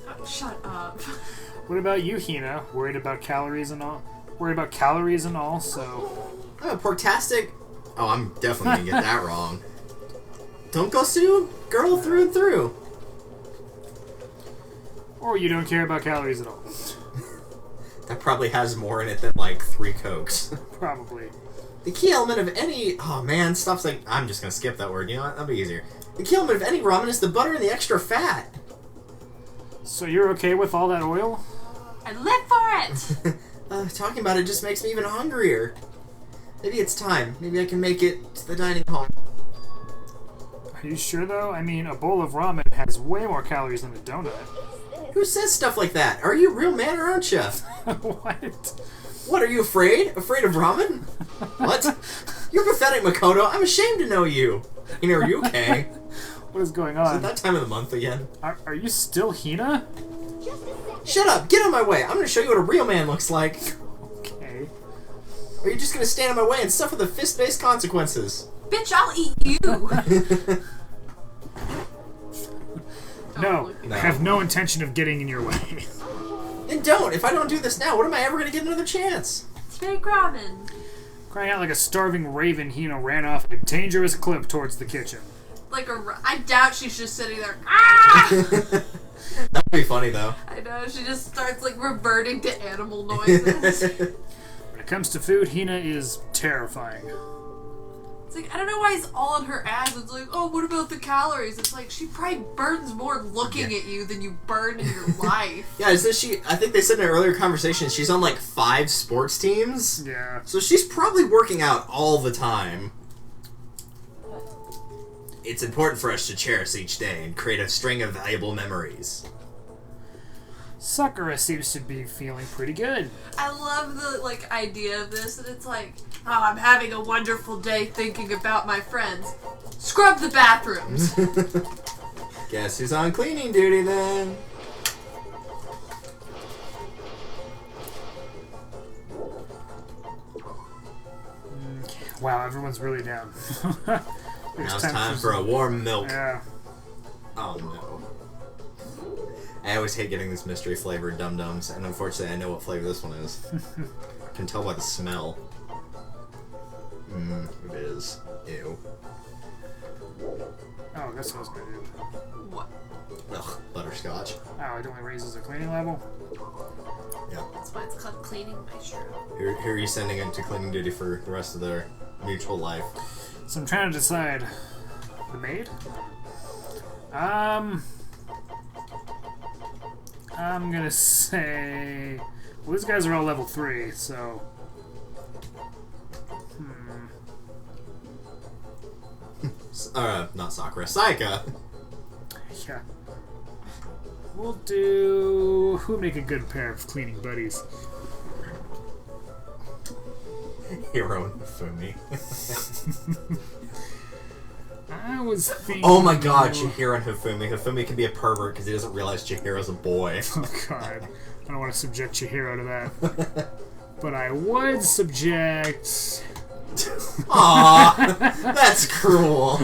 Oh, shut up. What about you, Hina? Worried about calories and all? Worried about calories and all, so... Oh, porktastic. Oh, I'm definitely gonna get that wrong. Tonkotsu? Girl through and through. Or you don't care about calories at all. That probably has more in it than like 3 Cokes. Probably. The key element of any... Oh man, stuff's like... I'm just gonna skip that word, you know what? That'll be easier. The key element of any ramen is the butter and the extra fat. So you're okay with all that oil? I live for it. Talking about it just makes me even hungrier. Maybe it's time. Maybe I can make it to the dining hall. Are you sure, though? I mean, a bowl of ramen has way more calories than a donut. Who says stuff like that? Are you a real man or aren't you? What? What, are you afraid? Afraid of ramen? What? You're pathetic, Makoto. I'm ashamed to know you. Are you okay? What is going Is it on? that time of the month again? Are you still Hina? Just a second. Shut up! Get on my way! I'm gonna show you what a real man looks like! Okay. Or are you just gonna stand in my way and suffer the fist-based consequences? Bitch, I'll eat you. No, No. I have no intention of getting in your way. Then don't! If I don't do this now, when am I ever gonna get another chance? It's fake ramen. Crying out like a starving raven, Hina ran off at a dangerous clip towards the kitchen. Like I doubt she's just sitting there. Ah! That would be funny, though. I know, she just starts like reverting to animal noises. When it comes to food, Hina is terrifying. It's like, I don't know why he's all on her ass. It's like, oh, what about the calories? It's like, she probably burns more looking at you than you burn in your life. Yeah, isn't she... I think they said in an earlier conversation she's on, like, 5 sports teams. Yeah. So she's probably working out all the time. It's important for us to cherish each day and create a string of valuable memories. Sakura seems to be feeling pretty good. I love the, like, idea of this, and it's like, oh, I'm having a wonderful day thinking about my friends. Scrub the bathrooms. Guess who's on cleaning duty then? Wow, everyone's really down. Now it's time for a warm milk. Yeah. Oh no. I always hate getting these mystery flavored dum-dums, and unfortunately I know what flavor this one is. I can tell by the smell. It is. Ew. Oh, this smells good. What? Ugh, butterscotch. Oh, it only raises the cleaning level? Yeah. That's why it's called cleaning maestro. Who are you sending into cleaning duty for the rest of their mutual life? So I'm trying to decide. The maid? I'm gonna say... Well, these guys are all level 3, so... Not Sakura. Saika! Yeah. We'll do... Who would make a good pair of cleaning buddies? Hiro and Fumi. I was thinking... Oh my god, Chihiro and Hifumi. Hifumi can be a pervert because he doesn't realize Chihiro's a boy. Oh god. I don't want to subject Chihiro to that. But I would subject... Aww, that's cruel.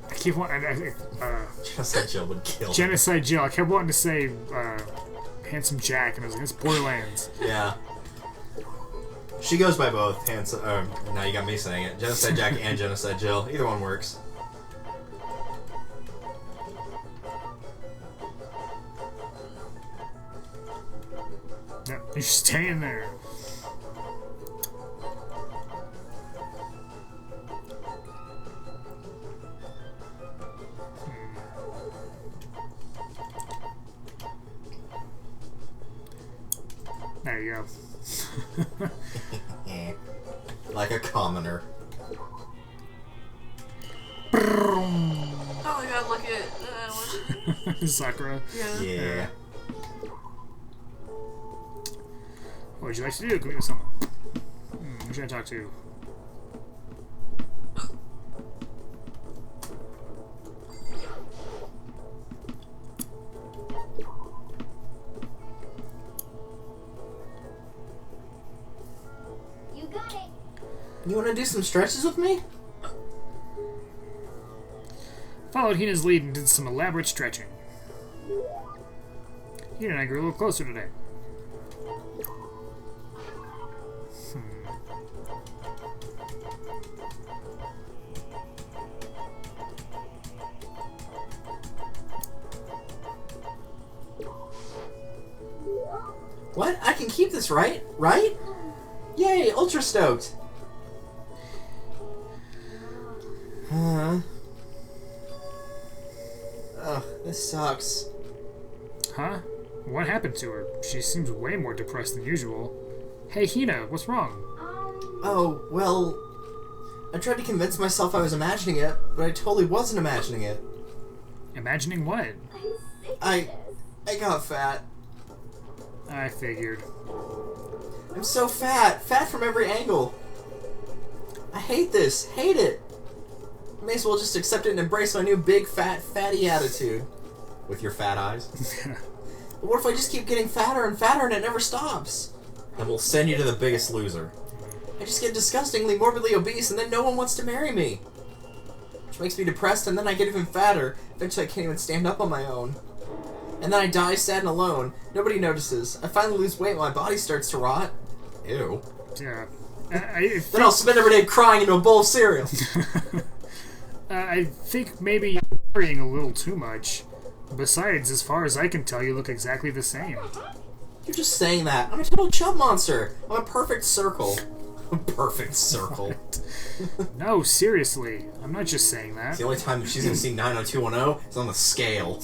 I keep wanting... Genocide Jill would kill him. Genocide Jill. I kept wanting to say Handsome Jack, and I was like, it's Borderlands. Yeah. She goes by both. Now you got me saying it. Genocide Jack and Genocide Jill. Either one works. Yep, you're staying there. There you go. Like a commoner. Oh my god, and look at Sakura. yeah. Yeah. What would you like to do? Can we do something? Who should I talk to? You got it. You want to do some stretches with me? Followed Hina's lead and did some elaborate stretching. Hina and I grew a little closer today. What? I can keep this, right? Right? Yay, ultra stoked. Ugh, this sucks. Huh? What happened to her? She seems way more depressed than usual. Hey, Hina, what's wrong? Oh, well, I tried to convince myself I was imagining it, but I totally wasn't imagining it. Imagining what? I got fat. I figured. I'm so fat. Fat from every angle. I hate this. Hate it. I may as well just accept it and embrace my new big, fat, fatty attitude. With your fat eyes. But what if I just keep getting fatter and fatter and it never stops? Then we'll send you to the Biggest Loser. I just get disgustingly, morbidly obese and then no one wants to marry me. Which makes me depressed and then I get even fatter. Eventually I can't even stand up on my own. And then I die sad and alone. Nobody notices. I finally lose weight and my body starts to rot. Ew. Yeah. Then I'll spend every day crying into a bowl of cereal. I think maybe you're worrying a little too much. Besides, as far as I can tell, you look exactly the same. You're just saying that. I'm a total chub monster. I'm a perfect circle. A perfect circle. No, seriously. I'm not just saying that. The only time that she's gonna see 90210 is on the scale.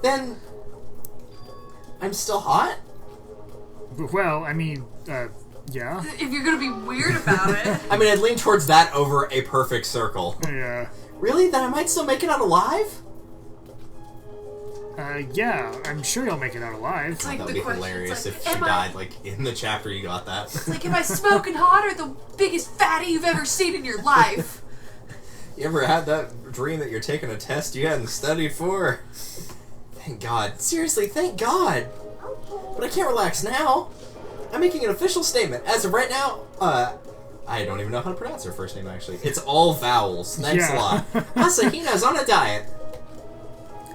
Then I'm still hot? Well, I mean, yeah. If you're gonna be weird about it. I mean, I'd lean towards that over a perfect circle. Yeah. Really? Then I might still make it out alive? Yeah, I'm sure you'll make it out alive. It's like That would the be question. hilarious It's if like, she died, like, in the chapter you got that. It's like, am I smoking hot or the biggest fatty you've ever seen in your life? You ever had that dream that you're taking a test you hadn't studied for? Thank God. Seriously, thank God. But I can't relax now. I'm making an official statement. As of right now, I don't even know how to pronounce her first name, actually. It's all vowels. Thanks a lot. Asahina's on a diet.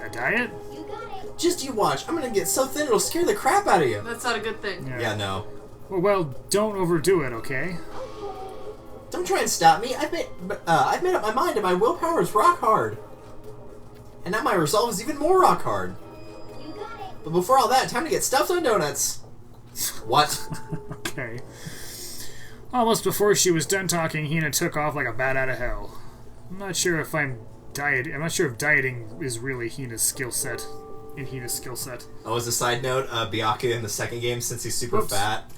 A diet? You got it. Just you watch. I'm gonna get so thin it'll scare the crap out of you. That's not a good thing. Yeah, no. Well, don't overdo it, okay? Don't try and stop me. I've made up my mind and my willpower is rock hard. And now my resolve is even more rock hard. You got it. But before all that, time to get stuffed on donuts. What? Okay. Almost before she was done talking, Hina took off like a bat out of hell. I'm not sure if dieting is really Hina's skill set. In Hina's skill set. Oh, as a side note, Byakuya in the second game, since he's super Whoops. fat.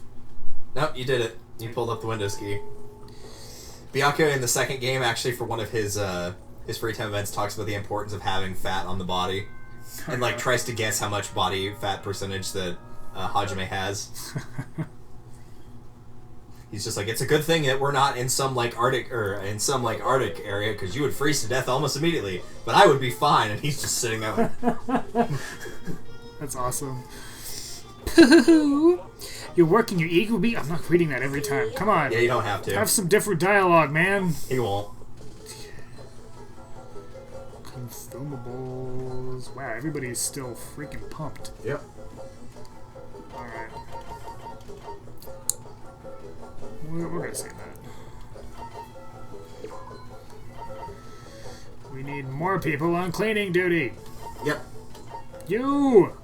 Nope, you did it. You pulled up the Windows key. Byakuya in the second game, actually, for one of his free time events, talks about the importance of having fat on the body. And, like, tries to guess how much body fat percentage that Hajime has. He's just like, it's a good thing that we're not in some Arctic area because you would freeze to death almost immediately. But I would be fine, and he's just sitting there. That's awesome. You're working your ego beat. I'm not reading that every time. Come on. Yeah, you don't have to. Have some different dialogue, man. He won't. Consumables. Wow, everybody's still freaking pumped. Yep. Alright. We're gonna say that. We need more people on cleaning duty. Yep. You!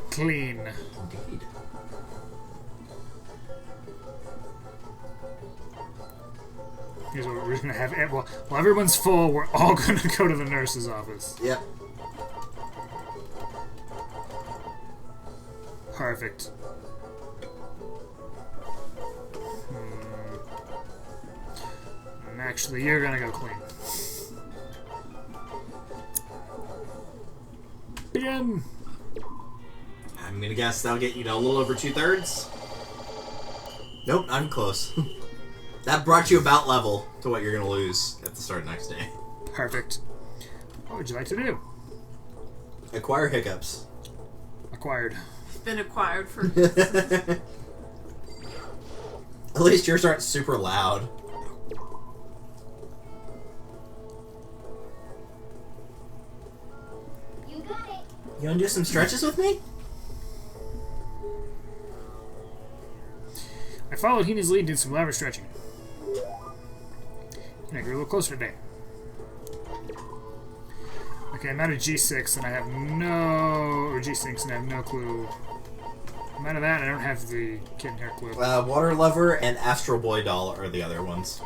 Clean. Indeed. Here's what we're gonna have. While everyone's full, we're all gonna go to the nurse's office. Yep. Perfect. And actually, you're gonna go clean. Begin. I'm gonna guess that'll get you to a little over 2/3. Nope, not even close. That brought you about level to what you're gonna lose at the start of next day. Perfect. What would you like to do? Acquire hiccups. Acquired. Been acquired for. At least yours aren't super loud. You got it. You wanna do some stretches with me? I followed Hina's lead and did some elaborate stretching. And I grew a little closer today. Okay, I'm at a G6 and I have no... or G6 and I have no clue. I'm out of that and I don't have the kitten hair clue. Water Lover and Astro Boy Doll are the other ones.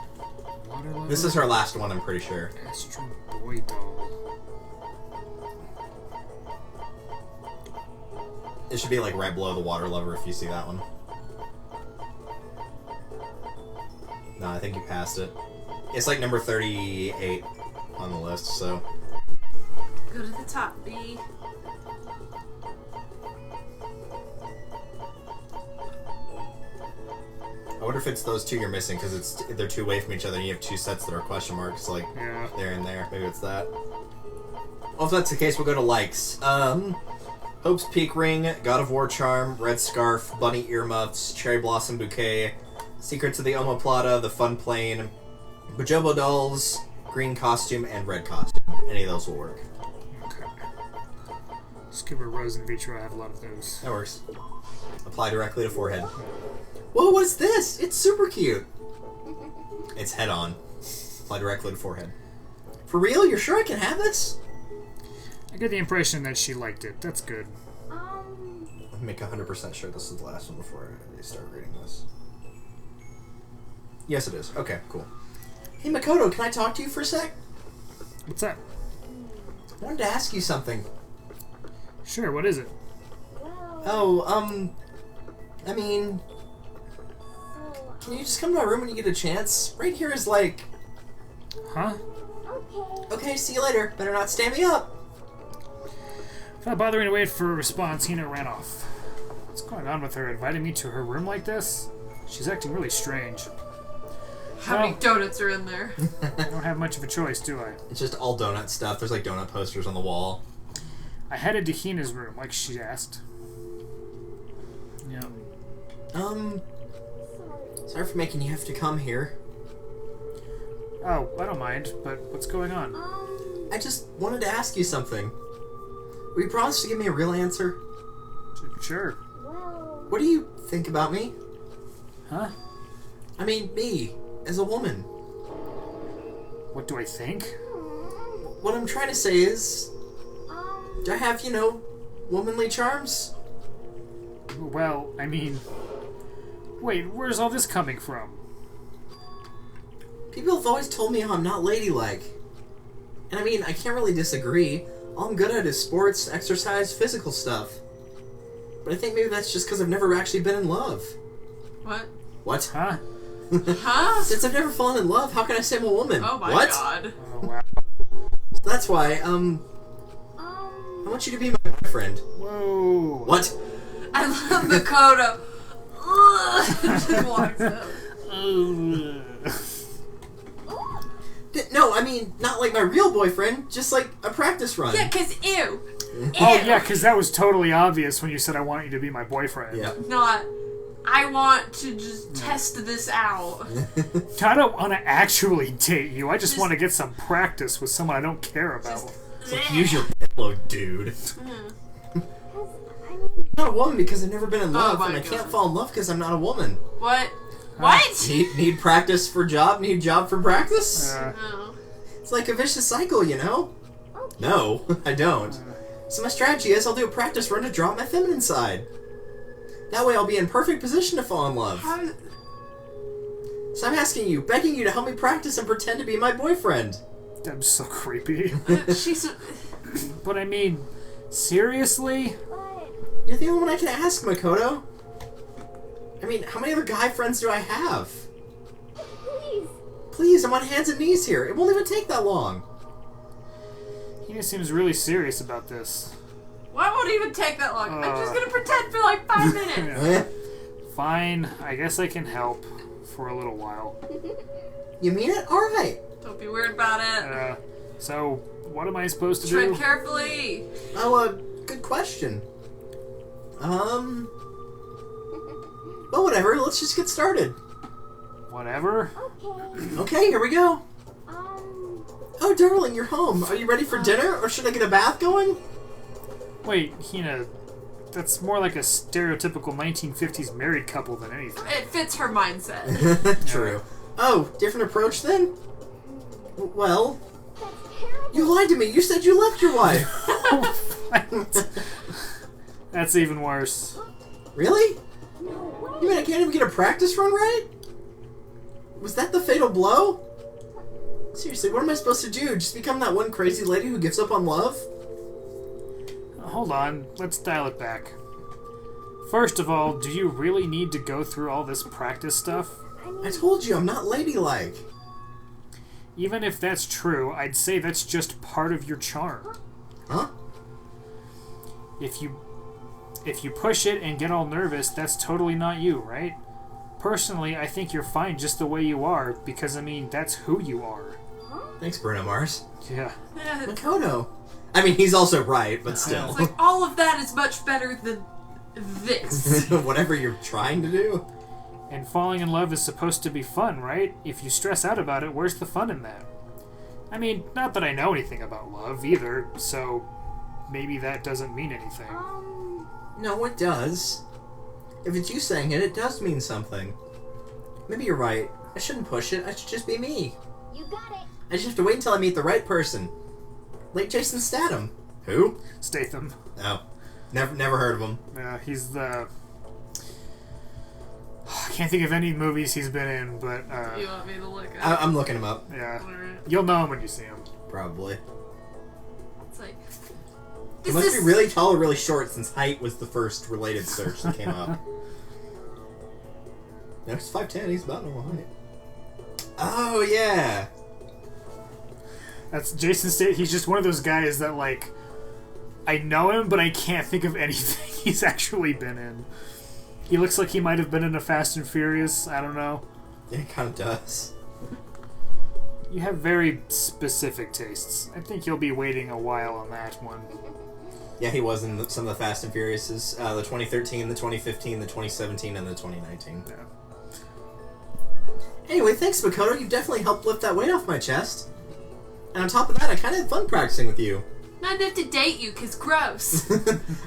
Water Lover? This is her last one, I'm pretty sure. Astro Boy Doll. It should be like right below the Water Lover if you see that one. No, I think you passed it. It's like number 38 on the list, so... Go to the top, B. I wonder if it's those two you're missing, because they're two away from each other and you have two sets that are question marks, like Yeah. there and there. Maybe it's that. Well, if that's the case, we'll go to likes. Hope's Peak Ring, God of War Charm, Red Scarf, Bunny Earmuffs, Cherry Blossom Bouquet, Secrets of the Omoplata, The Fun Plane, Bujobo Dolls, Green Costume, and Red Costume. Any of those will work. Okay. Skip a Rose and Vitro, I have a lot of those. That works. Apply directly to forehead. Whoa, what's this? It's super cute. It's head on. Apply directly to forehead. For real? You're sure I can have this? I get the impression that she liked it. That's good. Let me make 100% sure this is the last one before I start reading this. Yes, it is. Okay, cool. Hey, Makoto, can I talk to you for a sec? What's that? I wanted to ask you something. Sure, what is it? Oh, I mean... Can you just come to my room when you get a chance? Right here is like... Huh? Okay, see you later. Better not stand me up. Without bothering to wait for a response, Hina ran off. What's going on with her? Inviting me to her room like this? She's acting really strange. How many donuts are in there? I don't have much of a choice, do I? It's just all donut stuff. There's like donut posters on the wall. I headed to Hina's room, like she asked. Yeah. Sorry for making you have to come here. Oh, I don't mind, but what's going on? I just wanted to ask you something. Will you promise to give me a real answer? Sure. What do you think about me? Huh? I mean, me, as a woman. What do I think? What I'm trying to say is... Do I have, womanly charms? Well, I mean... Wait, where's all this coming from? People have always told me how I'm not ladylike. And I mean, I can't really disagree. All I'm good at is sports, exercise, physical stuff. But I think maybe that's just because I've never actually been in love. What? What? Huh? Huh? Since I've never fallen in love, how can I say I'm a woman? Oh my what? god. Oh, wow. So that's why, I want you to be my boyfriend. Whoa. What? I love Makoto. Just walks out. No, I mean, not like my real boyfriend, just like a practice run. Yeah, 'cause ew. Oh, yeah, because that was totally obvious when you said I want you to be my boyfriend. Yeah. Not, I want to just test this out. I don't want to actually date you. I just want to get some practice with someone I don't care about. It's like, use your pillow, dude. I'm not a woman because I've never been in love, my and I God. can't fall in love because I'm not a woman. What? What? Need practice for job, need job for practice? No. It's like a vicious cycle, you know? No, I don't. So my strategy is I'll do a practice run to draw out my feminine side. That way I'll be in perfect position to fall in love. How? So I'm asking you, begging you to help me practice and pretend to be my boyfriend. I'm so creepy. She's. But I mean, seriously? You're the only one I can ask, Makoto. I mean, how many other guy friends do I have? Please, I'm on hands and knees here. It won't even take that long. Hina seems really serious about this. Why won't it even take that long? I'm just gonna pretend for like 5 minutes. Eh? Fine, I guess I can help for a little while. You mean it? Alright. Don't be weird about it. So, what am I supposed to Tread do? carefully. Oh, good question. Well, whatever. Let's just get started. Whatever. Okay. Okay, here we go. Oh, darling, you're home. Are you ready for dinner, or should I get a bath going? Wait, Hina, that's more like a stereotypical 1950s married couple than anything. It fits her mindset. True. Oh, different approach then? Well, That's terrible. you lied to me. You said you left your wife. What? That's even worse. Really? No way. You mean I can't even get a practice run right? Was that the fatal blow? Seriously, what am I supposed to do? Just become that one crazy lady who gives up on love? Hold on, let's dial it back. First of all, do you really need to go through all this practice stuff? I told you, I'm not ladylike. Even if that's true, I'd say that's just part of your charm. Huh? If you push it and get all nervous, that's totally not you, right? Personally, I think you're fine just the way you are, because, I mean, that's who you are. Thanks, Bruno Mars. Yeah. Makoto. I mean, he's also right, but still. It's like all of that is much better than this. Whatever you're trying to do. And falling in love is supposed to be fun, right? If you stress out about it, where's the fun in that? I mean, not that I know anything about love, either, so maybe that doesn't mean anything. No, it does. If it's you saying it, it does mean something. Maybe you're right. I shouldn't push it. I should just be me. You got it. I just have to wait until I meet the right person. Like Jason Statham. Who? Statham. Oh. Never heard of him. He's the... I can't think of any movies he's been in, but, You want me to look up? I'm looking him up. yeah. Alright. You'll know him when you see him. Probably. It's like He this must is be really tall or really short since height was the first related search that came up. No, he's 5'10". He's about normal height. Oh, yeah. That's Jason Statham. He's just one of those guys that, like, I know him, but I can't think of anything he's actually been in. He looks like he might have been in a Fast and Furious. I don't know. Yeah, he kind of does. You have very specific tastes. I think you'll be waiting a while on that one. Yeah, he was in some of the Fast and Furiouses. The 2013, the 2015, the 2017, and the 2019. Yeah. Anyway, thanks, Makoto. You've definitely helped lift that weight off my chest. And on top of that, I kind of had fun practicing with you. not enough to date you, cause gross.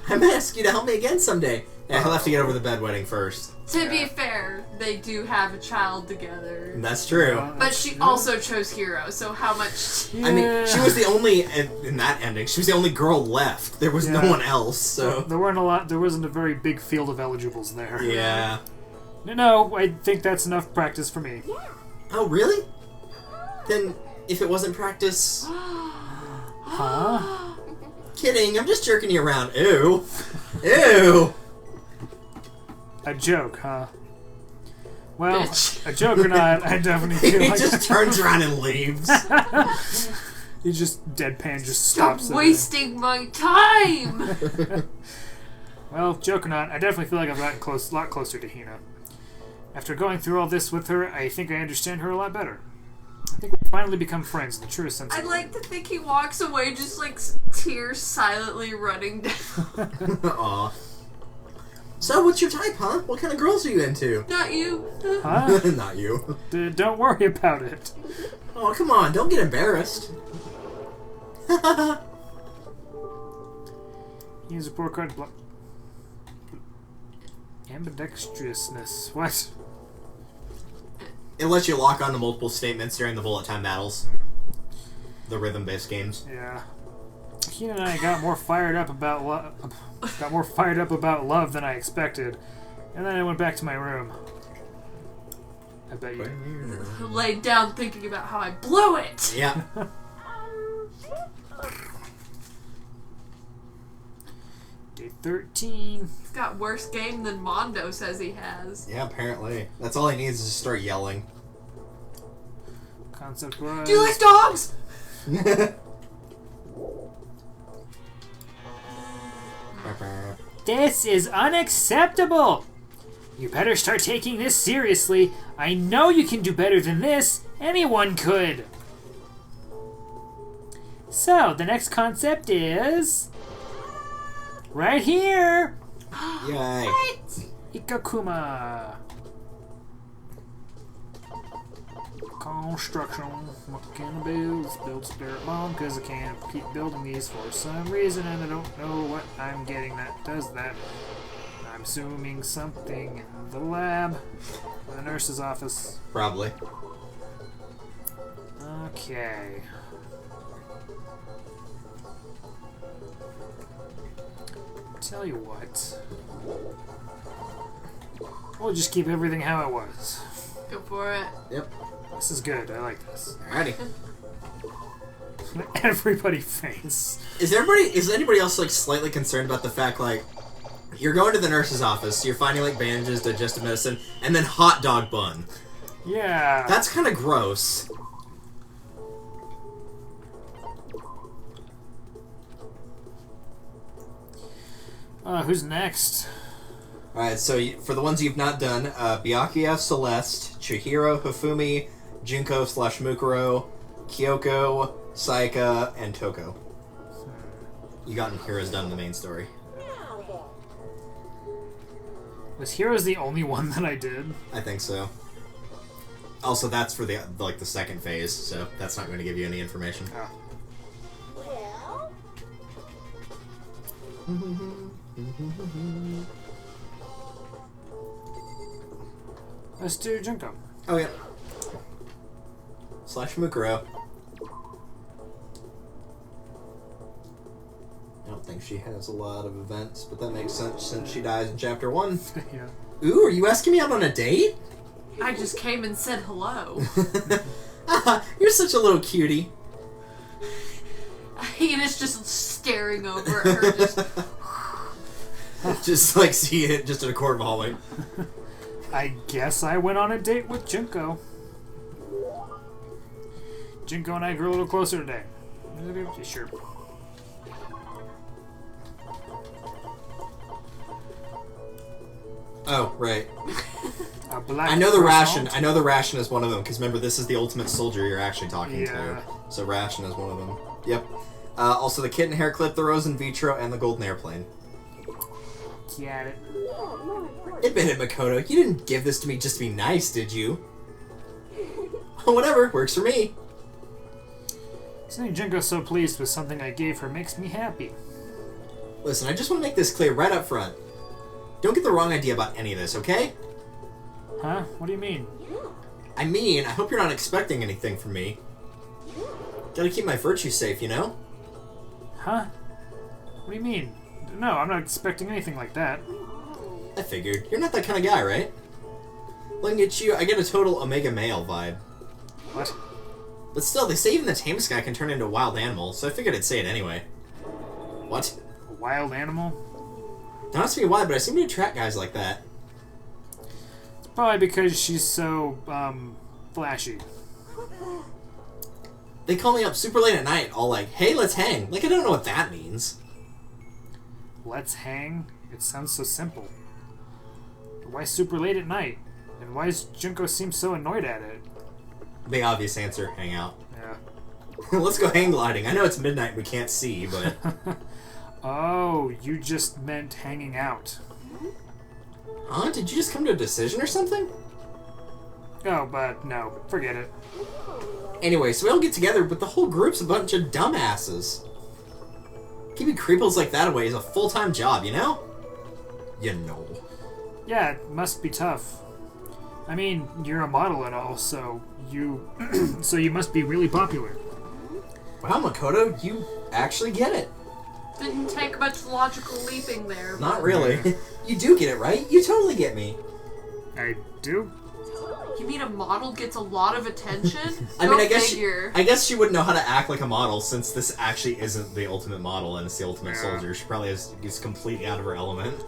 I might ask you to help me again someday. Yeah, he'll have to get over the bedwetting first. To be fair, they do have a child together. That's true. But she also chose Hero, so how much... I mean, she was the only, in that ending, she was the only girl left. There was no Yeah. one else, so... There wasn't a very big field of eligibles there. Yeah. No, I think that's enough practice for me. Oh, really? Then, if it wasn't practice... Huh? Kidding, I'm just jerking you around. Ew. Ew. A joke, huh? Well, Bitch. a joke or not, I definitely feel He like just turns around and leaves. he just deadpan just Stop stops. wasting my time! Well, joke or not, I definitely feel like I've gotten a lot closer to Hina. After going through all this with her, I think I understand her a lot better. I think we've finally become friends in the truest sense of I'd the like to think he walks away just like tears silently running down. Aw. So, what's your type, huh? What kind of girls are you into? Not you. Huh? Not you. Don't worry about it. Oh, come on, don't get embarrassed. Use a report card. Ambidextrousness. What? It lets you lock onto multiple statements during the bullet time battles. The rhythm-based games. Yeah. Hina and I got more fired up about love than I expected, and then I went back to my room. I bet you. Laid down thinking about how I blew it. Yeah. Day 13. He's got worse game than Mondo says he has. Yeah, apparently. That's all he needs is to start yelling. Concept was. Do you like dogs? This is unacceptable! You better start taking this seriously. I know you can do better than this. Anyone could. So, the next concept is... right here! Yay. Ikakuma. Construction. What can I build? Let's build spirit bomb because I can't keep building these for some reason and I don't know what I'm getting that does that. I'm assuming something in the lab. The nurse's office. Probably. Okay. Tell you what. We'll just keep everything how it was. Go for it. Yep. This is good. I like this. Alrighty. Everybody faints. Is anybody else like slightly concerned about the fact like you're going to the nurse's office, you're finding like bandages, digestive medicine, and then hot dog bun? Yeah. That's kind of gross. Who's next? Alright, so for the ones you've not done, Byakuya, Celeste, Chihiro, Hifumi, Junko/Mukuro, Kyoko, Saika, and Toko. You gotten Heroes done in the main story. Was Heroes the only one that I did? I think so. Also, that's for the second phase, so that's not going to give you any information. Oh. Let's do Junko. Oh, yeah. /Mukuro. I don't think she has a lot of events, but that makes sense since she dies in chapter 1. Yeah. Ooh, are you asking me out on a date? I just came and said hello. You're such a little cutie. Ian is just staring over at her. Just like see it just in a corner of the hallway. I guess I went on a date with Junko. Junko and I grew a little closer today. Sure. Oh, right. A black I know the croissant. ration. I know the ration is one of them because remember this is the ultimate soldier you're actually talking Yeah. to. So ration is one of them. Yep. Also the kitten hair clip, the rose in vitro, and the golden airplane. Got it. Admit it, Makoto. You didn't give this to me just to be nice, did you? Whatever, works for me. Seeing Junko so pleased with something I gave her makes me happy. Listen, I just want to make this clear right up front. Don't get the wrong idea about any of this, okay? Huh? What do you mean? I mean, I hope you're not expecting anything from me. Gotta keep my virtue safe, you know? Huh? What do you mean? No, I'm not expecting anything like that. I figured. You're not that kind of guy, right? Looking at you, I get a total Omega male vibe. What? But still, they say even the tamest guy can turn into a wild animal, so I figured I'd say it anyway. What? A wild animal? Don't ask me why, but I seem to attract guys like that. It's probably because she's so, flashy. They call me up super late at night, all like, hey, let's hang. Like, I don't know what that means. Let's hang? It sounds so simple. Why super late at night? And why does Junko seem so annoyed at it? Big obvious answer, hang out. Yeah. Let's go hang gliding. I know it's midnight and we can't see, but... Oh, you just meant hanging out. Huh? Did you just come to a decision or something? Oh, but no, forget it. Anyway, so we all get together, but the whole group's a bunch of dumbasses. Keeping creepos like that away is a full-time job, you know? You know. Yeah, it must be tough. I mean, you're a model and all, so you so you must be really popular. Wow, Makoto, you actually get it. Didn't take much logical leaping there. Not really. You do get it, right? You totally get me. I do? You mean a model gets a lot of attention? I mean, Go I guess figure. I guess she wouldn't know how to act like a model since this actually isn't the ultimate model and it's the ultimate Yeah. soldier. She probably is completely out of her element.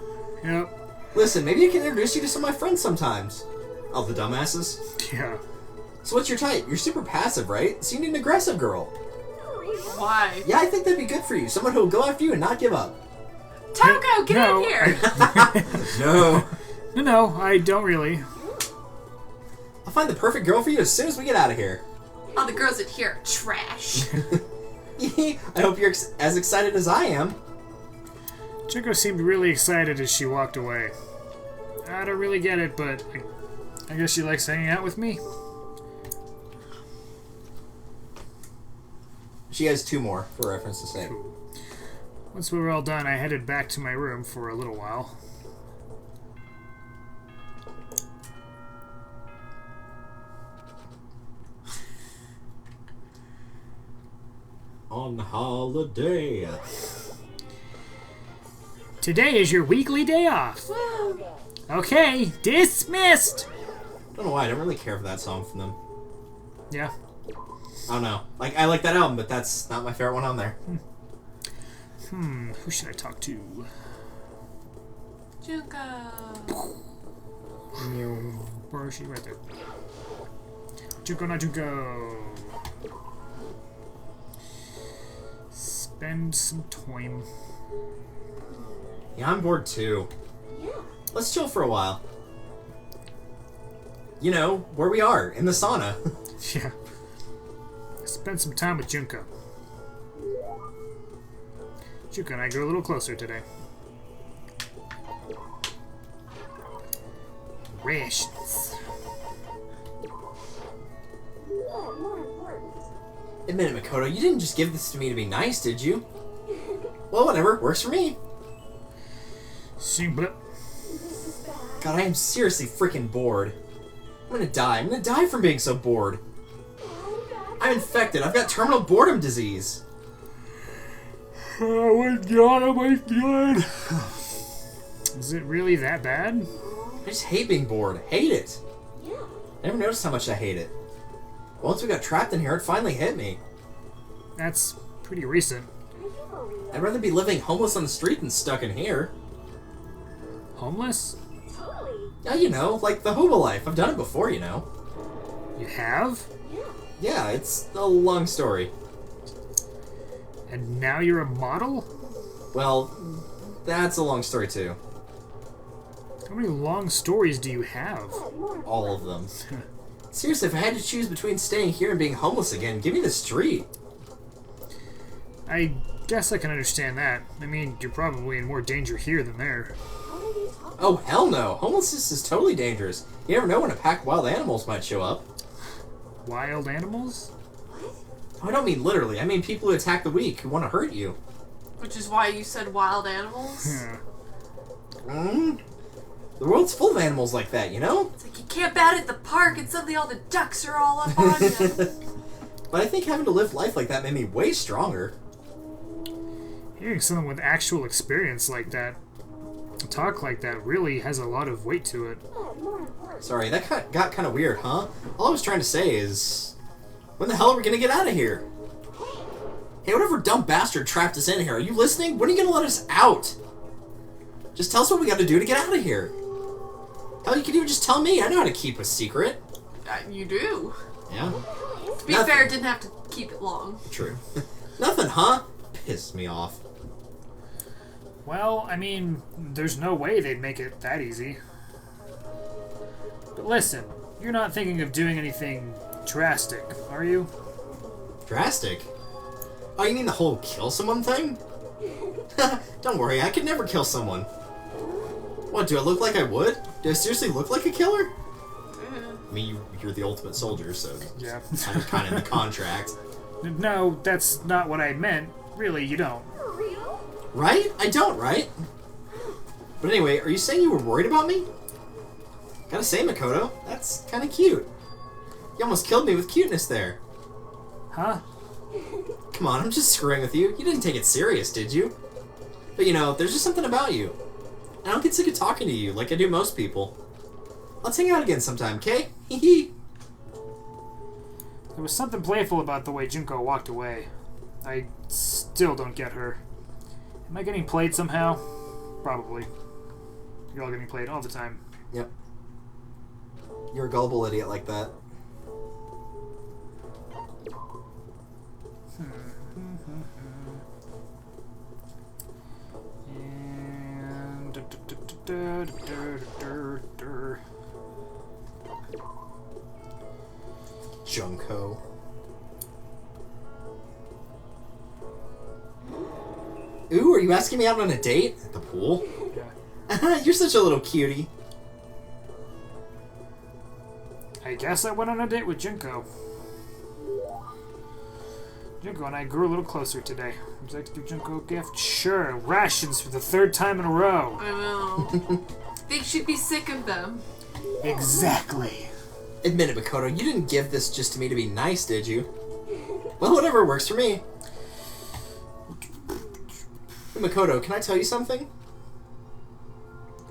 Yep. Listen, maybe I can introduce you to some of my friends sometimes. Oh, the dumbasses? Yeah. So what's your type? You're super passive, right? So you need an aggressive girl. Why? Yeah, I think that'd be good for you. Someone who'll go after you and not give up. Toko, get No, in here! No. No, I don't really. I'll find the perfect girl for you as soon as we get out of here. All the girls in here are trash. I hope you're as excited as I am. Chico seemed really excited as she walked away. I don't really get it, but I guess she likes hanging out with me. She has 2 more, for reference to say. Once we were all done, I headed back to my room for a little while. On holiday. Today is your weekly day off. Okay, dismissed. Don't know why, I don't really care for that song from them. Yeah. I don't know. Like, I like that album, but that's not my favorite one on there. Who should I talk to? Junko. Where is she? Right there. Junko, not Junko. Spend some time. Yeah, I'm bored too. Let's chill for a while. You know, where we are, in the sauna. Yeah. Spend some time with Junko. Junko and I grew a little closer today. Rations. Admit it, Makoto, you didn't just give this to me to be nice, did you? Well, whatever, works for me. Sing blip. God, I am seriously freaking bored. I'm gonna die. I'm gonna die from being so bored. I'm infected. I've got terminal boredom disease. Oh my god, oh my god. Is it really that bad? I just hate being bored. Hate it. I never noticed how much I hate it. Once we got trapped in here, it finally hit me. That's pretty recent. I'd rather be living homeless on the street than stuck in here. Homeless? Yeah, you know, like the hobo life. I've done it before, you know. You have? Yeah, it's a long story. And now you're a model? Well, that's a long story too. How many long stories do you have? All of them. Seriously, if I had to choose between staying here and being homeless again, give me the street. I guess I can understand that. I mean, you're probably in more danger here than there. Oh, hell no. Homelessness is totally dangerous. You never know when a pack of wild animals might show up. Wild animals? Oh, I don't mean literally. I mean people who attack the weak, who want to hurt you. Which is why you said wild animals. The world's full of animals like that, you know? It's like you camp out at the park and suddenly all the ducks are all up on you. But I think having to live life like that made me way stronger. Hearing someone with actual experience like that talk like that really has a lot of weight to it. Sorry, that got kind of weird, huh? All I was trying to say is... when the hell are we gonna get out of here? Hey, whatever dumb bastard trapped us in here, are you listening? When are you gonna let us out? Just tell us what we gotta do to get out of here. Hell, you could even just tell me. I know how to keep a secret. You do. Yeah. To be fair, didn't have to keep it long. True. Nothing, huh? Pissed me off. Well, I mean, there's no way they'd make it that easy. But listen, you're not thinking of doing anything drastic, are you? Drastic? Oh, you mean the whole kill someone thing? Don't worry, I could never kill someone. What, do I look like I would? Do I seriously look like a killer? I mean, you're the ultimate soldier, so Yeah. kind of in the contract. No, that's not what I meant. Really, you don't. Right? I don't, right? But anyway, are you saying you were worried about me? Gotta say, Makoto, that's kind of cute. You almost killed me with cuteness there. Huh? Come on, I'm just screwing with you. You didn't take it serious, did you? But you know, there's just something about you. I don't get sick of talking to you like I do most people. Let's hang out again sometime, okay? Hee hee. There was something playful about the way Junko walked away. I still don't get her. Am I getting played somehow? Probably. You're all getting played all the time. Yep. You're a gullible idiot like that. Junko. Ooh, are you asking me out on a date? At the pool? Yeah. You're such a little cutie. I guess I went on a date with Junko. Junko and I grew a little closer today. Would you like to give Junko a gift? Sure. Rations for the 3rd time in a row. I know. Think she'd be sick of them. Exactly. Admit it, Makoto, you didn't give this just to me to be nice, did you? Well, whatever works for me. Hey, Makoto, can I tell you something?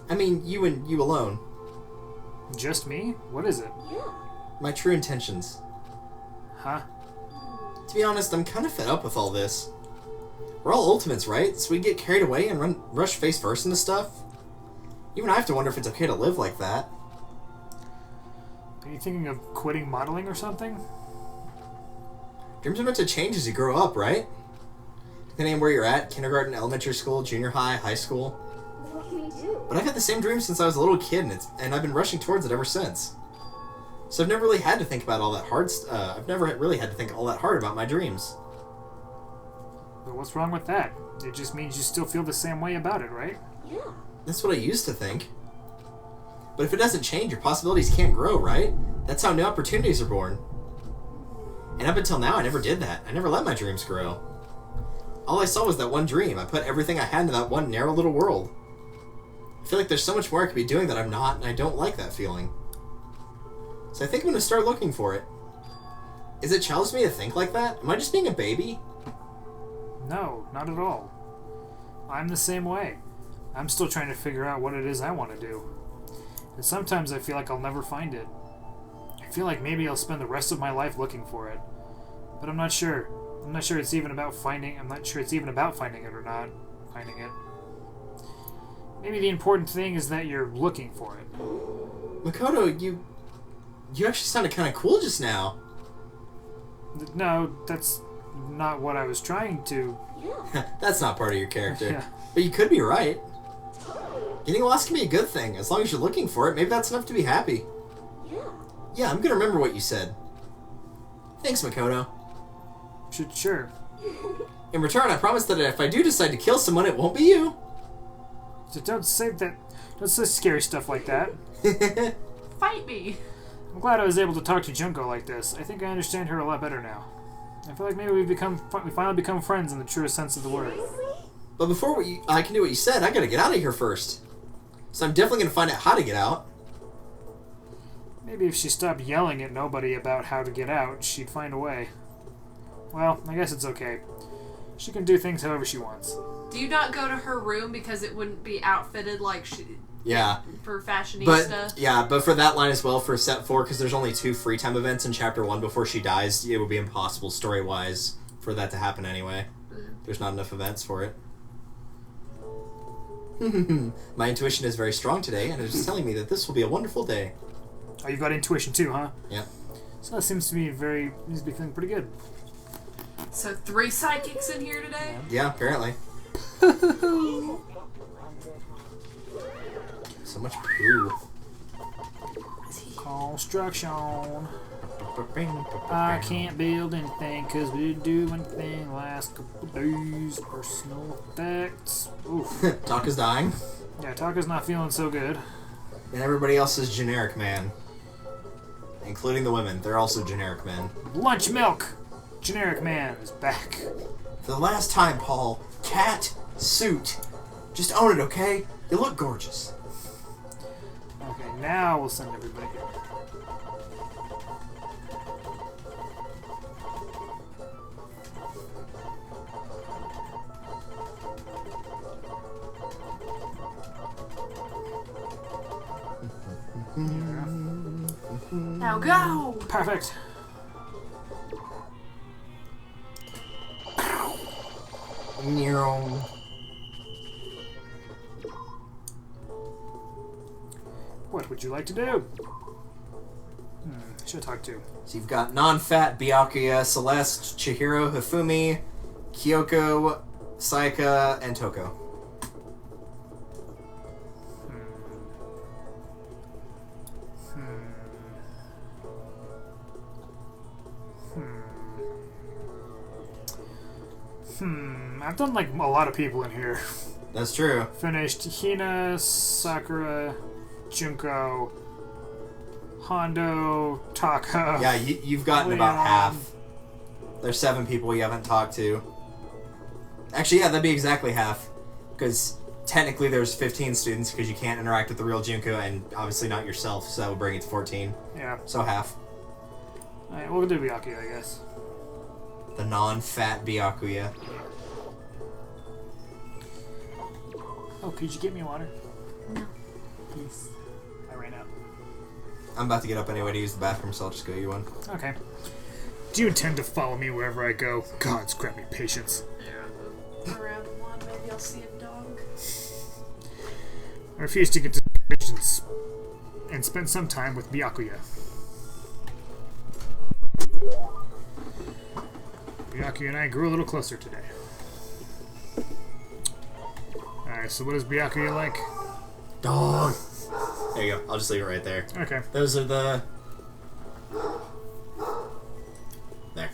I mean, you and you alone. Just me? What is it? My true intentions. Huh? To be honest, I'm kind of fed up with all this. We're all ultimates, right? So we get carried away and rush face first into stuff. Even I have to wonder if it's okay to live like that. Are you thinking of quitting modeling or something? Dreams are meant to change as you grow up, right? Depending on where you're at, kindergarten, elementary school, junior high, high school. What can we do? But I've had the same dream since I was a little kid, and I've been rushing towards it ever since. So I've never really had to think about all that hard. I've never really had to think all that hard about my dreams. But what's wrong with that? It just means you still feel the same way about it, right? Yeah. That's what I used to think. But if it doesn't change, your possibilities can't grow, right? That's how new opportunities are born. And up until now, I never did that. I never let my dreams grow. All I saw was that one dream. I put everything I had into that one narrow little world. I feel like there's so much more I could be doing that I'm not, and I don't like that feeling. So I think I'm going to start looking for it. Is it childish of me to think like that? Am I just being a baby? No, not at all. I'm the same way. I'm still trying to figure out what it is I want to do. And sometimes I feel like I'll never find it. I feel like maybe I'll spend the rest of my life looking for it. But I'm not sure. I'm not sure it's even about finding it or not finding it. Maybe the important thing is that you're looking for it. Makoto, you actually sounded kind of cool just now. No, that's not what I was trying to. That's not part of your character. Yeah. But you could be right. Getting lost can be a good thing. As long as you're looking for it, maybe that's enough to be happy. Yeah, I'm gonna remember what you said. Thanks, Makoto. Sure. In return, I promise that if I do decide to kill someone, it won't be you. So don't say scary stuff like that. Fight me. I'm glad I was able to talk to Junko like this. I think I understand her a lot better now. I feel like maybe we finally become friends in the truest sense of the word. But before I can do what you said, I gotta get out of here first. So I'm definitely gonna find out how to get out. Maybe if she stopped yelling at nobody about how to get out, she'd find a way. Well, I guess it's okay. She can do things however she wants. Do you not go to her room because it wouldn't be outfitted like Yeah. for fashionista? But for that line as well, for set 4, because there's only 2 free time events in chapter 1 before she dies, it would be impossible story-wise for that to happen anyway. There's not enough events for it. My intuition is very strong today, and it's telling me that this will be a wonderful day. Oh, you've got intuition too, huh? Yeah. So that seems to be feeling pretty good. So 3 psychics in here today? Yeah, apparently. So much poo. Construction. I can't build anything because we didn't do anything last couple days. Personal effects. Oof. Taka's dying. Yeah, Taka's not feeling so good. And everybody else is generic man. Including the women. They're also generic men. Lunch milk! Generic man is back. For the last time, Paul. Cat suit. Just own it, okay? You look gorgeous. Okay, now we'll send everybody. Now go! Perfect. What would you like to do? Should I talk to? So you've got non-fat Byakuya, Celeste, Chihiro, Hifumi, Kyoko, Sayaka, and Toko. I've done like a lot of people in here. That's true. Finished Hina, Sakura, Junko, Hondo, Taka. Yeah, you've gotten about Leon. half. There's 7 people you haven't talked to. Actually, yeah, that'd be exactly half. Because technically there's 15 students because you can't interact with the real Junko and obviously not yourself, so that would bring it to 14. Yeah. So half. Alright, we'll do Byakuya, I guess. The non-fat Byakuya. Oh, could you get me water? No. Please. I ran out. I'm about to get up anyway to use the bathroom, so I'll just go you one. Okay. Do you intend to follow me wherever I go? Gods grant me patience. Around 1, maybe I'll see a dog. I refuse to get to missions and spend some time with Byakuya. Byakuya and I grew a little closer today. Alright, so what is Byakuya like? Dog! There you go. I'll just leave it right there. Okay. Those are the... There.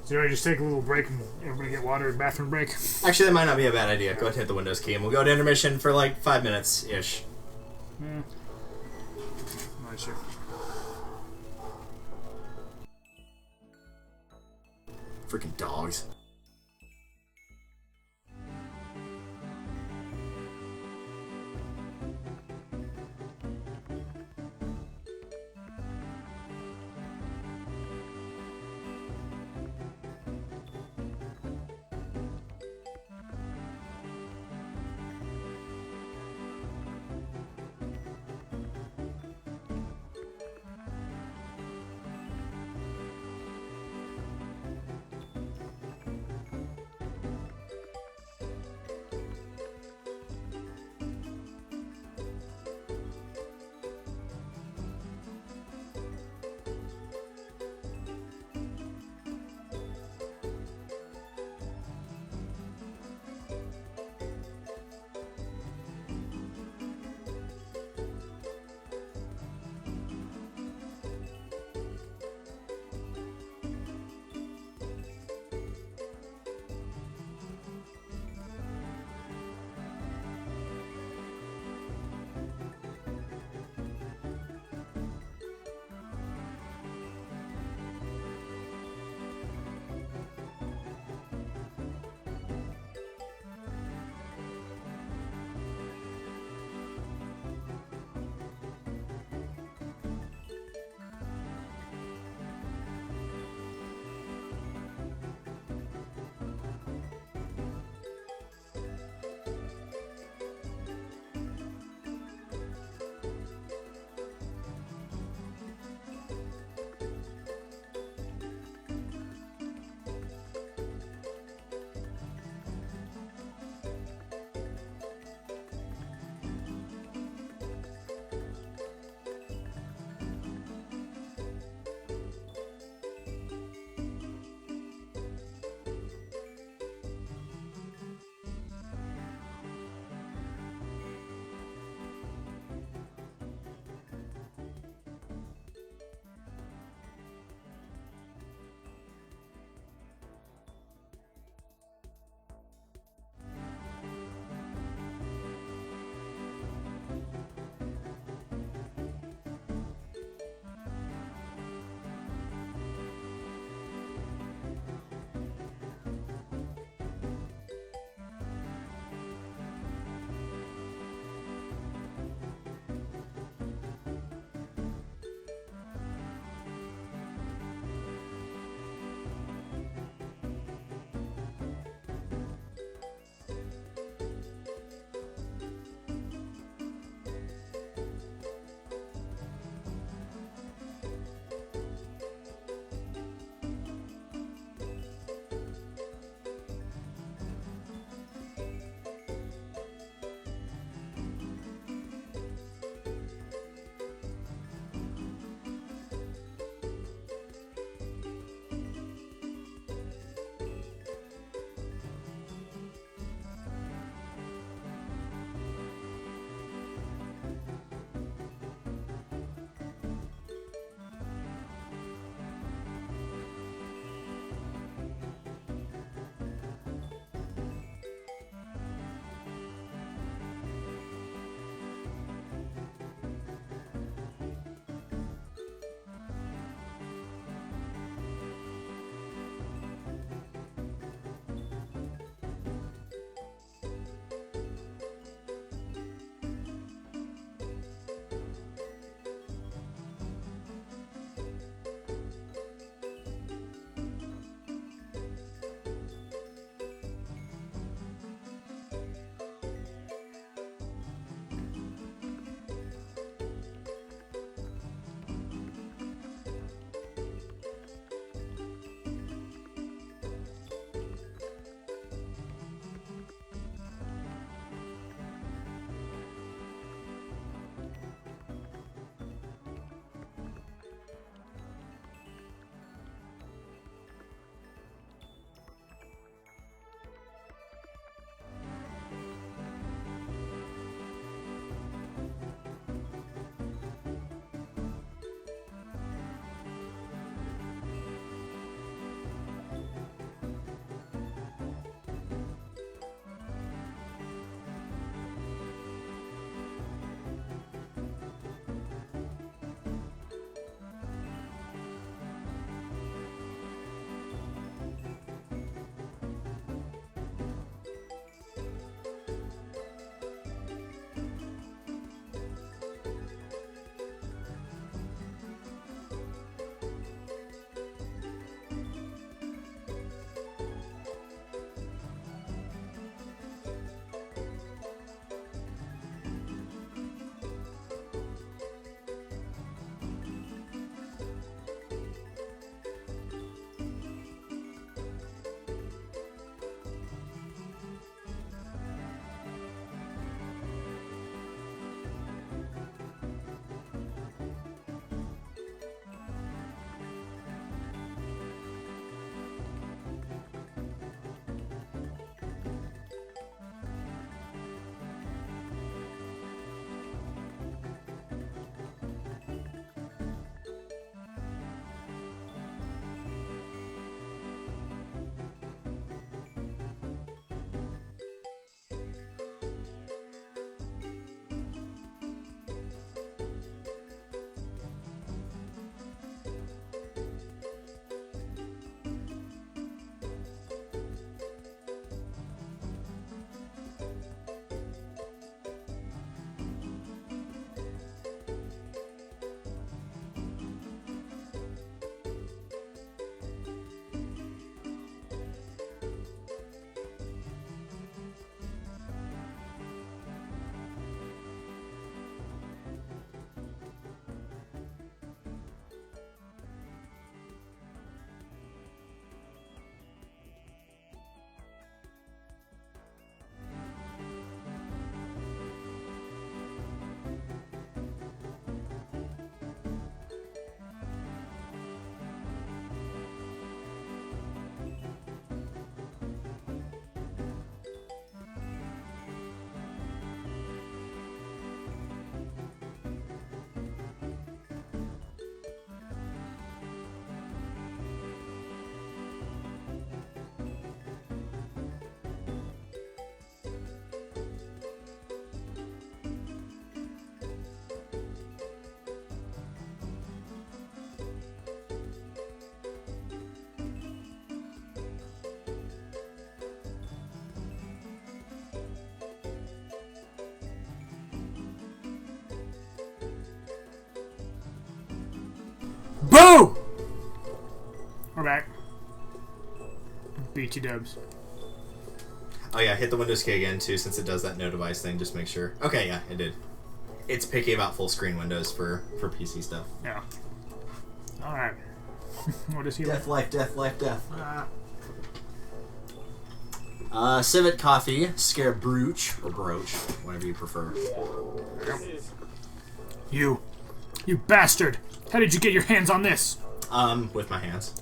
So you just take a little break and everybody get water and bathroom break? Actually, that might not be a bad idea. Go ahead and hit the Windows key, and we'll go to intermission for like 5 minutes-ish. I'm not sure. Freaking dogs. Boo! We're back. BT dubs. Oh yeah, hit the Windows key again too, since it does that no device thing. Just make sure. Okay, yeah, it did. It's picky about full screen windows for PC stuff. Yeah. All right. What is he? Death, life, death, life, death. Civet coffee, scare brooch or brooch, whatever you prefer. You bastard! How did you get your hands on this? With my hands.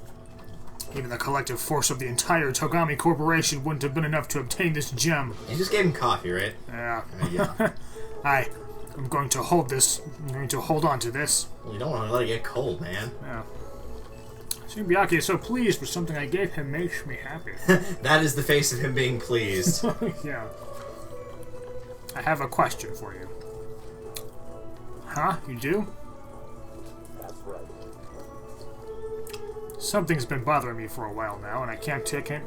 Even the collective force of the entire Togami Corporation wouldn't have been enough to obtain this gem. You just gave him coffee, right? Yeah. Yeah. I'm going to hold this. I'm going to hold on to this. Well, you don't want to let it get cold, man. Yeah. Shinbiaki is so pleased with something I gave him makes me happy. That is the face of him being pleased. Yeah. I have a question for you. Huh? You do? That's right. Something's been bothering me for a while now, and I can't take it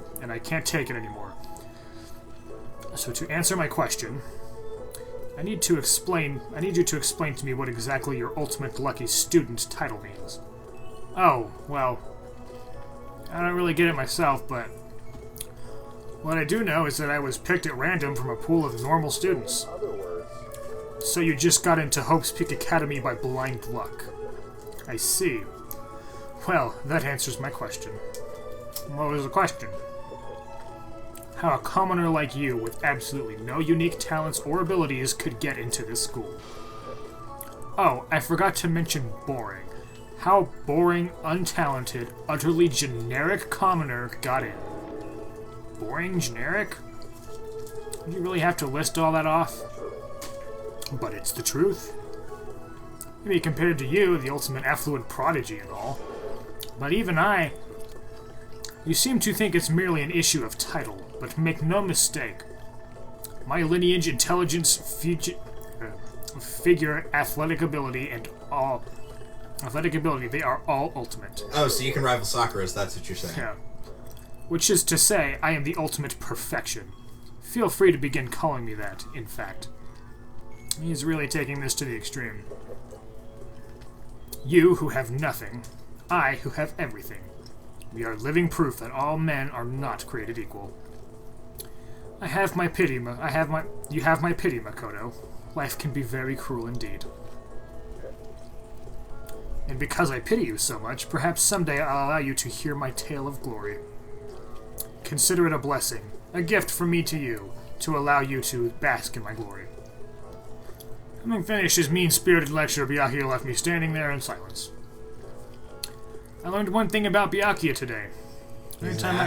anymore. So to answer my question, I need you to explain to me what exactly your ultimate lucky student title means. Oh, well, I don't really get it myself, but what I do know is that I was picked at random from a pool of normal students. Other words, So you just got into Hope's Peak Academy by blind luck. I see. Well, that answers my question. What was the question? How a commoner like you, with absolutely no unique talents or abilities, could get into this school. Oh, I forgot to mention boring. How boring, untalented, utterly generic commoner got in. Boring, generic? You really have to list all that off? But it's the truth. Maybe compared to you, the ultimate affluent prodigy and all. But even I... You seem to think it's merely an issue of title, but make no mistake. My lineage, intelligence, figure, athletic ability, they are all ultimate. Oh, so you can rival Sakura's, that's what you're saying. Yeah. Which is to say, I am the ultimate perfection. Feel free to begin calling me that, in fact. He's really taking this to the extreme. You who have nothing, I who have everything. We are living proof that all men are not created equal. You have my pity, Makoto. Life can be very cruel indeed. And because I pity you so much, perhaps someday I'll allow you to hear my tale of glory. Consider it a blessing, a gift from me to you, to allow you to bask in my glory. Having finished his mean-spirited lecture, Byakuya left me standing there in silence. I learned one thing about Byakuya today. Anytime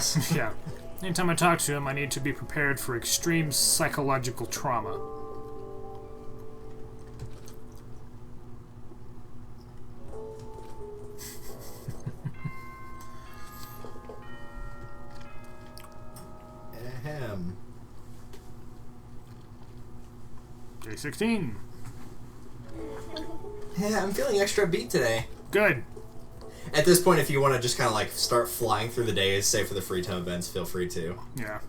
I talk to him, I need to be prepared for extreme psychological trauma. Ahem. Day 16. Yeah, I'm feeling extra beat today. Good. At this point, if you want to just kind of like start flying through the days, say for the free time events, feel free to. Yeah.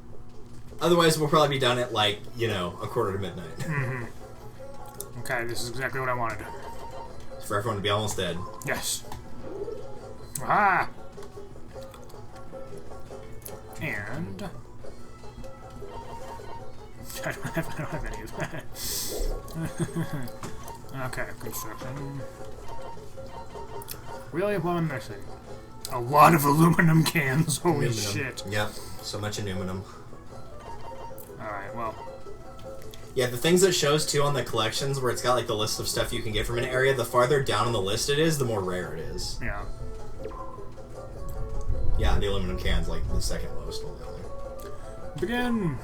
Otherwise, we'll probably be done at like, you know, a quarter to midnight. Okay, this is exactly what I wanted. For everyone to be almost dead. Yes. Ah! And... I don't have any of that. Okay, construction. Really, what am I missing? A lot of aluminum cans. Holy Aluminum. shit. Yep, so much aluminum. Alright, well. Yeah, the things it shows too on the collections where it's got like the list of stuff you can get from an area, the farther down on the list it is, the more rare it is. Yeah. Yeah, the aluminum can's like the second lowest one down there. Begin!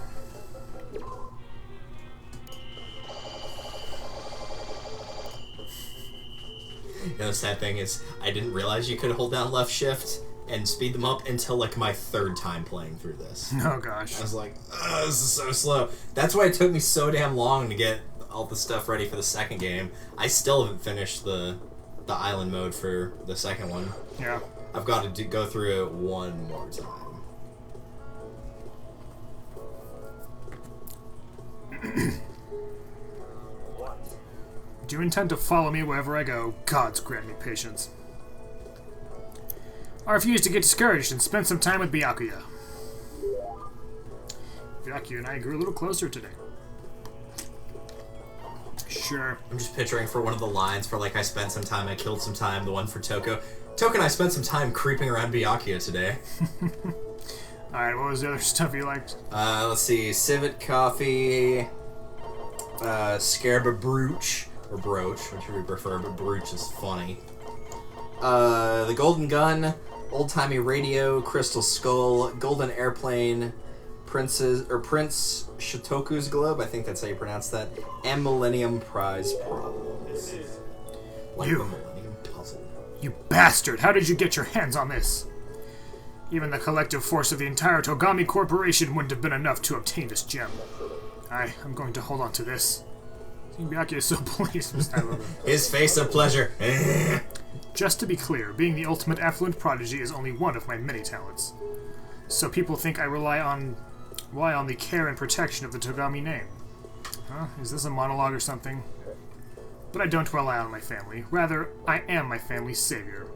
You know, the sad thing is, I didn't realize you could hold down left shift and speed them up until like my third time playing through this. Oh gosh. I was like, this is so slow. That's why it took me so damn long to get all the stuff ready for the second game. I still haven't finished the island mode for the second one. Yeah. I've got to go through it one more time. Do you intend to follow me wherever I go? Gods grant me patience. I refuse to get discouraged and spend some time with Byakuya. Byakuya and I grew a little closer today. Sure. I'm just picturing for one of the lines for like I spent some time, I killed some time, the one for Toko. Toko and I spent some time creeping around Byakuya today. Alright, what was the other stuff you liked? Let's see, Civet Coffee, Scarab Brooch, or Brooch, whichever you prefer, but Brooch is funny. The Golden Gun, Old Timey Radio, Crystal Skull, Golden Airplane, Prince Shotoku's Globe, I think that's how you pronounce that, and Millennium Prize Problems. Like You. the Millennium Puzzle. You bastard! How did you get your hands on this? Even the collective force of the entire Togami Corporation wouldn't have been enough to obtain this gem. I'm going to hold on to this. Byakuya is so pleased. I love him. His face of pleasure. Just to be clear, being the ultimate affluent prodigy is only one of my many talents. So people think I rely on the care and protection of the Togami name. Huh? Is this a monologue or something? But I don't rely on my family. Rather, I am my family's savior.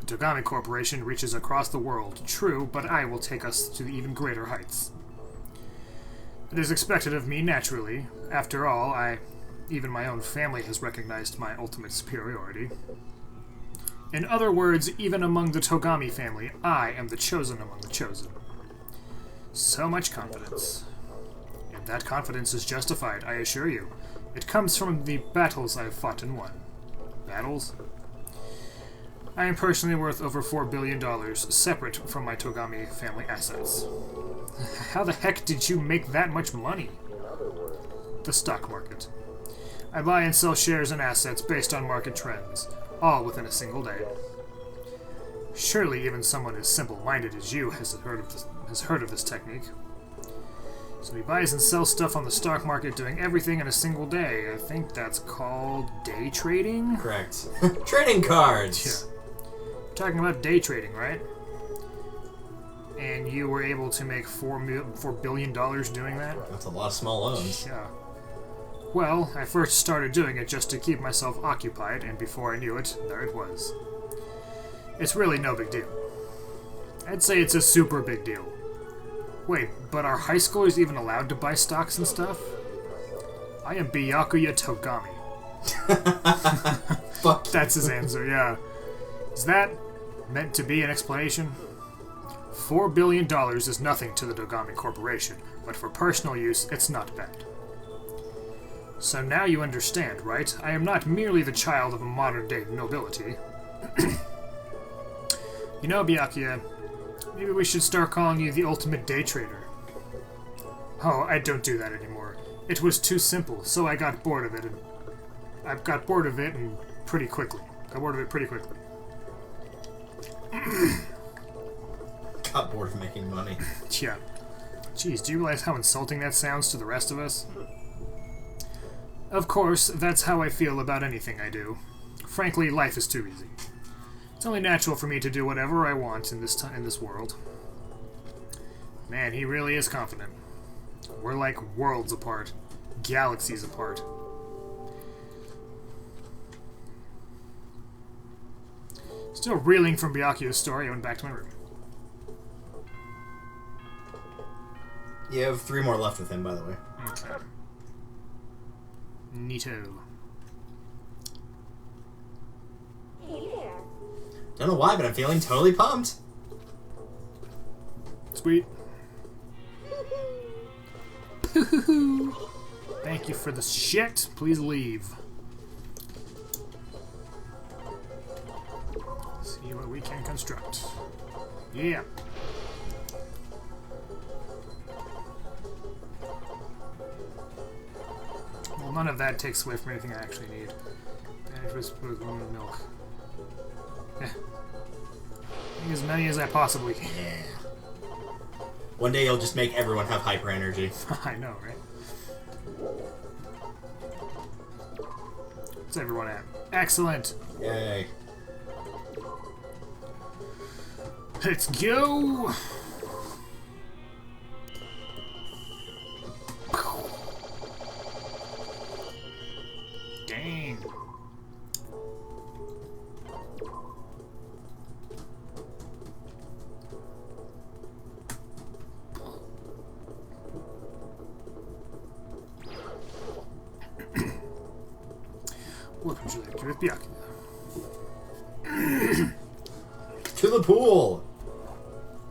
The Togami Corporation reaches across the world, true, but I will take us to even greater heights. It is expected of me, naturally. After all, even my own family has recognized my ultimate superiority. In other words, even among the Togami family, I am the chosen among the chosen. So much confidence. And that confidence is justified, I assure you. It comes from the battles I have fought and won. Battles? I am personally worth over $4 billion, separate from my Togami family assets. How the heck did you make that much money? The stock market. I buy and sell shares and assets based on market trends, all within a single day. Surely even someone as simple-minded as you has heard of this technique. So he buys and sells stuff on the stock market, doing everything in a single day. I think that's called day trading? Correct. Trading cards! Yeah. Talking about day trading, right? And you were able to make $4 billion doing that? That's a lot of small loans. Yeah. Well, I first started doing it just to keep myself occupied, and before I knew it, there it was. It's really no big deal. I'd say it's a super big deal. Wait, but are high schoolers even allowed to buy stocks and stuff? I am Byakuya Togami. Fuck. That's his answer, yeah. Is that meant to be an explanation? $4 billion is nothing to the Togami Corporation, but for personal use, it's not bad. So now you understand, right? I am not merely the child of a modern-day nobility. You know, Byakuya, maybe we should start calling you the ultimate day trader. Oh, I don't do that anymore. It was too simple, so I got bored of it, and pretty quickly. Got bored of it pretty quickly. Got bored of making money. Yeah. Jeez, do you realize how insulting that sounds to the rest of us? Of course, that's how I feel about anything I do. Frankly, life is too easy. It's only natural for me to do whatever I want in this world. Man, he really is confident. We're like worlds apart. Galaxies apart. Still reeling from Byakuya's story, I went back to my room. You have 3 more left with him, by the way. Okay. Neato. Hey there. Don't know why, but I'm feeling totally pumped. Sweet. Thank you for the shit. Please leave. See what we can construct. Yeah. Well, none of that takes away from anything I actually need. Manage with milk. Yeah. Make as many as I possibly can. Yeah. One day you'll just make everyone have hyper energy. I know, right? What's everyone at? Excellent! Yay. Let's go! Dang. with Byakuya. To the pool!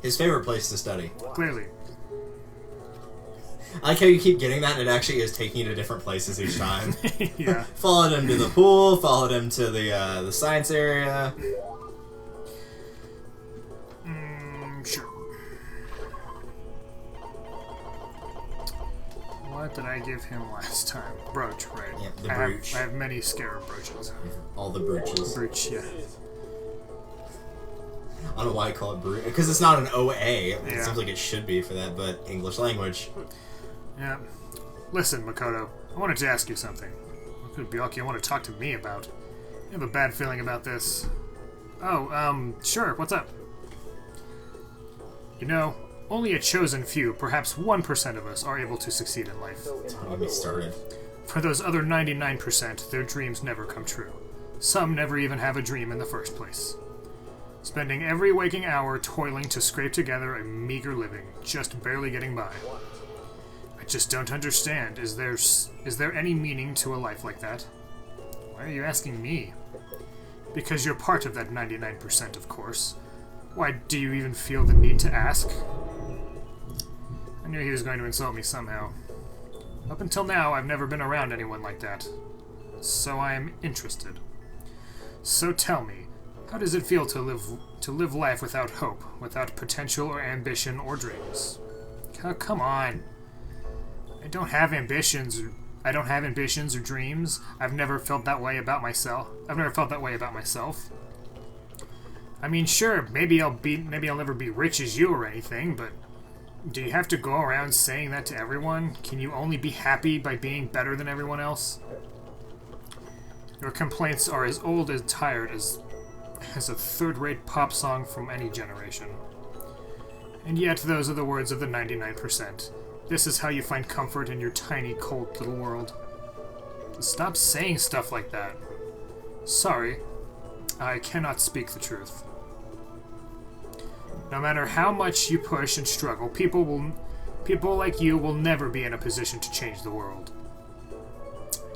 His favorite place to study. Clearly. I like how you keep getting that and it actually is taking you to different places each time. Yeah. Followed him to the pool, followed him to the science area. Sure. What did I give him last time? Brooch, right? Yeah, the I brooch. have many scarab brooches. All the brooches. Brooch, yeah. I don't know why I call it brooch. Because it's not an OA. It Yeah. seems like it should be for that, but English language. Yeah. Listen, Makoto, I wanted to ask you something. What could Byakuya want to talk to me about? I have a bad feeling about this. Oh, sure, what's up? You know, only a chosen few, perhaps 1% of us, are able to succeed in life. Don't get me started. For those other 99%, their dreams never come true. Some never even have a dream in the first place. Spending every waking hour toiling to scrape together a meager living, just barely getting by. I just don't understand. Is there any meaning to a life like that? Why are you asking me? Because you're part of that 99%, of course. Why do you even feel the need to ask? I knew he was going to insult me somehow. Up until now, I've never been around anyone like that. So I am interested. So tell me, how does it feel to live life without hope, without potential or ambition or dreams? Come on. I don't have ambitions or dreams. I've never felt that way about myself. I mean, sure, maybe I'll never be rich as you or anything, but do you have to go around saying that to everyone? Can you only be happy by being better than everyone else? Your complaints are as old and tired as a third-rate pop song from any generation. And yet those are the words of the 99%. This is how you find comfort in your tiny, cold little world. Stop saying stuff like that. Sorry, I cannot speak the truth. No matter how much you push and struggle, people like you will never be in a position to change the world.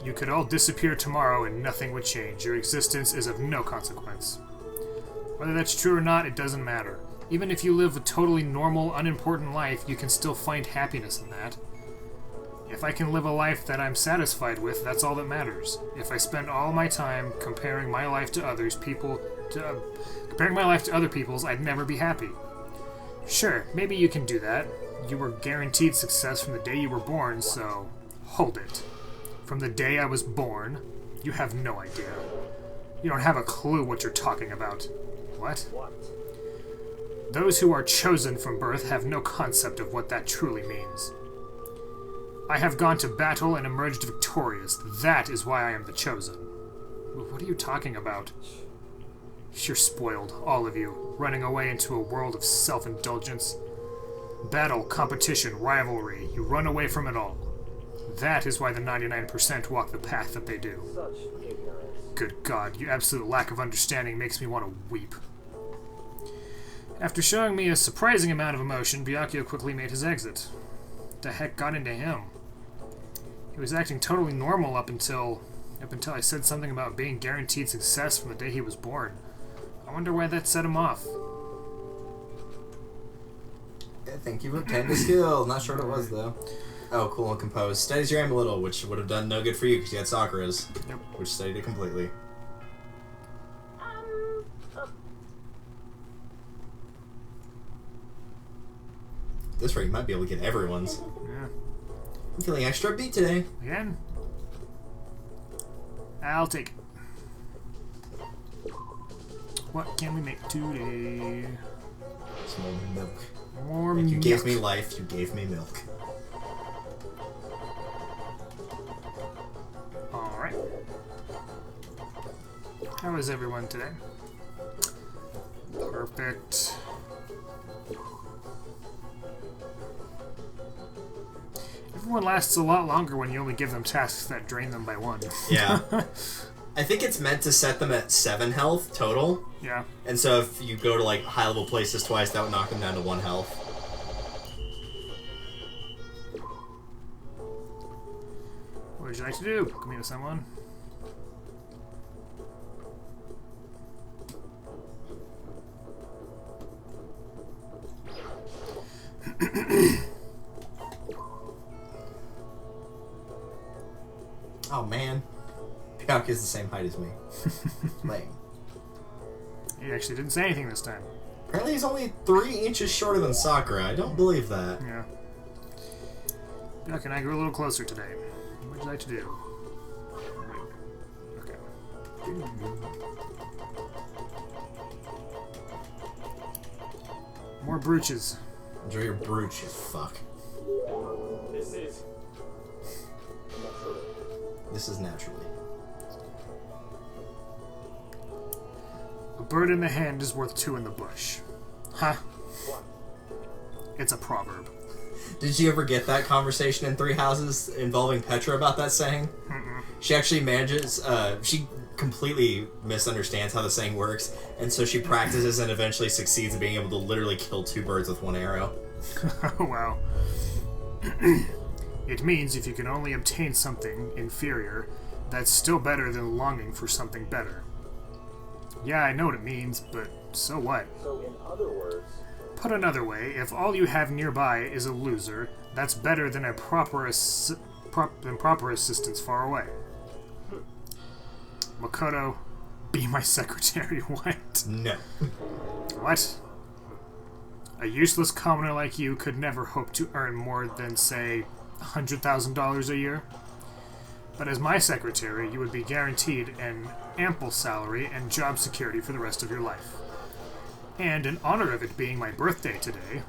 You could all disappear tomorrow and nothing would change. Your existence is of no consequence. Whether that's true or not, it doesn't matter. Even if you live a totally normal, unimportant life, you can still find happiness in that. If I can live a life that I'm satisfied with, that's all that matters. If I spend all my time comparing my life to other people's, I'd never be happy. Sure, maybe you can do that. You were guaranteed success from the day you were born, so hold it. From the day I was born, you have no idea. You don't have a clue what you're talking about. What? Those who are chosen from birth have no concept of what that truly means. I have gone to battle and emerged victorious. That is why I am the chosen. What are you talking about? You're spoiled, all of you, running away into a world of self-indulgence. Battle, competition, rivalry, you run away from it all. That is why the 99% walk the path that they do. Such ignorance. Good God, your absolute lack of understanding makes me want to weep. After showing me a surprising amount of emotion, Byakuya quickly made his exit. What the heck got into him? He was acting totally normal up until I said something about being guaranteed success from the day he was born. I wonder why that set him off. I think you've obtained a skill. Not sure what it was, though. Oh, cool and composed. Steadies your aim a little, which would have done no good for you because you had Sakura's, Yep. which steadied it completely. At this rate, you might be able to get everyone's. Yeah. I'm feeling extra beat today. Again? I'll take it. What can we make today? Some more milk. More You milk. gave me life, you gave me milk. Alright. How is everyone today? Perfect. Everyone lasts a lot longer when you only give them tasks that drain them by 1. Yeah. I think it's meant to set them at 7 health total. Yeah. And so if you go to like high level places twice, that would knock them down to 1 health. What would you like to do? Come meet with someone. Oh man, Pyakuya's the same height as me. Lame. He actually didn't say anything this time. Apparently he's only 3 inches shorter than Sakura. I don't believe that. Yeah. Duck and I grew a little closer today. What would you like to do? Wait. Okay. More brooches. Enjoy your brooch, you fuck. This is naturally. This is naturally. A bird in the hand is worth 2 in the bush. Huh? What? It's a proverb. Did you ever get that conversation in Three Houses involving Petra about that saying? Mm-mm. She actually manages, she completely misunderstands how the saying works, and so she practices and eventually succeeds at being able to literally kill 2 birds with 1 arrow. Oh, wow. It means if you can only obtain something inferior, that's still better than longing for something better. Yeah, I know what it means, but so what? So in other words, Put another way, if all you have nearby is a loser, that's better than a proper assistance far away. Makoto, be my secretary. What? No. What? A useless commoner like you could never hope to earn more than, say, $100,000 a year? But as my secretary, you would be guaranteed an ample salary and job security for the rest of your life. And in honor of it being my birthday today,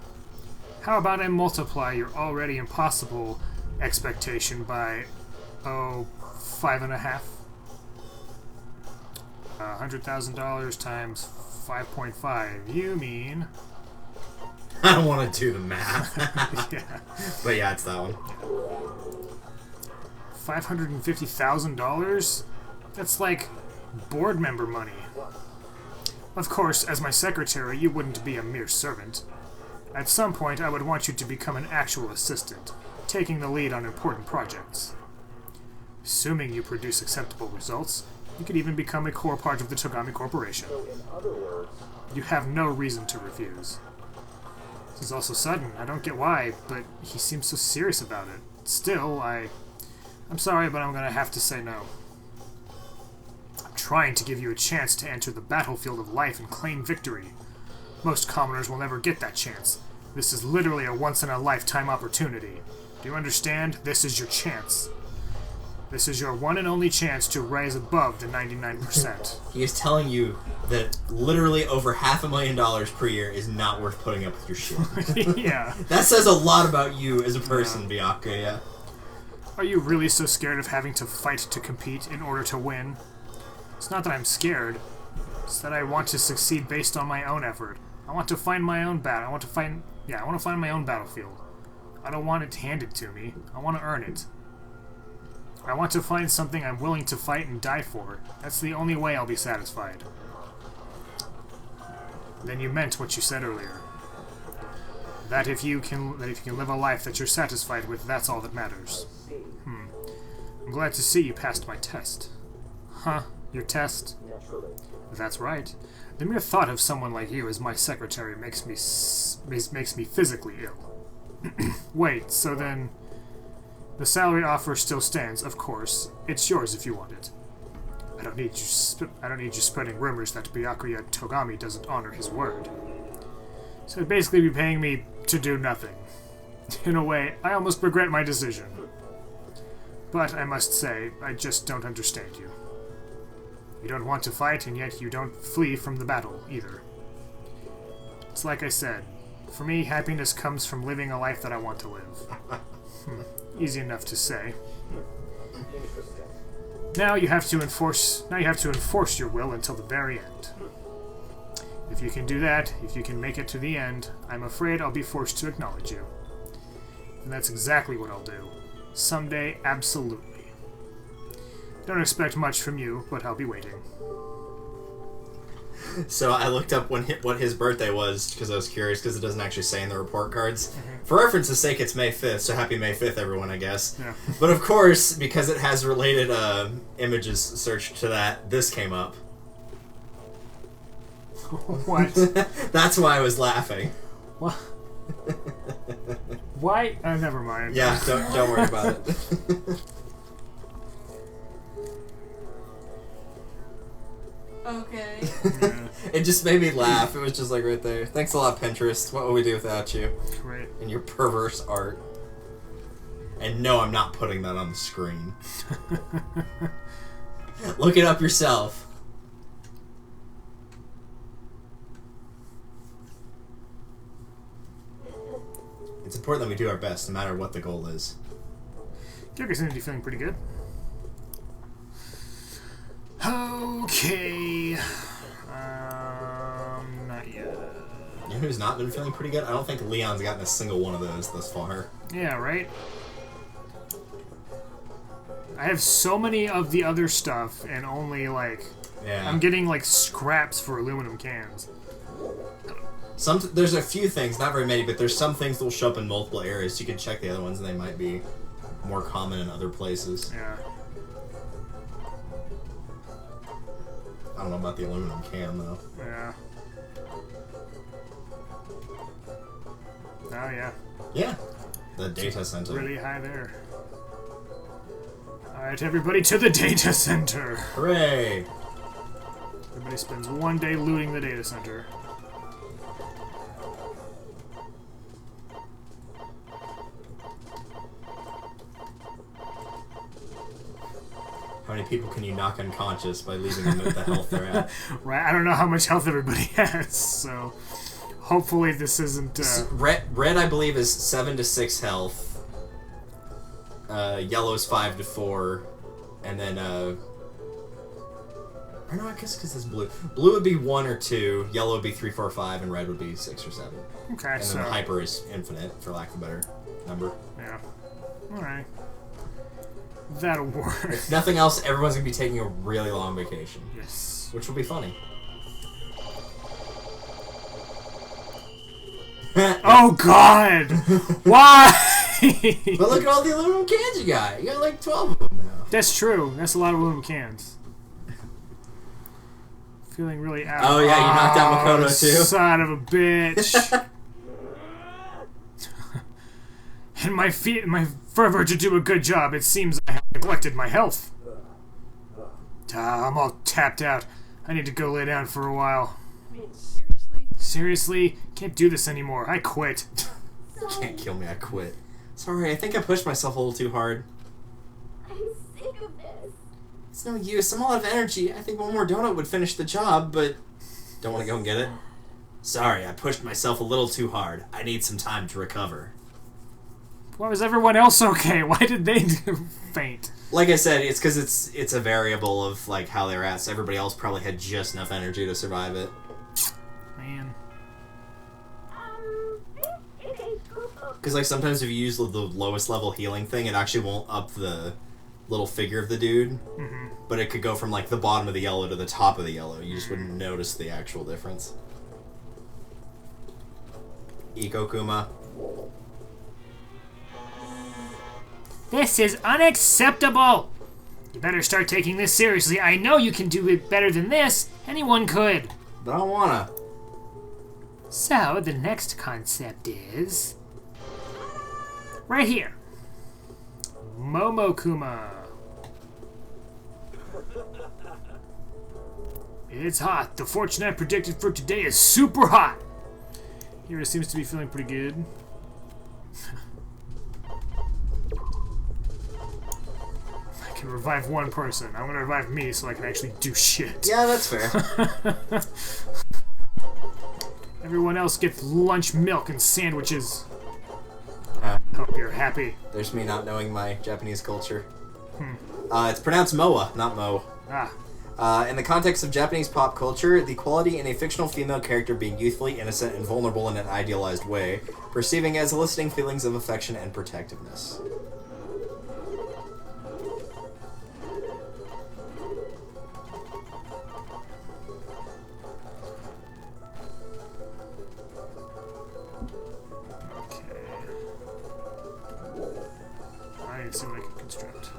how about I multiply your already impossible expectation by, 5.5? $100,000 times 5.5. You mean? I don't want to do the math. Yeah. But yeah, it's that one. $550,000? That's like board member money. Of course, as my secretary, you wouldn't be a mere servant. At some point, I would want you to become an actual assistant, taking the lead on important projects. Assuming you produce acceptable results, you could even become a core part of the Togami Corporation. so in other words, You have no reason to refuse. This is also sudden. I don't get why, but he seems so serious about it. Still, I'm sorry, but I'm gonna have to say no. I'm trying to give you a chance to enter the battlefield of life and claim victory. Most commoners will never get that chance. This is literally a once-in-a-lifetime opportunity. Do you understand? This is your chance. This is your one and only chance to rise above the 99%. He is telling you that literally over $500,000 per year is not worth putting up with your shit. Yeah. That says a lot about you as a person, Byakuya, yeah. Are you really so scared of having to fight to compete in order to win? It's not that I'm scared. It's that I want to succeed based on my own effort. I want to find my own battle. I want to find my own battlefield. I don't want it handed to me. I want to earn it. I want to find something I'm willing to fight and die for. That's the only way I'll be satisfied. Then you meant what you said earlier. That if you can live a life that you're satisfied with, that's all that matters. I'm glad to see you passed my test. Huh? Your test? naturally. That's right. The mere thought of someone like you as my secretary makes me physically ill. Wait, so then the salary offer still stands, of course. It's yours if you want it. I don't need you spreading rumors that Byakuya Togami doesn't honor his word. So it'd basically be paying me to do nothing. In a way, I almost regret my decision. But I must say, I just don't understand you. You don't want to fight, and yet you don't flee from the battle, either. It's like I said, for me, happiness comes from living a life that I want to live. Easy enough to say. Interesting. Now you have to enforce your will until the very end. If you can do that, if you can make it to the end, I'm afraid I'll be forced to acknowledge you. And that's exactly what I'll do. Someday, absolutely. Don't expect much from you, but I'll be waiting. So I looked up what his birthday was because I was curious because it doesn't actually say in the report cards. For reference's sake, it's May 5th, so happy May 5th, everyone, I guess. Yeah. But of course, because it has related images searched to that, this came up. What? That's why I was laughing. What? Why? Never mind. Yeah, don't worry about it. Okay. Yeah, It just made me laugh. It was just like right there. Thanks a lot, Pinterest. What would we do without you right. and your perverse art? And no, I'm not putting that on the screen. Look it up yourself. It's important that we do our best, no matter what the goal is. Joker seems to be feeling pretty good. Okay. Not yet. You know who's not been feeling pretty good? I don't think Leon's gotten a single one of those thus far. Yeah, right? I have so many of the other stuff, and only, like... Yeah. I'm getting, like, scraps for aluminum cans. There's a few things, not very many, but there's some things that will show up in multiple areas. You can check the other ones, and they might be more common in other places. Yeah. I don't know about the aluminum can, though. Yeah. Oh, yeah. Yeah. The data center. Really high there. Alright, everybody to the data center! Hooray! Everybody spends one day looting the data center. How many people can you knock unconscious by leaving them at the health they're at? Right, I don't know how much health everybody has, so... Hopefully this isn't, Red, I believe, is 7 to 6 health. Yellow's 5 to 4. And then, or no, I guess because it's blue. Blue would be 1 or 2, yellow would be 3, 4, 5, and red would be 6 or 7. Okay, And then so... the hyper is infinite, for lack of a better number. Yeah. Alright. That'll work. If nothing else, everyone's going to be taking a really long vacation. Yes. Which will be funny. Oh god! Why? But look at all the aluminum cans you got. You got like 12 of them now. That's true. That's a lot of aluminum cans. Feeling really out. Oh, yeah, you knocked out Makoto, too? Son of a bitch. In my fervor to do a good job, it seems I have neglected my health. I'm all tapped out. I need to go lay down for a while. I mean, seriously? Seriously? Can't do this anymore. I quit. You can't kill me, I quit. Sorry, I think I pushed myself a little too hard. I'm sick of this. It's no use, I'm all out of energy. I think one more donut would finish the job, but... Don't want to go and get it? Sorry, I pushed myself a little too hard. I need some time to recover. Why was everyone else okay? Why did they faint? Like I said, it's because it's a variable of like how they're at, so everybody else probably had just enough energy to survive it. Man. Okay, cool. Because like sometimes if you use the lowest level healing thing, it actually won't up the little figure of the dude, Mm-hmm. but it could go from like the bottom of the yellow to the top of the yellow. You just wouldn't notice the actual difference. Eco Kuma. This is unacceptable! You better start taking this seriously. I know you can do it better than this. Anyone could. But I don't wanna. So, the next concept is... right here. Momokuma. It's hot. The fortune I predicted for today is super hot. Hero seems to be feeling pretty good. I can revive one person. I'm gonna revive me so I can actually do shit. Yeah, that's fair. Everyone else gets lunch milk and sandwiches. Hope you're happy. There's me not knowing my Japanese culture. It's pronounced Moa, not Mo. In the context of Japanese pop culture, the quality in a fictional female character being youthfully innocent and vulnerable in an idealized way, perceiving as eliciting feelings of affection and protectiveness. I need to see what I can construct.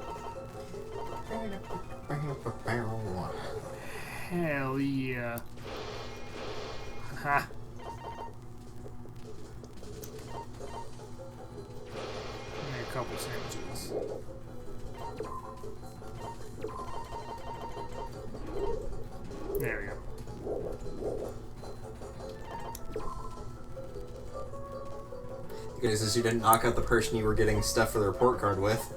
Hell yeah. Ha. Good news is you didn't knock out the person you were getting stuff for the report card with.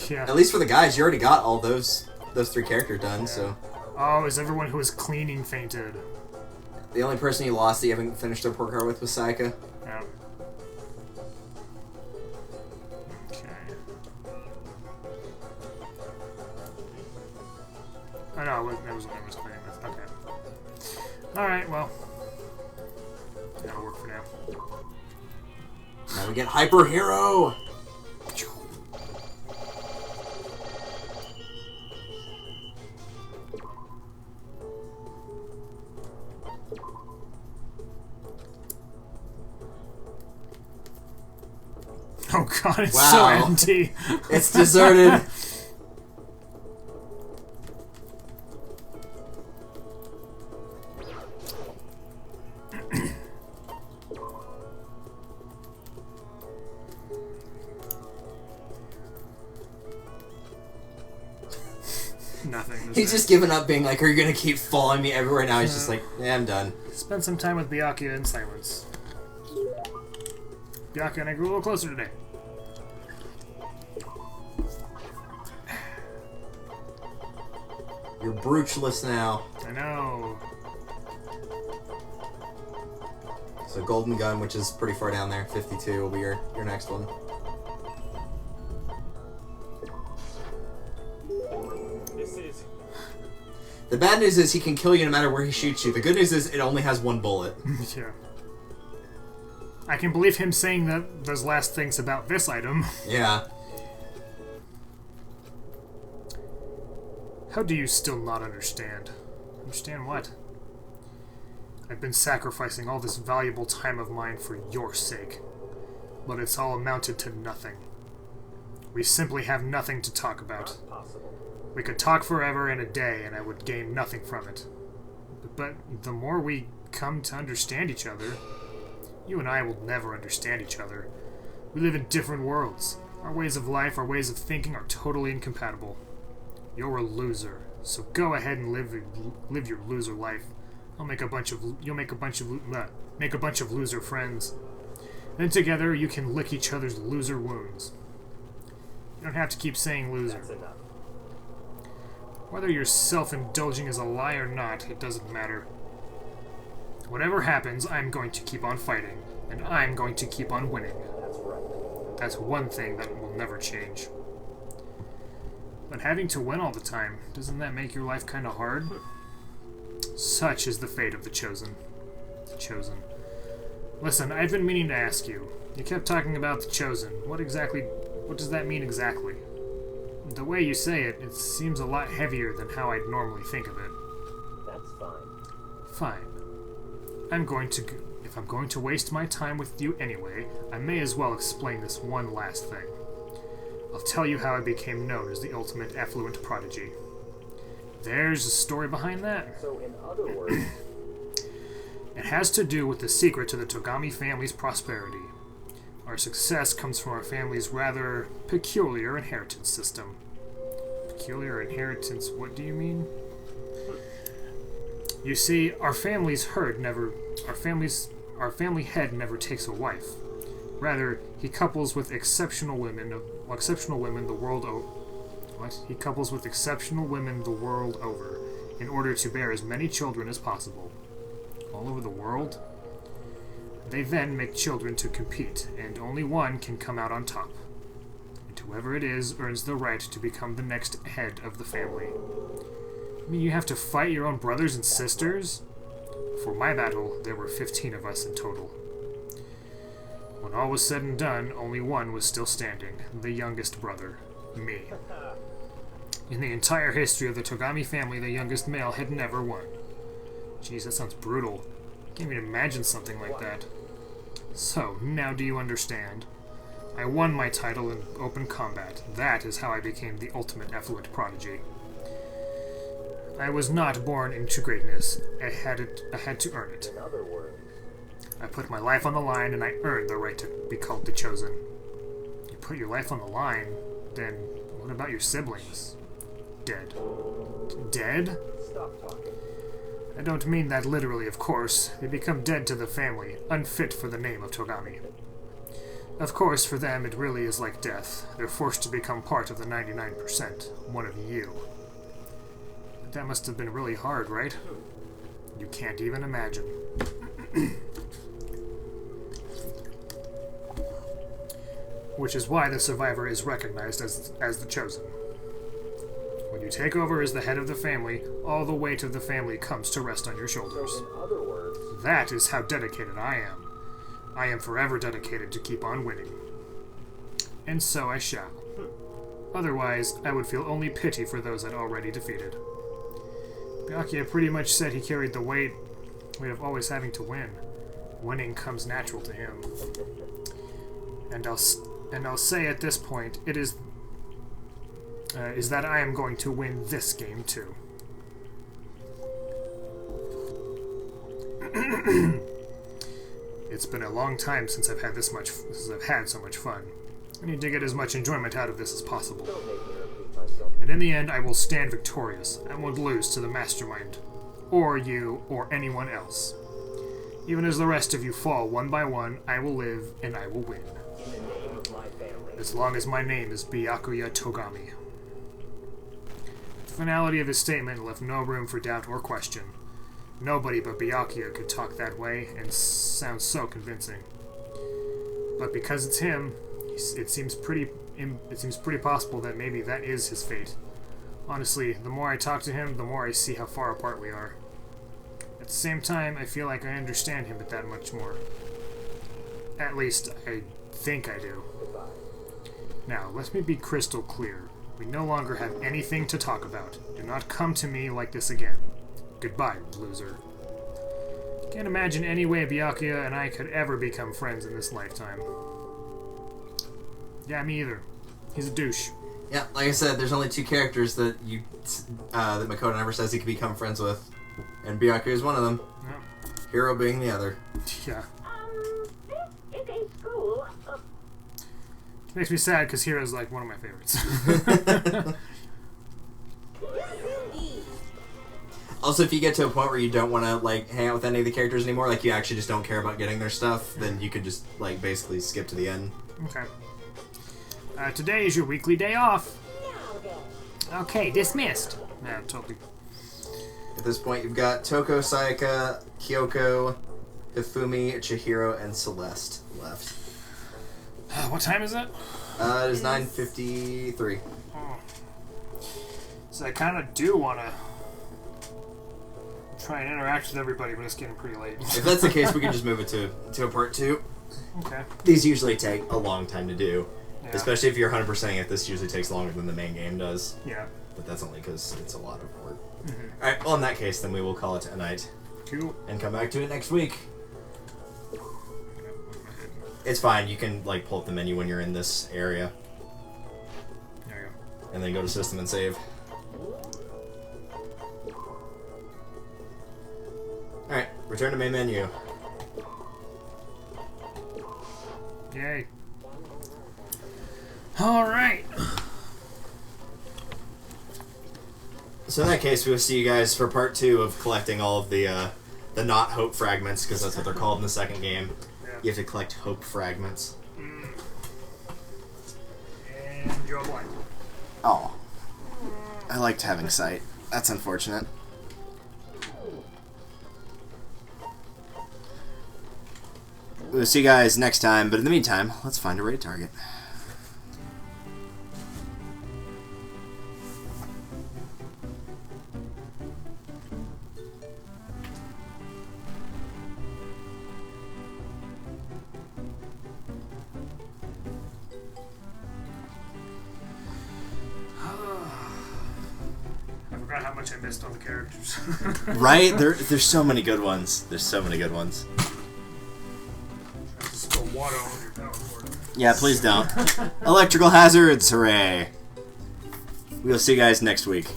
Yeah. At least for the guys, you already got all those 3 characters done, so... Oh, is everyone who was cleaning fainted? The only person you lost that you haven't finished the report card with was Saika. Yeah. Okay. Oh no, that was what I was cleaning with. Okay. Alright, well. That'll work for now. Now we get Hyper Hero! Oh god, it's Wow. so empty. It's deserted. Nothing. He's just given up being like, are you gonna keep following me everywhere now? He's just like, yeah, I'm done. Spend some time with Byakuya in silence. Byakuya and I grew a little closer today. You're brutaless now. I know. So Golden Gun, which is pretty far down there, 52 will be your next one. This is. The bad news is he can kill you no matter where he shoots you. The good news is it only has 1 bullet. Yeah. I can believe him saying that those last things about this item. Yeah. How do you still not understand? Understand what? I've been sacrificing all this valuable time of mine for your sake, but it's all amounted to nothing. We simply have nothing to talk about. Possible. We could talk forever in a day, and I would gain nothing from it. But the more we come to understand each other, you and I will never understand each other. We live in different worlds. Our ways of life, our ways of thinking are totally incompatible. You're a loser, so go ahead and live your loser life. You'll make a bunch of loser friends. Then together you can lick each other's loser wounds. You don't have to keep saying loser. That's enough. Whether you're self-indulging is a lie or not, it doesn't matter. Whatever happens, I'm going to keep on fighting, and I'm going to keep on winning. That's right. That's one thing that will never change. But having to win all the time, doesn't that make your life kind of hard? Such is the fate of the Chosen. The Chosen. Listen, I've been meaning to ask you. You kept talking about the Chosen. What does that mean exactly? The way you say it, it seems a lot heavier than how I'd normally think of it. That's fine. Fine. If I'm going to waste my time with you anyway, I may as well explain this one last thing. I'll tell you how I became known as the ultimate affluent prodigy. There's a story behind that. So, in other words, It has to do with the secret to the Togami family's prosperity. Our success comes from our family's rather peculiar inheritance system. Peculiar inheritance, what do you mean? You see, our family head never takes a wife. Rather, he couples with exceptional women the world over. What? He couples with exceptional women the world over in order to bear as many children as possible. All over the world? They then make children to compete, and only one can come out on top. And whoever it is earns the right to become the next head of the family. I mean, you have to fight your own brothers and sisters? For my battle, there were 15 of us in total. When all was said and done, only one was still standing, the youngest brother, me. In the entire history of the Togami family, the youngest male had never won. Jeez, that sounds brutal. I can't even imagine something like that. So, now do you understand? I won my title in open combat. That is how I became the ultimate affluent prodigy. I was not born into greatness. I had to earn it. in other words, I put my life on the line, and I earned the right to be called the Chosen. You put your life on the line, then what about your siblings? Dead. Dead? stop talking. I don't mean that literally, of course. They become dead to the family, unfit for the name of Togami. Of course, for them, it really is like death. They're forced to become part of the 99%, one of you. That must have been really hard, right? You can't even imagine. Which is why the survivor is recognized as the chosen. When you take over as the head of the family, all the weight of the family comes to rest on your shoulders. So, in other words, That is how dedicated I am. I am forever dedicated to keep on winning. And so I shall. Otherwise, I would feel only pity for those I'd already defeated. Byakuya pretty much said he carried the weight of always having to win. Winning comes natural to him. And I'll say at this point, it is that I am going to win this game too. It's been a long time since I've had so much fun. I need to get as much enjoyment out of this as possible. don't make me repeat myself. And in the end, I will stand victorious. I won't lose to the mastermind, or you, or anyone else. Even as the rest of you fall one by one, I will live and I will win. In the name of my family. As long as my name is Byakuya Togami. The finality of his statement left no room for doubt or question. Nobody but Byakuya could talk that way and sound so convincing. But because it's him, it seems pretty possible that maybe that is his fate. Honestly, the more I talk to him, the more I see how far apart we are. At the same time, I feel like I understand him that much more. At least, I think I do. Goodbye. Now, let me be crystal clear. We no longer have anything to talk about. Do not come to me like this again. Goodbye, loser. Can't imagine any way Byakuya and I could ever become friends in this lifetime. Yeah, me either. He's a douche. Yeah, like I said, there's only two characters that that Makoto never says he can become friends with, and Byakuya is one of them. Yeah. Hero being the other. Yeah. This is a school of It makes me sad because Hero's like one of my favorites. Also, if you get to a point where you don't want to like hang out with any of the characters anymore, like you actually just don't care about getting their stuff, then you could just like basically skip to the end. Okay. Today is your weekly day off. Okay, dismissed. Yeah, totally. At this point, you've got Toko, Sayaka, Kyoko, Hifumi, Chihiro, and Celeste left. What time is it? It is 9:53. Oh. So I kind of do want to try and interact with everybody, but it's getting pretty late. If that's the case, we can just move it to a part 2. Okay. These usually take a long time to do. Yeah. Especially if you're 100%ing it, this usually takes longer than the main game does. Yeah. But that's only because it's a lot of work. Mm-hmm. Alright, well in that case, then we will call it a night. Cool. And come back to it next week. It's fine, you can like pull up the menu when you're in this area. There you go. And then go to system and save. Alright, return to main menu. Yay. Alright. So in that case, we'll see you guys for part 2 of collecting all of the not hope fragments, because that's what they're called in the second game. You have to collect hope fragments. And you're blind. Oh. I liked having sight. That's unfortunate. We'll see you guys next time, but in the meantime, let's find a raid target. I forgot how much I missed on the characters. Right? There's so many good ones. There's so many good ones. Try to spill water on your power cord. Yeah, please don't. Electrical hazards, hooray! We'll see you guys next week.